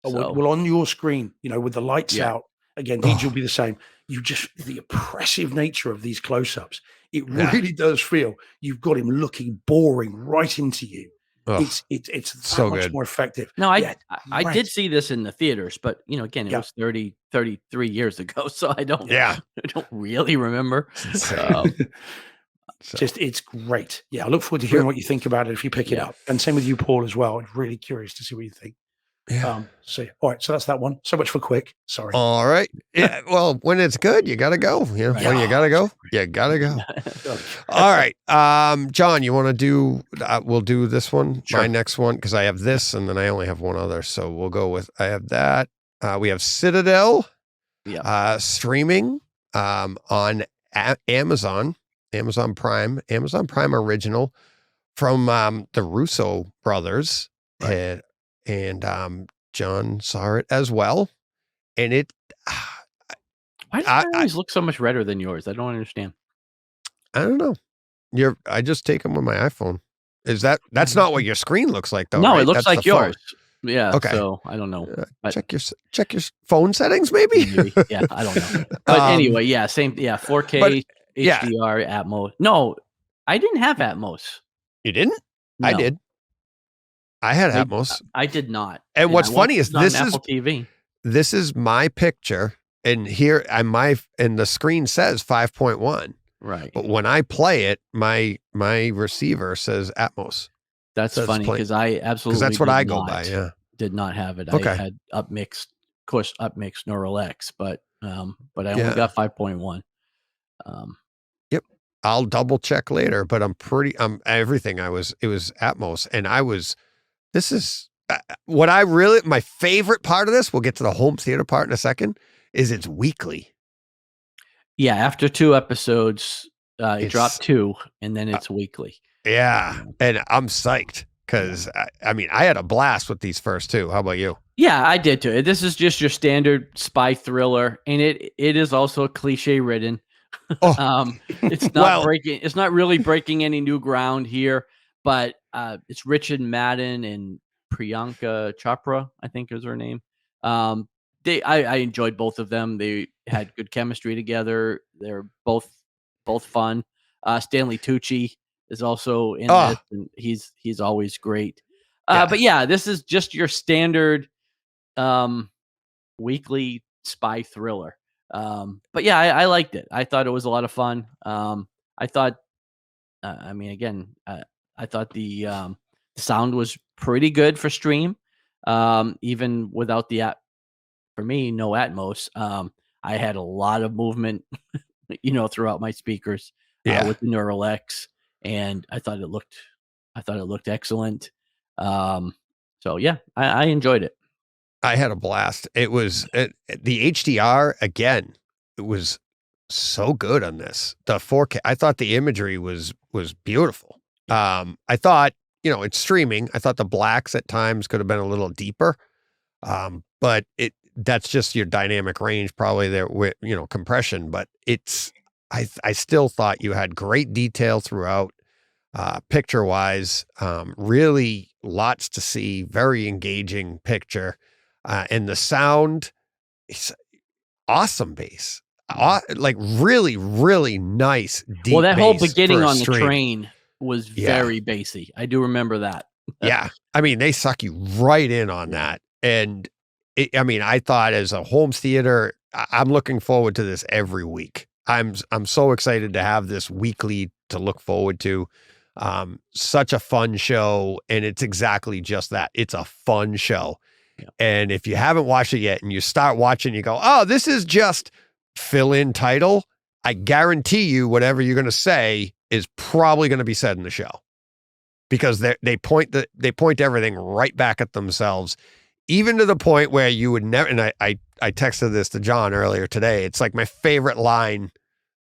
Well, on your screen, with the lights out, again, Deej will be the same. The oppressive nature of these close-ups. It really does feel you've got him looking boring right into you. It's so much more effective. No, I did see this in the theaters, but again, it was 33 years ago, so I don't really remember. It's great. Yeah, I look forward to hearing what you think about it if you pick it up. And same with you, Paul, as well. I'm really curious to see what you think. Yeah. All right. So that's that one. So much for quick. Sorry. All right. Yeah. Well, when it's good, you gotta go. When you gotta go, you gotta go. All right. John, you want to do? We'll do this one. Sure. My next one, because I have this, and then I only have one other. So we'll go with. I have that. We have Citadel. Yeah. Streaming. On Amazon Prime original from the Russo brothers. Right. And John saw it as well, and it. Why does it always look so much redder than yours? I don't understand. I don't know. I just take them with my iPhone. That's not what your screen looks like, though? No, right? It looks like yours. Phone. Yeah. Okay. So I don't know. Check your phone settings, maybe. Yeah, I don't know. But anyway, same. Yeah, 4K HDR Atmos. No, I didn't have Atmos. You didn't? No. I did. I had Atmos. I did not. And what's funny is this is Apple TV. This is my picture, and here and the screen says 5.1. Right. But when I play it, my receiver says Atmos. That's funny because I absolutely because that's what I go by. Yeah. Did not have it. Okay. I had upmixed Neural X, but I only got 5.1. Yep. I'll double check later, but everything it was Atmos, and this is what my favorite part of this, we'll get to the home theater part in a second, is it's weekly. Yeah, after 2 episodes, it dropped 2, and then it's weekly. Yeah. And I'm psyched because, I had a blast with these first 2. How about you? Yeah, I did too. This is just your standard spy thriller, and it is also cliche ridden. It's not it's not really breaking any new ground here, but it's Richard Madden and Priyanka Chopra, I think is her name. I enjoyed both of them. They had good chemistry together. They're both fun. Stanley Tucci is also in this, and he's always great. But yeah, this is just your standard weekly spy thriller. But yeah, I liked it. I thought it was a lot of fun. I thought, I thought the sound was pretty good for stream, even without for me, no Atmos. I had a lot of movement throughout my speakers Yeah. with the Neural X, and I thought it looked excellent. So yeah, I enjoyed it. I had a blast. It was the HDR again. It was so good on this. The 4K. I thought the imagery was beautiful. I thought, it's streaming. I thought the blacks at times could have been a little deeper. But that's just your dynamic range, probably there with, compression, but I still thought you had great detail throughout, picture wise, really lots to see, very engaging picture, and the sound, it's awesome bass, like really, really nice, deep Well, that whole bass beginning for a on the stream. train was very bassy. I do remember that. Yeah. I mean, they suck you right in on that. And I thought as a home theater, I'm looking forward to this every week. I'm so excited to have this weekly to look forward to. Such a fun show. And it's exactly just that. It's a fun show. Yeah. And if you haven't watched it yet and you start watching, you go, oh, this is just fill in title. I guarantee you whatever you're going to say is probably going to be said in the show. Because they point everything right back at themselves, even to the point where you would never. And I texted this to John earlier today. It's like my favorite line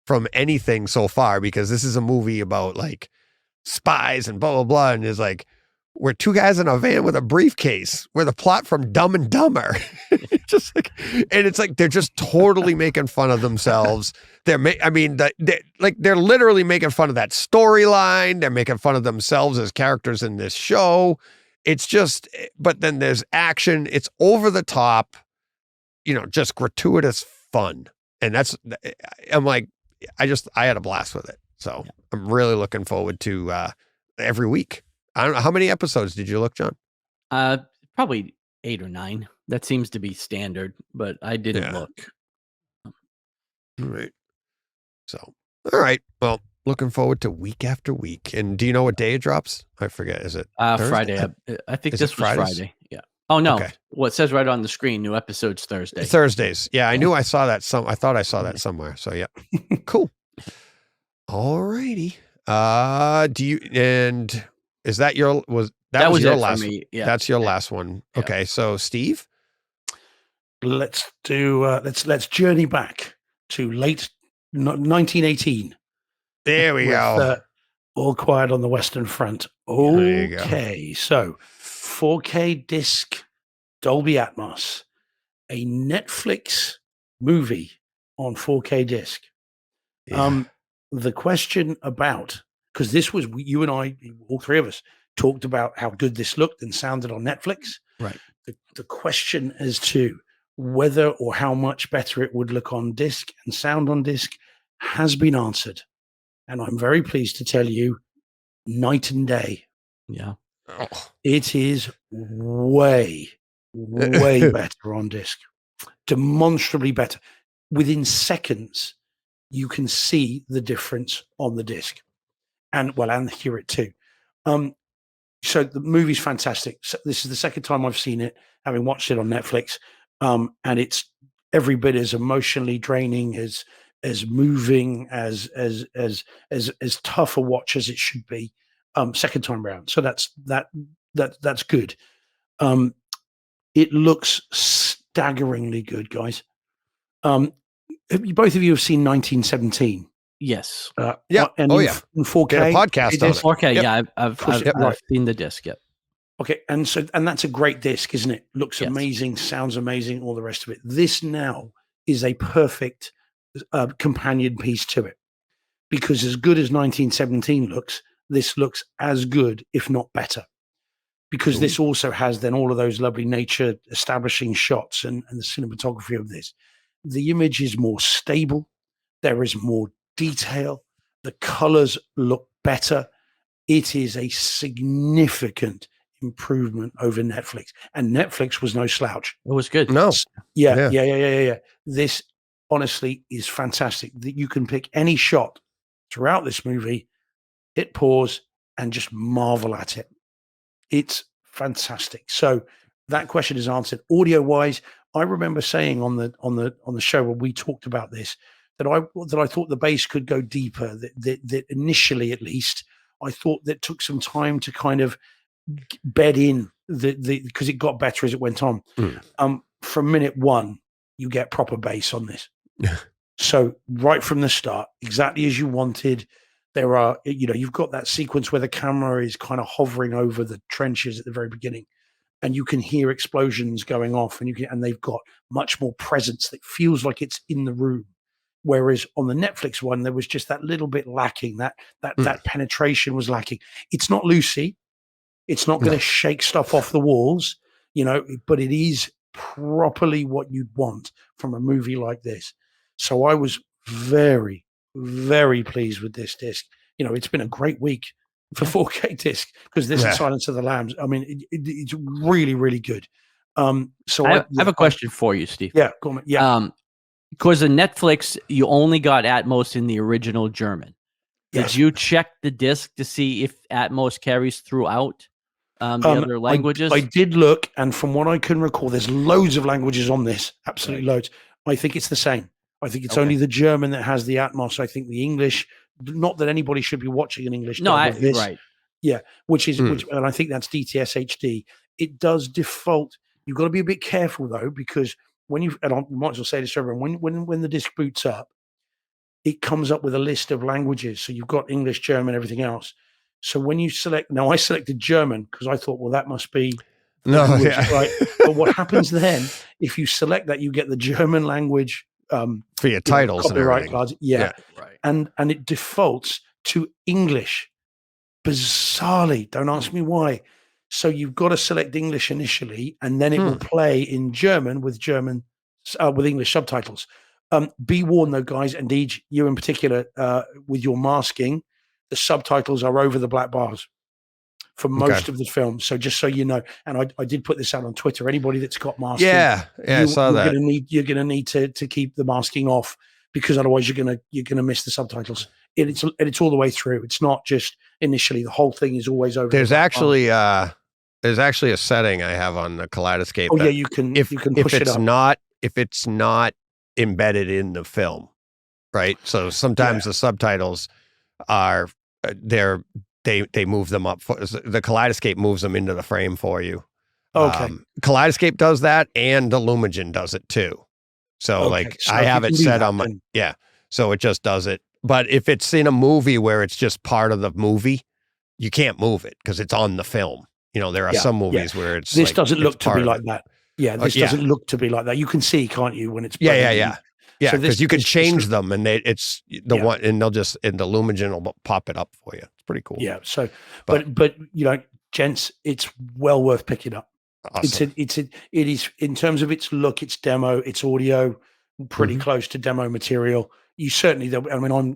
from anything so far, because this is a movie about like spies and blah blah blah, and it's like we're two guys in a van with a briefcase. We're the plot from Dumb and Dumber. Just like, and it's like they're just totally making fun of themselves. They're literally making fun of that storyline. They're making fun of themselves as characters in this show. It's just, but then there's action. It's over the top, just gratuitous fun. And I'm like, I had a blast with it. So I'm really looking forward to every week. I don't know. How many episodes did you look, John? Probably 8 or 9. That seems to be standard, but I didn't look. All right. So, all right. Well, looking forward to week after week. And do you know what day it drops? I forget. Is it Friday? I think this was Friday. Yeah. Oh no. Okay. Well, it says right on the screen, new episodes Thursday. Thursdays. Yeah, I knew I saw that. I thought I saw that somewhere. So yeah. Cool. All righty. Is that your that was your last one? Yeah. That's your last one. Yeah. Okay. So Steve, let's journey back to late 1918. There we go. All Quiet on the Western Front. Okay. So 4K disc, Dolby Atmos, a Netflix movie on 4K disc. Yeah. The question about, because this was, you and I, all three of us, talked about how good this looked and sounded on Netflix. Right. The question as to whether or how much better it would look on disc and sound on disc has been answered. And I'm very pleased to tell you, night and day. Yeah. Oh. It is way, way better on disc. Demonstrably better. Within seconds, you can see the difference on the disc. And hear it too. So the movie's fantastic. So this is the second time I've seen it, having watched it on Netflix. And it's every bit as emotionally draining, as moving, as tough a watch as it should be. Second time round. So that's good. It looks staggeringly good, guys. Both of you have seen 1917. Yes. Yeah. And in 4K. Did a podcast on it. 4K. Yep. Yeah, I've seen the disc. Yep. Okay, and that's a great disc, isn't it? Looks amazing, sounds amazing, all the rest of it. This now is a perfect companion piece to it, because as good as 1917 looks, this looks as good, if not better, because this also has then all of those lovely nature establishing shots and the cinematography of this. The image is more stable. There is more detail. The colors look better. It is a significant improvement over Netflix, and Netflix was no slouch. It was good. No. Yeah. This honestly is fantastic. That you can pick any shot throughout this movie, hit pause, and just marvel at it. It's fantastic. So that question is answered. Audio wise, I remember saying on the show when we talked about this that I thought the bass could go deeper. That initially, at least, I thought that took some time to kind of bed in because it got better as it went on. From minute one, you get proper bass on this. So right from the start, exactly as you wanted. There are, you've got that sequence where the camera is kind of hovering over the trenches at the very beginning, and you can hear explosions going off, and they've got much more presence that feels like it's in the room. Whereas on the Netflix one, there was just that little bit lacking. That penetration was lacking. It's not Lucy. It's not going to shake stuff off the walls, but it is properly what you'd want from a movie like this. So I was very, very pleased with this disc. It's been a great week for 4K disc because this is Silence of the Lambs. I mean, it's really, really good. So I have a question for you, Steve. Yeah, go on. Yeah. Because in Netflix, you only got Atmos in the original German. Did you check the disc to see if Atmos carries throughout the other languages? I did look, and from what I can recall, there's loads of languages on this, absolutely loads. I think it's the same. I think it's only the German that has the Atmos. I think the English, not that anybody should be watching an English dub of this. Right. Yeah, which and I think that's DTS HD. It does default. You've got to be a bit careful though, because and I might as well say this to everyone, when the disc boots up, it comes up with a list of languages. So you've got English, German, everything else. So when you select, now I selected German because I thought, well, that must be right. But what happens then, if you select that, you get the German language for your titles and everything. Cards. Yeah. Right. And it defaults to English. Bizarrely, don't ask me why. So you've got to select English initially, and then it will play in German with English subtitles. Be warned, though, guys, and Deej, you in particular, with your masking, the subtitles are over the black bars for most of the film. So just so you know, and I did put this out on Twitter. Anybody that's got masking, I saw that. You're gonna need to keep the masking off, because otherwise you're gonna miss the subtitles. It's all the way through. It's not just initially. The whole thing is always over. There's actually a setting I have on the Kaleidescape. Oh yeah, you can push it up. If it's not embedded in the film, right? So sometimes the subtitles are they move them up. The Kaleidescape moves them into the frame for you. Okay. Kaleidescape does that, and the Lumigen does it too. So so I have it set on my so it just does it. But if it's in a movie where it's just part of the movie, you can't move it because it's on the film. There are some movies where it's this doesn't look to be like that. Yeah, this doesn't look to be like that. You can see, can't you, when it's Yeah, because you can change them, and it's the one, and they'll just, and the Lumigen will pop it up for you. It's pretty cool. Yeah. So, but gents, it's well worth picking up. Awesome. It is, in terms of its look, its demo, its audio, pretty close to demo material. You certainly,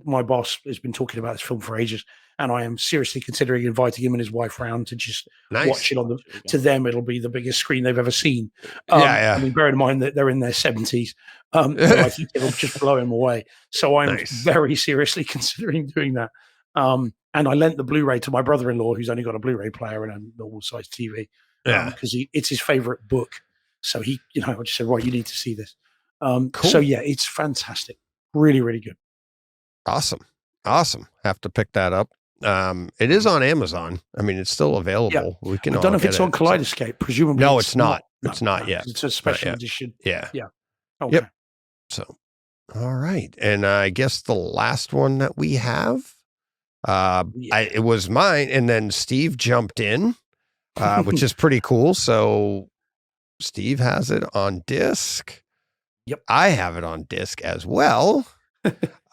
my boss has been talking about this film for ages, and I am seriously considering inviting him and his wife round to just watch it on to them. It'll be the biggest screen they've ever seen. I mean, bear in mind that they're in their 70s. I think it'll just blow him away. So I'm very seriously considering doing that. And I lent the Blu-ray to my brother-in-law, who's only got a Blu-ray player and a normal size TV, because it's his favorite book. So I just said, right, you need to see this. Cool. So yeah, it's fantastic. Really, really good. Awesome. Have to pick that up. It is on Amazon. I mean, it's still available. We can. I don't know if it's on Kaleidescape. Presumably, no, it's not. It's not yet. It's a special edition. Yeah. Okay. Yep. So, all right, and I guess the last one that we have, it was mine, and then Steve jumped in, which is pretty cool. So, Steve has it on disc. Yep. I have it on disc as well.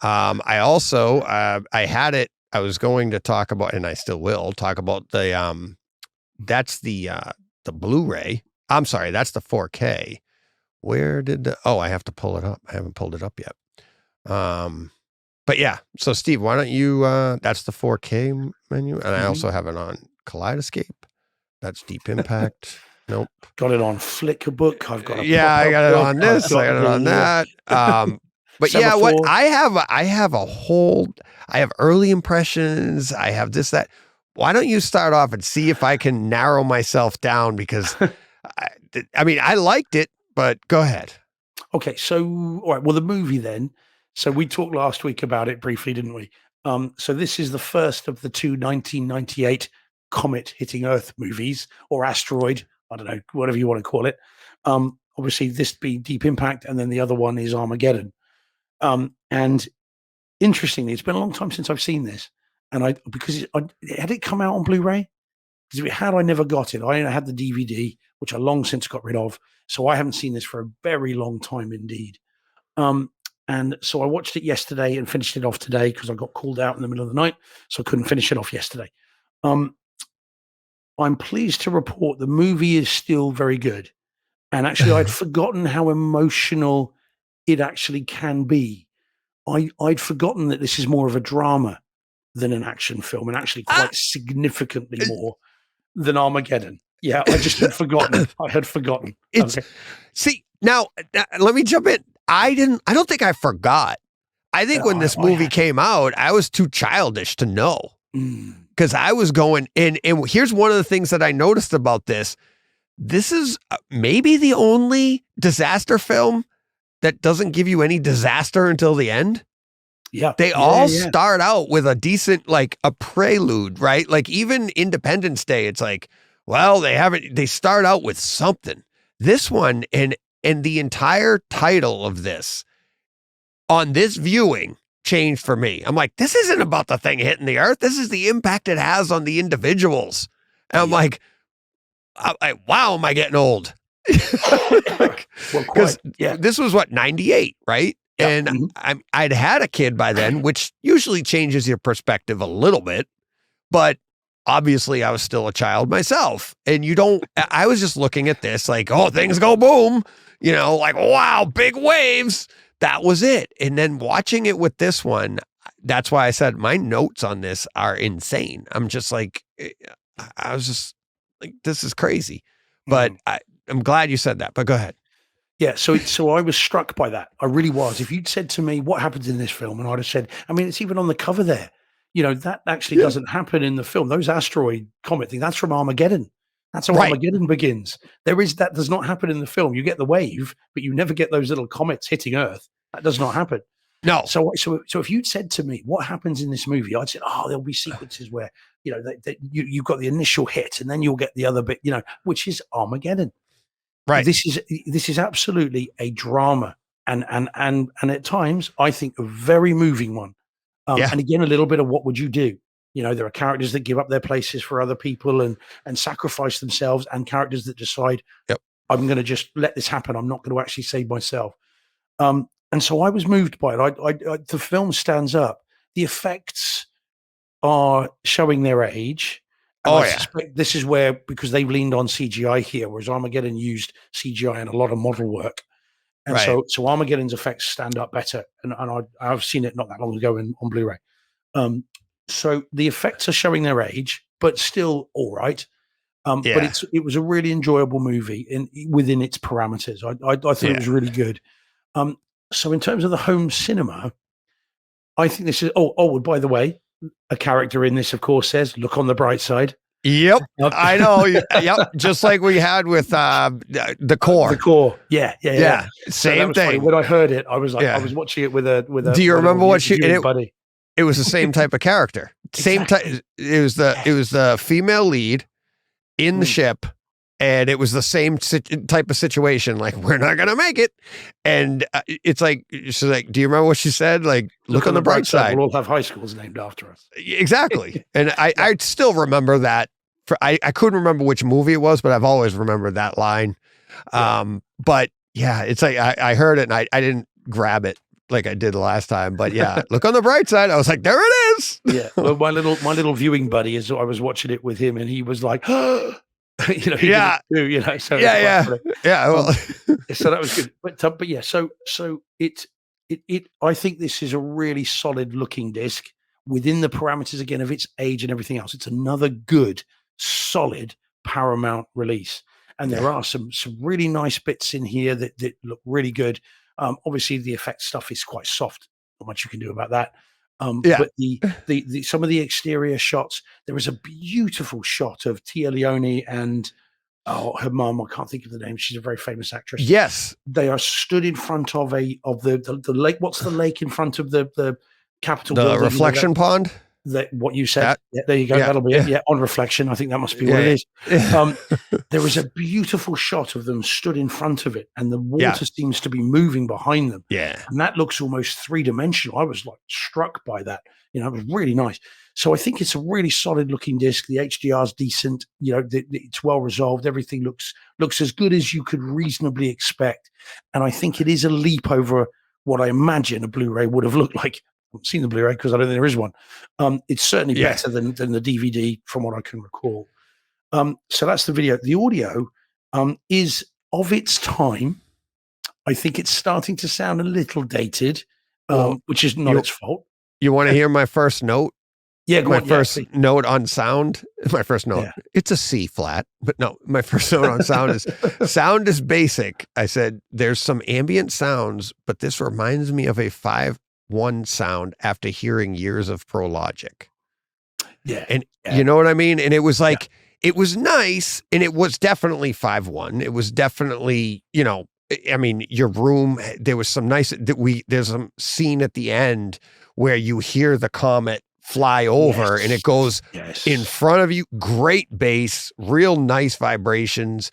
I also, I had it, I was going to talk about, and I still will talk about that's the Blu-ray. I'm sorry, that's the 4K. Where did I have to pull it up. I haven't pulled it up yet. But yeah, so Steve, why don't you, that's the 4K menu. And I also have it on Kaleidescape. That's Deep Impact. Nope. Got it on Flickerbook. I've got I got it on this. I got it on that. But yeah, what I have early impressions. I have this, that. Why don't you start off and see if I can narrow myself down? Because I liked it, but go ahead. Okay. So, all right. Well, the movie then, So we talked last week about it briefly, didn't we? So this is the first of the two 1998 comet hitting Earth movies, or asteroid, I don't know, whatever you want to call it. Obviously, this being Deep Impact, and then the other one is Armageddon. And interestingly, it's been a long time since I've seen this, and had it come out on Blu-ray? Because if it had, I never got it. I had the DVD, which I long since got rid of, so I haven't seen this for a very long time indeed. And so I watched it yesterday and finished it off today because I got called out in the middle of the night, so I couldn't finish it off yesterday. I'm pleased to report the movie is still very good. And actually, I'd forgotten how emotional it actually can be. I'd forgotten that this is more of a drama than an action film, and actually quite significantly more than Armageddon. Yeah, I just had forgotten. I had forgotten. See, now let me jump in. I don't think I forgot. I think when this movie came out, I was too childish to know. Because I was going, and here's one of the things that I noticed about this. This is maybe the only disaster film that doesn't give you any disaster until the end. Yeah. They all start out with a decent, like a prelude, right? Like even Independence Day, it's like, well, they start out with something. This one, and the entire title of this on this viewing changed for me. I'm like, this isn't about the thing hitting the earth. This is the impact it has on the individuals. And I'm like, wow, am I getting old? Because this was 98, right? Yeah. And I'd had a kid by then, which usually changes your perspective a little bit, but obviously I was still a child myself. And I was just looking at this like, oh, things go boom, like, wow, big waves. That was it. And then watching it with this one, that's why I said my notes on this are insane. I'm just like, I was just like, this is crazy. But I'm glad you said that, but go ahead. Yeah, so I was struck by that. I really was. If you'd said to me, what happens in this film? And I'd have said, I mean, it's even on the cover there. That actually doesn't happen in the film. Those asteroid comet thing, that's from Armageddon. That's how Armageddon begins. That does not happen in the film. You get the wave, but you never get those little comets hitting Earth. That does not happen. No. So if you'd said to me, what happens in this movie? I'd say, there'll be sequences where, you've got the initial hit and then you'll get the other bit, which is Armageddon. Right. This is absolutely a drama, and at times I think a very moving one. And again, a little bit of what would you do? There are characters that give up their places for other people and sacrifice themselves, and characters that decide, I'm going to just let this happen. I'm not going to actually save myself. And so I was moved by it. The film stands up. The effects are showing their age. And I suspect this is where, because they've leaned on CGI here, whereas Armageddon used CGI and a lot of model work. And so Armageddon's effects stand up better. And I've seen it not that long ago on Blu-ray. So the effects are showing their age, but still all right. But it was a really enjoyable movie within its parameters. I thought it was really good. So in terms of the home cinema, I think this is, by the way, a character in this, of course, says, look on the bright side. Yep. I know. Yep. Just like we had with the core. The core. Yeah. Same thing. Funny. When I heard it, I was like, I was watching it with a. Do you remember what buddy? It was the same type of character. Same type. It was the female lead in the ship, and it was the same type of situation. Like, we're not gonna make it, and it's like, she's like, do you remember what she said? Like, look on the bright side. We'll all have high schools named after us. Exactly. And I still remember that. I couldn't remember which movie it was, but I've always remembered that line. But yeah, it's like I heard it and I didn't grab it like I did the last time. But yeah, look on the bright side. I was like, there it is. Yeah. Well, my little viewing buddy, I was watching it with him, and he was like, so yeah. Well, so that was good. But yeah, so it I think this is a really solid looking disc within the parameters again of its age and everything else. It's another good, solid Paramount release, and there are some really nice bits in here that look really good. Obviously, the effect stuff is quite soft. Not much you can do about that. But the some of the exterior shots, there is a beautiful shot of Tia Leone and her mum, I can't think of the name. She's a very famous actress. Yes. They are stood in front of the lake. What's the lake in front of the Capitol The building? reflection pond? What you said. That- Yeah, there you go. yeah, That'll be yeah. it. Yeah, on reflection. I think that must be what it is. There is a beautiful shot of them stood in front of it, and the water seems to be moving behind them. Yeah. And that looks almost three-dimensional. I was like struck by that. It was really nice. So I think it's a really solid looking disc. The HDR is decent. It's well resolved. Everything looks as good as you could reasonably expect. And I think it is a leap over what I imagine a Blu-ray would have looked like. I haven't seen the Blu-ray because I don't think there is one. It's certainly better than the DVD from what I can recall. So that's the video. The audio is of its time. I think it's starting to sound a little dated, which is not its fault. You want to hear my first note? Yeah, my first note on sound. My first note. Yeah. It's a C flat, but no. My first note on sound is sound is basic. I said there's some ambient sounds, but this reminds me of a 5.1 sound after hearing years of Pro Logic. Yeah, and you know what I mean. And it was like it was nice, and it was definitely 5.1. It was definitely I mean, your room. There was some nice. There's some scene at the end where you hear the comet fly over and it goes in front of you. Great bass, real nice vibrations.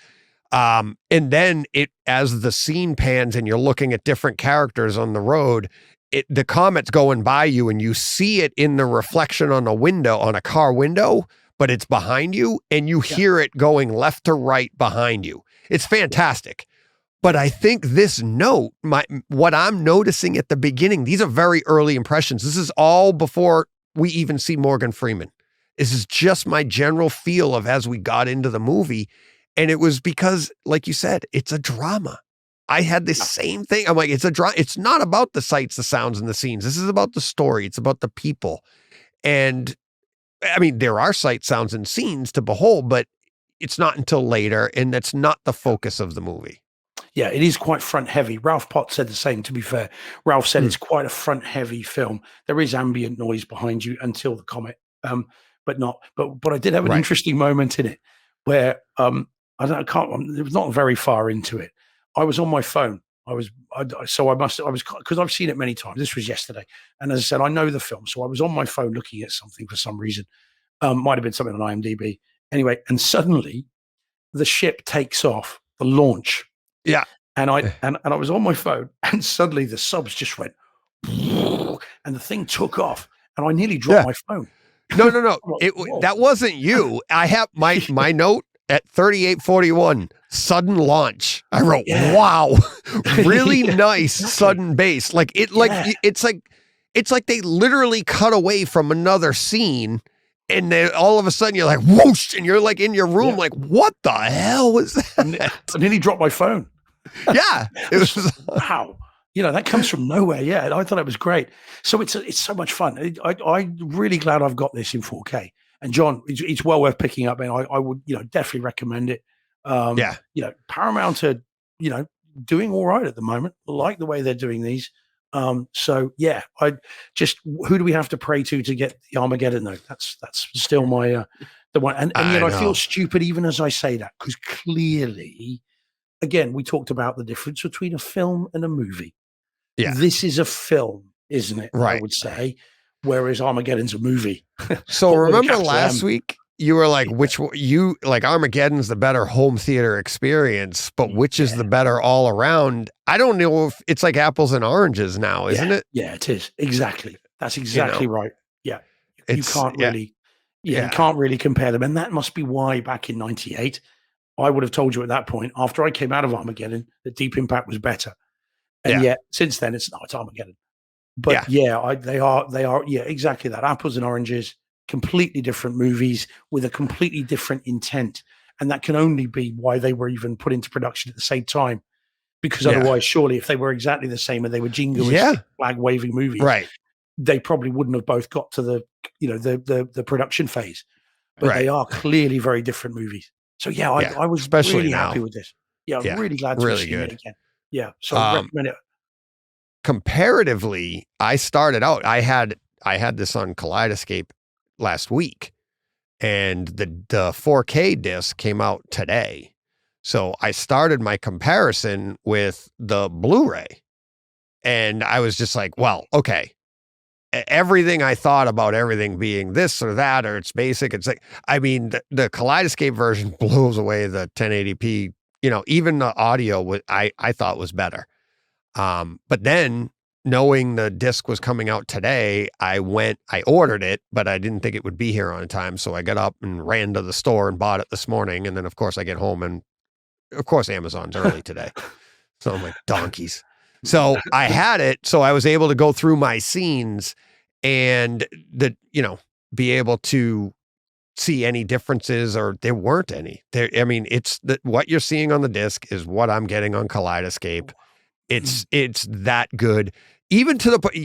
And then as the scene pans and you're looking at different characters on the road, the comet's going by you and you see it in the reflection on a car window, but it's behind you and you hear it going left to right behind you. It's fantastic. But I think this note, what I'm noticing at the beginning, these are very early impressions. This is all before we even see Morgan Freeman. This is just my general feel of as we got into the movie. And it was because, like you said, it's a drama. I had this same thing. I'm like, it's a drama. It's not about the sights, the sounds, and the scenes. This is about the story. It's about the people. And I mean, there are sights, sounds, and scenes to behold, but it's not until later. And that's not the focus of the movie. Yeah, it is quite front heavy. Ralph Potts said the same, to be fair. Ralph said it's quite a front heavy film. There is ambient noise behind you until the comet, but I did have an interesting moment in it where it was not very far into it. I was on my phone. Because I've seen it many times. This was yesterday. And as I said, I know the film. So I was on my phone looking at something for some reason. Might have been something on IMDb. Anyway, and suddenly the ship takes off, the launch. Yeah. And I was on my phone and suddenly the subs just went and the thing took off and I nearly dropped my phone. No. That wasn't you. I have my note at 3841, sudden launch. I wrote, wow, really nice sudden bass. It's like they literally cut away from another scene. And then all of a sudden you're like, whoosh, and you're like in your room, like, what the hell was that? I nearly dropped my phone. Yeah. It was wow. That comes from nowhere. Yeah. I thought it was great. So it's so much fun. I'm really glad I've got this in 4K. And John, it's well worth picking up, and I would, definitely recommend it. Paramount are, doing all right at the moment. I like the way they're doing these. So yeah, who do we have to pray to get the Armageddon note? That's still my the one. And yet I feel stupid even as I say that, because clearly, again, we talked about the difference between a film and a movie. Yeah. This is a film, isn't it? Right. I would say. Whereas Armageddon's a movie. So remember last week you were like, Armageddon's the better home theater experience, but which is the better all around? I don't know if it's like apples and oranges now, isn't it? Yeah, it is. Exactly. That's exactly right. Yeah. You can't really compare them. And that must be why back in 98, I would have told you at that point, after I came out of Armageddon, that Deep Impact was better. And yet since then it's Armageddon. But they are exactly that. Apples and oranges, completely different movies with a completely different intent. And that can only be why they were even put into production at the same time. Because otherwise, surely if they were exactly the same and they were jingoist flag waving movies, they probably wouldn't have both got to the production phase. But they are clearly very different movies. So I was especially really now. happy with this. Yeah, I'm really glad to see it again. Yeah. So I recommend it. Comparatively, I started out, I had this on Kaleidescape last week, and the 4K disc came out today. So I started my comparison with the Blu-ray, and I was just like, well, okay. Everything I thought about everything being this or that, or it's basic. It's like, I mean, the Kaleidescape version blows away the 1080p, even the audio I thought was better. But then knowing the disc was coming out today, I ordered it, but I didn't think it would be here on time. So I got up and ran to the store and bought it this morning. And then of course I get home and of course Amazon's early today. So I'm like, donkeys. So I had it. So I was able to go through my scenes and be able to see any differences, or there weren't any there. I mean, it's what you're seeing on the disc is what I'm getting on Kaleidescape. It's that good, even to the point,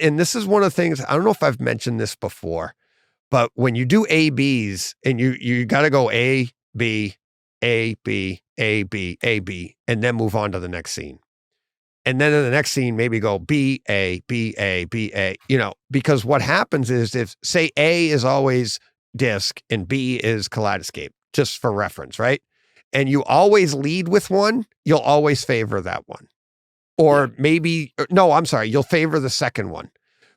and this is one of the things, I don't know if I've mentioned this before, but when you do ABs and you got to go A, B, A, B, A, B, A, B, and then move on to the next scene. And then in the next scene, maybe go B, A, B, A, B, A, because what happens is if, say, A is always disc and B is Kaleidescape, just for reference, right? And you always lead with one, you'll always favor that one. Or maybe, no, I'm sorry, you'll favor the second one.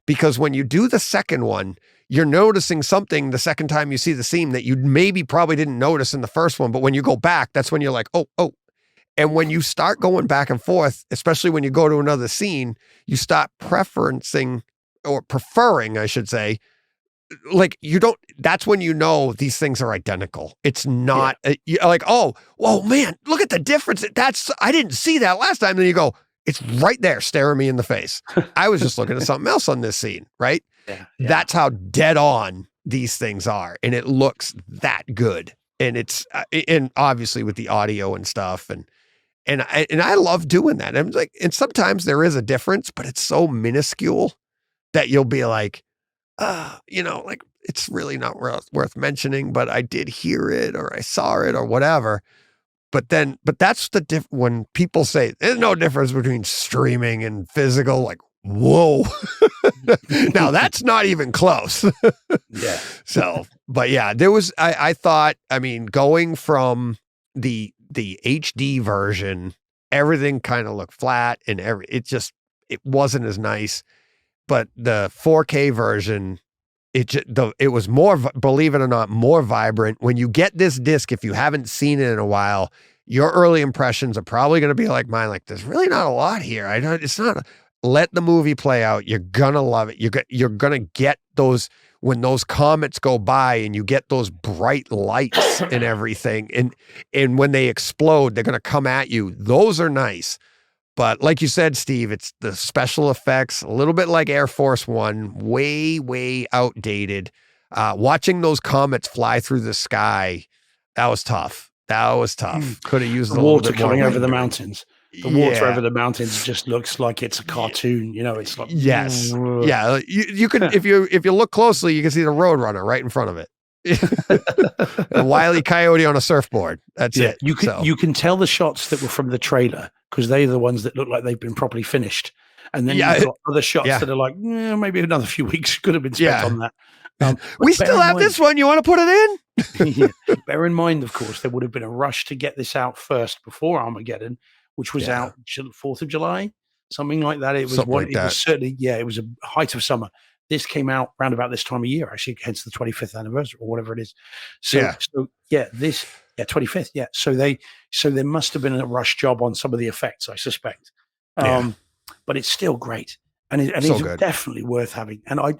Because when you do the second one, you're noticing something the second time you see the scene that you maybe probably didn't notice in the first one. But when you go back, that's when you're like, oh. And when you start going back and forth, especially when you go to another scene, you start preferring, I should say, like that's when these things are identical. It's not you're like, oh, whoa, man, look at the difference. I didn't see that last time. Then you go, it's right there staring me in the face. I was just looking at something else on this scene, right? Yeah. That's how dead on these things are. And it looks that good. And it's, and obviously with the audio and stuff and I love doing that. I'm like, and sometimes there is a difference, but it's so minuscule that you'll be like, like it's really not worth mentioning, but I did hear it or I saw it or whatever. But that's when people say there's no difference between streaming and physical, like, whoa, now that's not even close. Yeah. So, but yeah, there was, I thought, I mean, going from the HD version, everything kind of looked flat and it wasn't as nice, but the 4K version, it was more, believe it or not, more vibrant. When you get this disc, if you haven't seen it in a while, your early impressions are probably going to be like mine. Like, there's really not a lot here. It's not, let the movie play out. You're going to love it. You're going to get those, when those comets go by and you get those bright lights and everything. And when they explode, they're going to come at you. Those are nice. But like you said, Steve, it's the special effects, a little bit like Air Force One, way, way outdated. Watching those comets fly through the sky, that was tough. Could have used the a water little bit more coming over the rendering. mountains. The water over the mountains just looks like it's a cartoon. It's like, yes, yeah. You can if you look closely, you can see the Roadrunner right in front of it. A Wile E. Coyote on a surfboard. That's it. You can tell the shots that were from the trailer because they're the ones that look like they've been properly finished. And then you've got other shots that are like, maybe another few weeks could have been spent on that. We still have this one. You want to put it in? Bear in mind, of course, there would have been a rush to get this out first before Armageddon, which was out 4th of July, something like that. It was was certainly, it was a height of summer. This came out around about this time of year, actually, hence the 25th anniversary or whatever it is. So 25th. Yeah. So there must have been a rush job on some of the effects, I suspect. But it's still great. And it's good. Definitely worth having. And I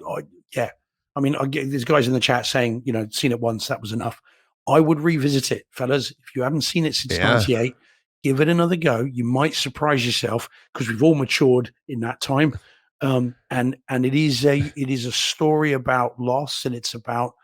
mean, there's guys in the chat saying, seen it once, that was enough. I would revisit it, fellas. If you haven't seen it since 98, give it another go. You might surprise yourself because we've all matured in that time. And it is a story about loss, and it's about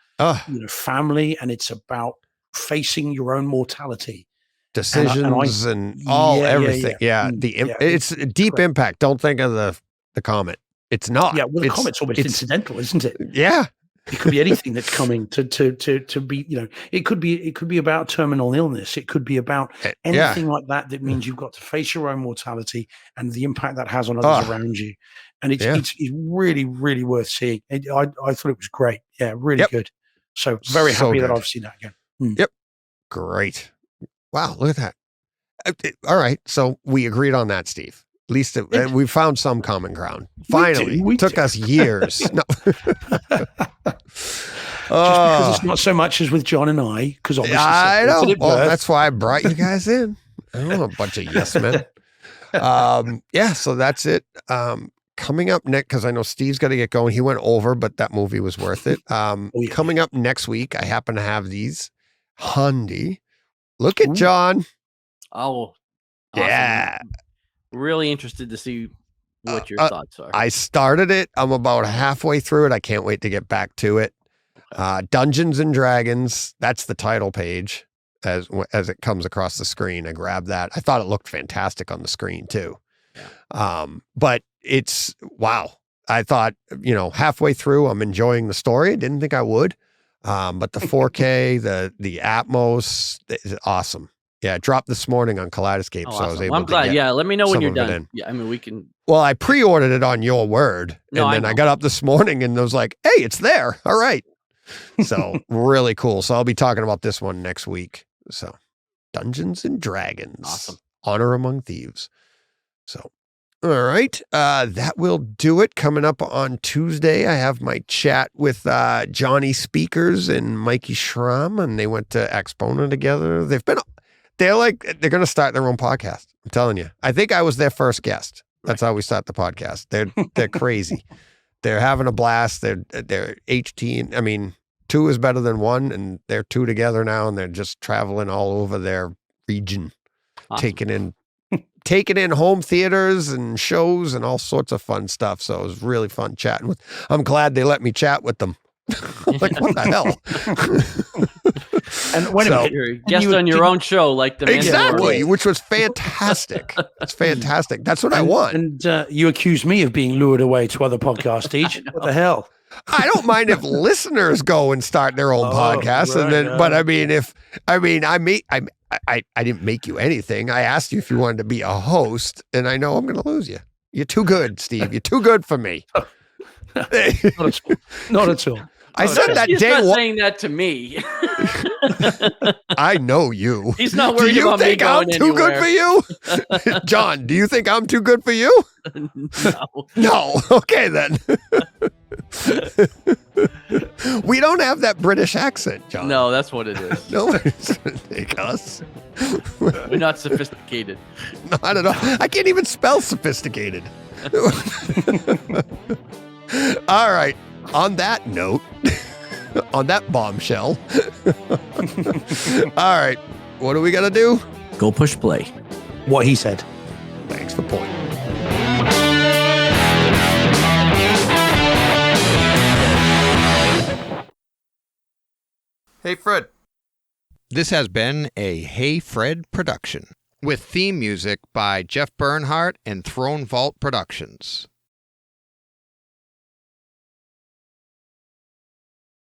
family, and it's about facing your own mortality, decisions, and everything. It's a deep impact. Don't think of the comet. It's not. Yeah, well, the comet's almost incidental, isn't it? Yeah. It could be anything that's coming to be, it could be about terminal illness. It could be about anything like that. That means you've got to face your own mortality and the impact that has on others around you. And it's really, really worth seeing. I thought it was great. Yeah, really good. So very happy that I've seen that again. Yep. Great. Wow. Look at that. All right. So we agreed on that, Steve. At least we found some common ground. Finally. We Took do. us years. No. Just because it's not so much as with John and I, because obviously I know. separated at Well, birth. that's why I brought you guys in. I don't know, a bunch of yes men. So that's it. Coming up next, because I know Steve's got to get going. He went over, but that movie was worth it. Coming up next week, I happen to have these handy. Look at John. Oh, awesome. Yeah. Really interested to see what your thoughts are. I started it. I'm about halfway through it. I can't wait to get back to it. Dungeons and Dragons. That's the title page as it comes across the screen. I grabbed that. I thought it looked fantastic on the screen too. Yeah. But it's wow. I thought, halfway through, I'm enjoying the story. I didn't think I would. But the 4K, the Atmos is awesome. Yeah, it dropped this morning on Kaleidescape, Oh, so I was awesome. able I'm to glad. get Yeah, let me know when some you're of it done. in. Yeah, I mean, we can. Well, I pre-ordered it on your word, No, and I then I know. got up this morning and was like, hey, it's there. All right. So really cool. So I'll be talking about this one next week. So Dungeons and Dragons. Awesome. Honor Among Thieves. So, all right. That will do it. Coming up on Tuesday, I have my chat with Johnny Speakers and Mikey Schramm, and they went to Exponent together. They're going to start their own podcast. I'm telling you. I think I was their first guest. That's how we start the podcast. They're crazy. They're having a blast. They're HT. I mean, 2 is better than 1, and they're 2 together now, and they're just traveling all over their region, Awesome. taking in home theaters and shows and all sorts of fun stuff. So it was really fun chatting with. I'm glad they let me chat with them. Like, what the hell? And wait a minute. You're a guest on your own show, like the Exactly, Mandalorian. which was fantastic. It's fantastic. That's what I want. And you accuse me of being lured away to other podcasts, Deej. What the hell? I don't mind if listeners go and start their own podcast, and then. But I mean, I didn't make you anything. I asked you if you wanted to be a host, and I know I'm going to lose you. You're too good, Steve. You're too good for me. Not at all. I said that He's day not one. saying that to me. I know you. He's not Do worried you about me think I'm going too good anywhere. for you? John, do you think I'm too good for you? No. No. Okay, then. We don't have that British accent, John. No, that's what it is. Nobody's going to take us. We're not sophisticated. Not at all. I can't even spell sophisticated. All right. On that note, on that bombshell. All right. What are we going to do? Go push play. What he said. Thanks for pointing. Hey, Fred. This has been a Hey Fred production with theme music by Jeff Bernhardt and Throne Vault Productions.